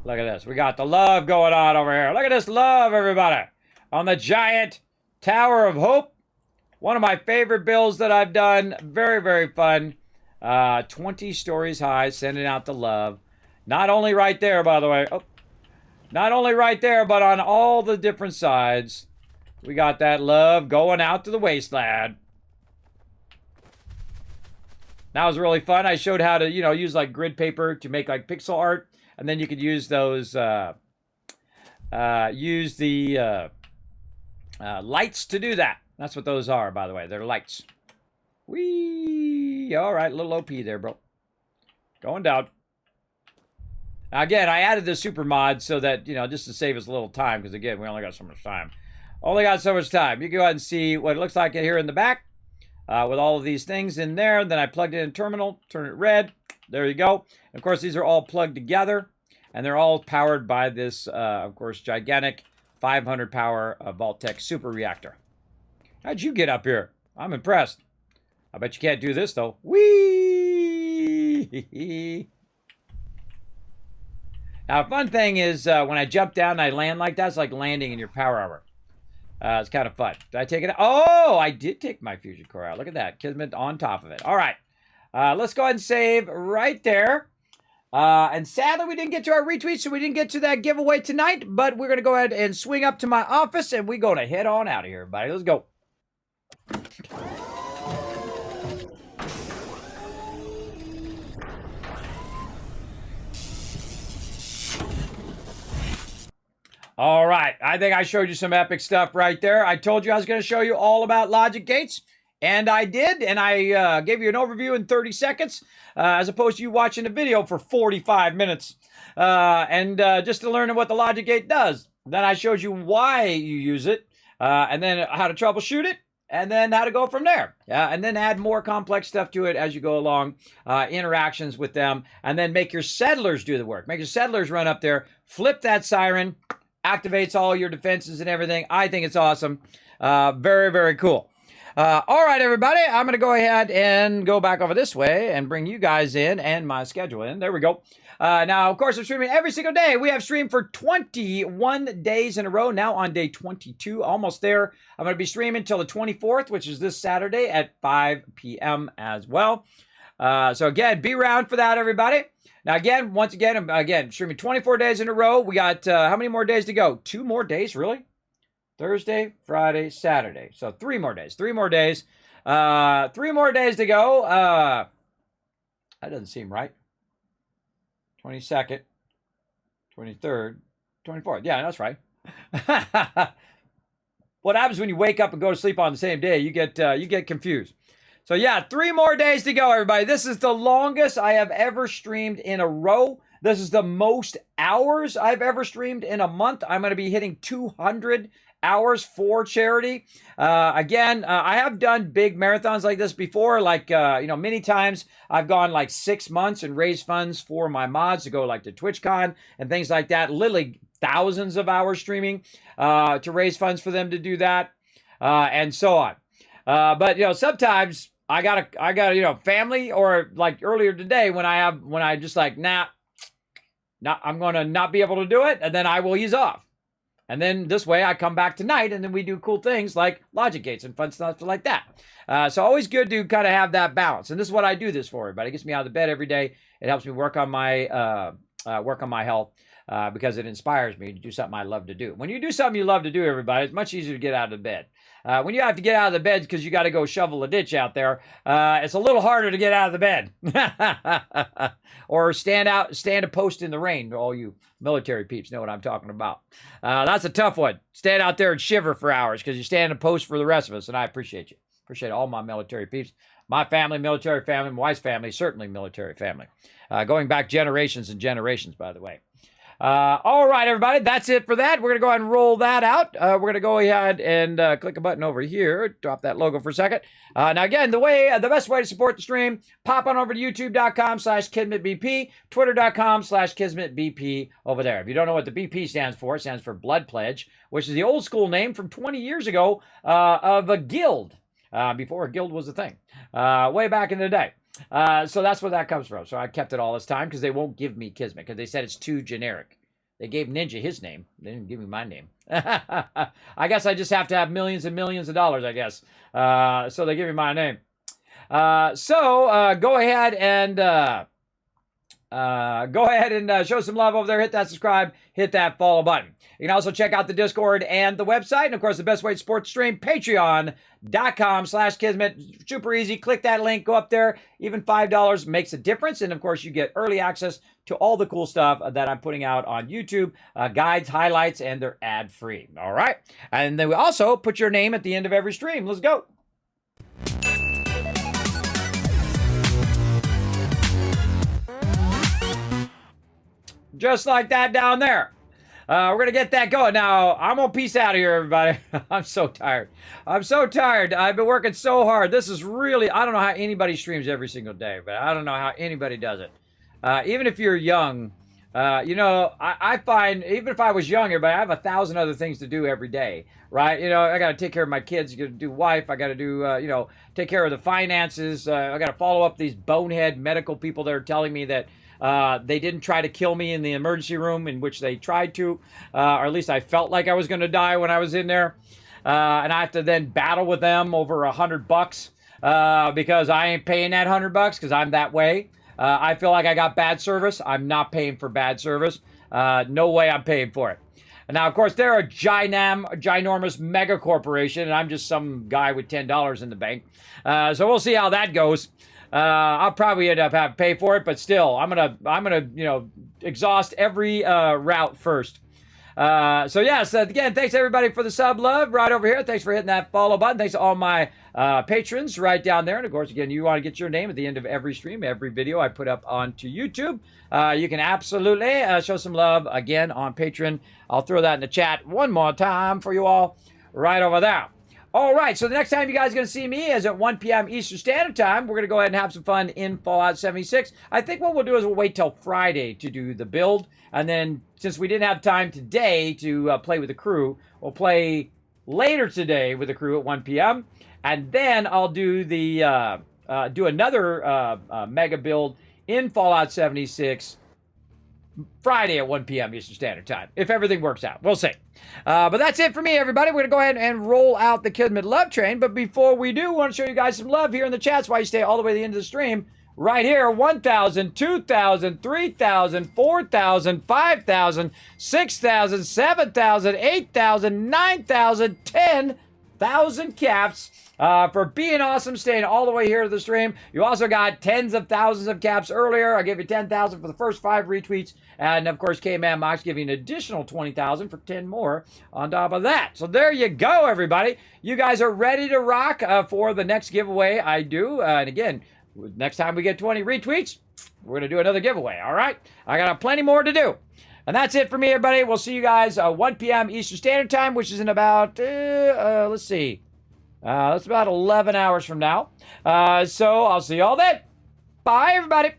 Look at this. We got the love going on over here. Look at this love, everybody. On the giant Tower of Hope. One of my favorite builds that I've done. Very, very fun. 20 stories high, sending out the love. Not only right there, by the way. Oh, not only right there, but on all the different sides. We got that love going out to the wasteland. That was really fun. I showed how to, use like grid paper to make like pixel art. And then you could use those, lights to do that. That's what those are, by the way. They're lights. Whee! All right, little OP there, bro. Going down. Now, again, I added the super mod so that, just to save us a little time. Because, again, we only got so much time. Only got so much time. You can go ahead and see what it looks like here in the back. With all of these things in there. Then I plugged it in terminal. Turn it red. There you go. Of course, these are all plugged together. And they're all powered by this, of course, gigantic 500 power vault-tec super reactor. How'd you get up here? I'm impressed. I bet you can't do this, though. Whee! Now, a fun thing is when I jump down and I land like that, it's like landing in your power armor. It's kind of fun. Did I take it out? Oh, I did take my fusion core out. Look at that. Kismet on top of it. All right. Let's go ahead and save right there. And sadly, we didn't get to our retweet, so we didn't get to that giveaway tonight. But we're going to go ahead and swing up to my office, and we're going to head on out of here, everybody. Let's go. All right, I think I showed you some epic stuff right there. I told you I was going to show you all about logic gates, and I did, and I gave you an overview in 30 seconds, as opposed to you watching the video for 45 minutes, just to learn what the logic gate does. Then I showed you why you use it, and then how to troubleshoot it, and then how to go from there. And then add more complex stuff to it as you go along, interactions with them, and then make your settlers do the work. Make your settlers run up there, flip that siren, activates all your defenses and everything. I think it's awesome. Very, very cool. All right, everybody. I'm going to go ahead and go back over this way and bring you guys in and my schedule in. There we go. Now, of course, I'm streaming every single day. We have streamed for 21 days in a row. Now on day 22, almost there. I'm going to be streaming until the 24th, which is this Saturday at 5 p.m. as well. So again, be around for that, everybody. Now, again, once again, I'm streaming 24 days in a row. We got how many more days to go? 2 more days, really? Thursday, Friday, Saturday. So 3 more days. 3 more days. 3 more days to go. That doesn't seem right. 22nd, 23rd, 24th. Yeah, that's right. What happens when you wake up and go to sleep on the same day? You get confused. So yeah, 3 more days to go, everybody. This is the longest I have ever streamed in a row. This is the most hours I've ever streamed in a month. I'm going to be hitting 200 hours for charity. Again, I have done big marathons like this before, like, many times I've gone like 6 months and raised funds for my mods to go like to TwitchCon and things like that. Literally thousands of hours streaming to raise funds for them to do that and so on. But sometimes I got family, or like earlier today when I just like, I'm going to not be able to do it, and then I will ease off. And then this way I come back tonight and then we do cool things like logic gates and fun stuff like that. So always good to kind of have that balance. And this is what I do this for, everybody. It gets me out of the bed every day. It helps me work on my health because it inspires me to do something I love to do. When you do something you love to do, everybody, it's much easier to get out of bed. When you have to get out of the bed because you got to go shovel a ditch out there, it's a little harder to get out of the bed. Or stand a post in the rain. All you military peeps know what I'm talking about. That's a tough one. Stand out there and shiver for hours because you stand a post for the rest of us, and I appreciate you. Appreciate all my military peeps. My family, military family, my wife's family, certainly military family. Going back generations and generations, by the way. All right, everybody, that's it for that. We're going to go ahead and roll that out. We're going to go ahead and click a button over here. Drop that logo for a second. Now, again, the best way to support the stream, pop on over to youtube.com/KismetBP, twitter.com/KismetBP over there. If you don't know what the BP stands for, it stands for Blood Pledge, which is the old school name from 20 years ago of a guild, before a guild was a thing, way back in the day. So that's where that comes from. So I kept it all this time because they won't give me Kismet because they said it's too generic. They gave Ninja his name. They didn't give me my name. I guess I just have to have millions and millions of dollars, I guess. So they give me my name. So go ahead and show some love over there. Hit that subscribe. Hit that follow button. You can also check out the Discord and the website. And, of course, the best way to support the stream, patreon.com/Kismet. Super easy. Click that link. Go up there. Even $5 makes a difference. And, of course, you get early access to all the cool stuff that I'm putting out on YouTube, guides, highlights, and they're ad-free. All right? And then we also put your name at the end of every stream. Let's go. Just like that down there. We're going to get that going. Now, I'm going to peace out of here, everybody. I'm so tired. I'm so tired. I've been working so hard. This is really, I don't know how anybody streams every single day, but I don't know how anybody does it. Even if you're young, you know, I find, even if I was younger, but I have 1,000 other things to do every day, right? You know, I got to take care of my kids. I got to do wife. I got to do, you know, take care of the finances. I got to follow up these bonehead medical people that are telling me that they didn't try to kill me in the emergency room, in which they tried to, or at least I felt like I was going to die when I was in there. And I have to then battle with them over $100 because I ain't paying that $100 because I'm that way. I feel like I got bad service. I'm not paying for bad service. No way I'm paying for it. And now, of course, they're a ginormous mega corporation, and I'm just some guy with $10 in the bank. So we'll see how that goes. I'll probably end up having to pay for it, but still, I'm gonna, you know, exhaust every route first. So yes, again, thanks everybody for the sub love right over here. Thanks for hitting that follow button. Thanks to all my patrons right down there. And of course, again, you want to get your name at the end of every stream, every video I put up onto YouTube. You can absolutely show some love again on Patreon. I'll throw that in the chat one more time for you all right over there. All right, so the next time you guys are going to see me is at 1 p.m. Eastern Standard Time. We're going to go ahead and have some fun in Fallout 76. I think what we'll do is we'll wait till Friday to do the build. And then since we didn't have time today to play with the crew, we'll play later today with the crew at 1 p.m. And then I'll do the do another mega build in Fallout 76 Friday at 1 p.m. Eastern Standard Time, if everything works out. We'll see. But that's it for me, everybody. We're going to go ahead and roll out the Kismet Love Train. But before we do, I want to show you guys some love here in the chats while you stay all the way to the end of the stream. Right here, 1,000, 2,000, 3,000, 4,000, 5,000, 6,000, 7,000, 8,000, 9,000, 10,000 caps for being awesome, staying all the way here to the stream. You also got tens of thousands of caps earlier. I gave you 10,000 for the first 5 retweets. And, of course, K-Man Mox giving an additional 20,000 for 10 more on top of that. So there you go, everybody. You guys are ready to rock for the next giveaway I do. And, again, next time we get 20 retweets, we're going to do another giveaway, all right? I got plenty more to do. And that's it for me, everybody. We'll see you guys 1 p.m. Eastern Standard Time, which is in about, let's see. That's about 11 hours from now. So I'll see you all then. Bye, everybody.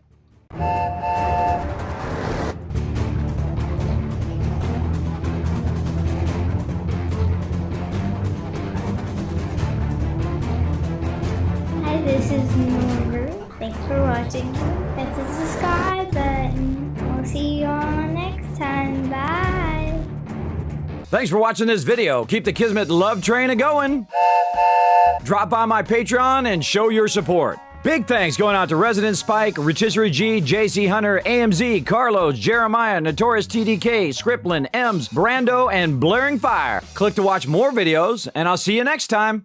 Hi, this is Norbert. Thanks for watching. Press the subscribe button. We'll see you all next time. Bye. Thanks for watching this video. Keep the Kismet Love Train a-going. Drop by my Patreon and show your support. Big thanks going out to Resident Spike, Rotisserie G, JC Hunter, AMZ, Carlos, Jeremiah, Notorious TDK, Scriplin, Ems, Brando, and Blaring Fire. Click to watch more videos, and I'll see you next time.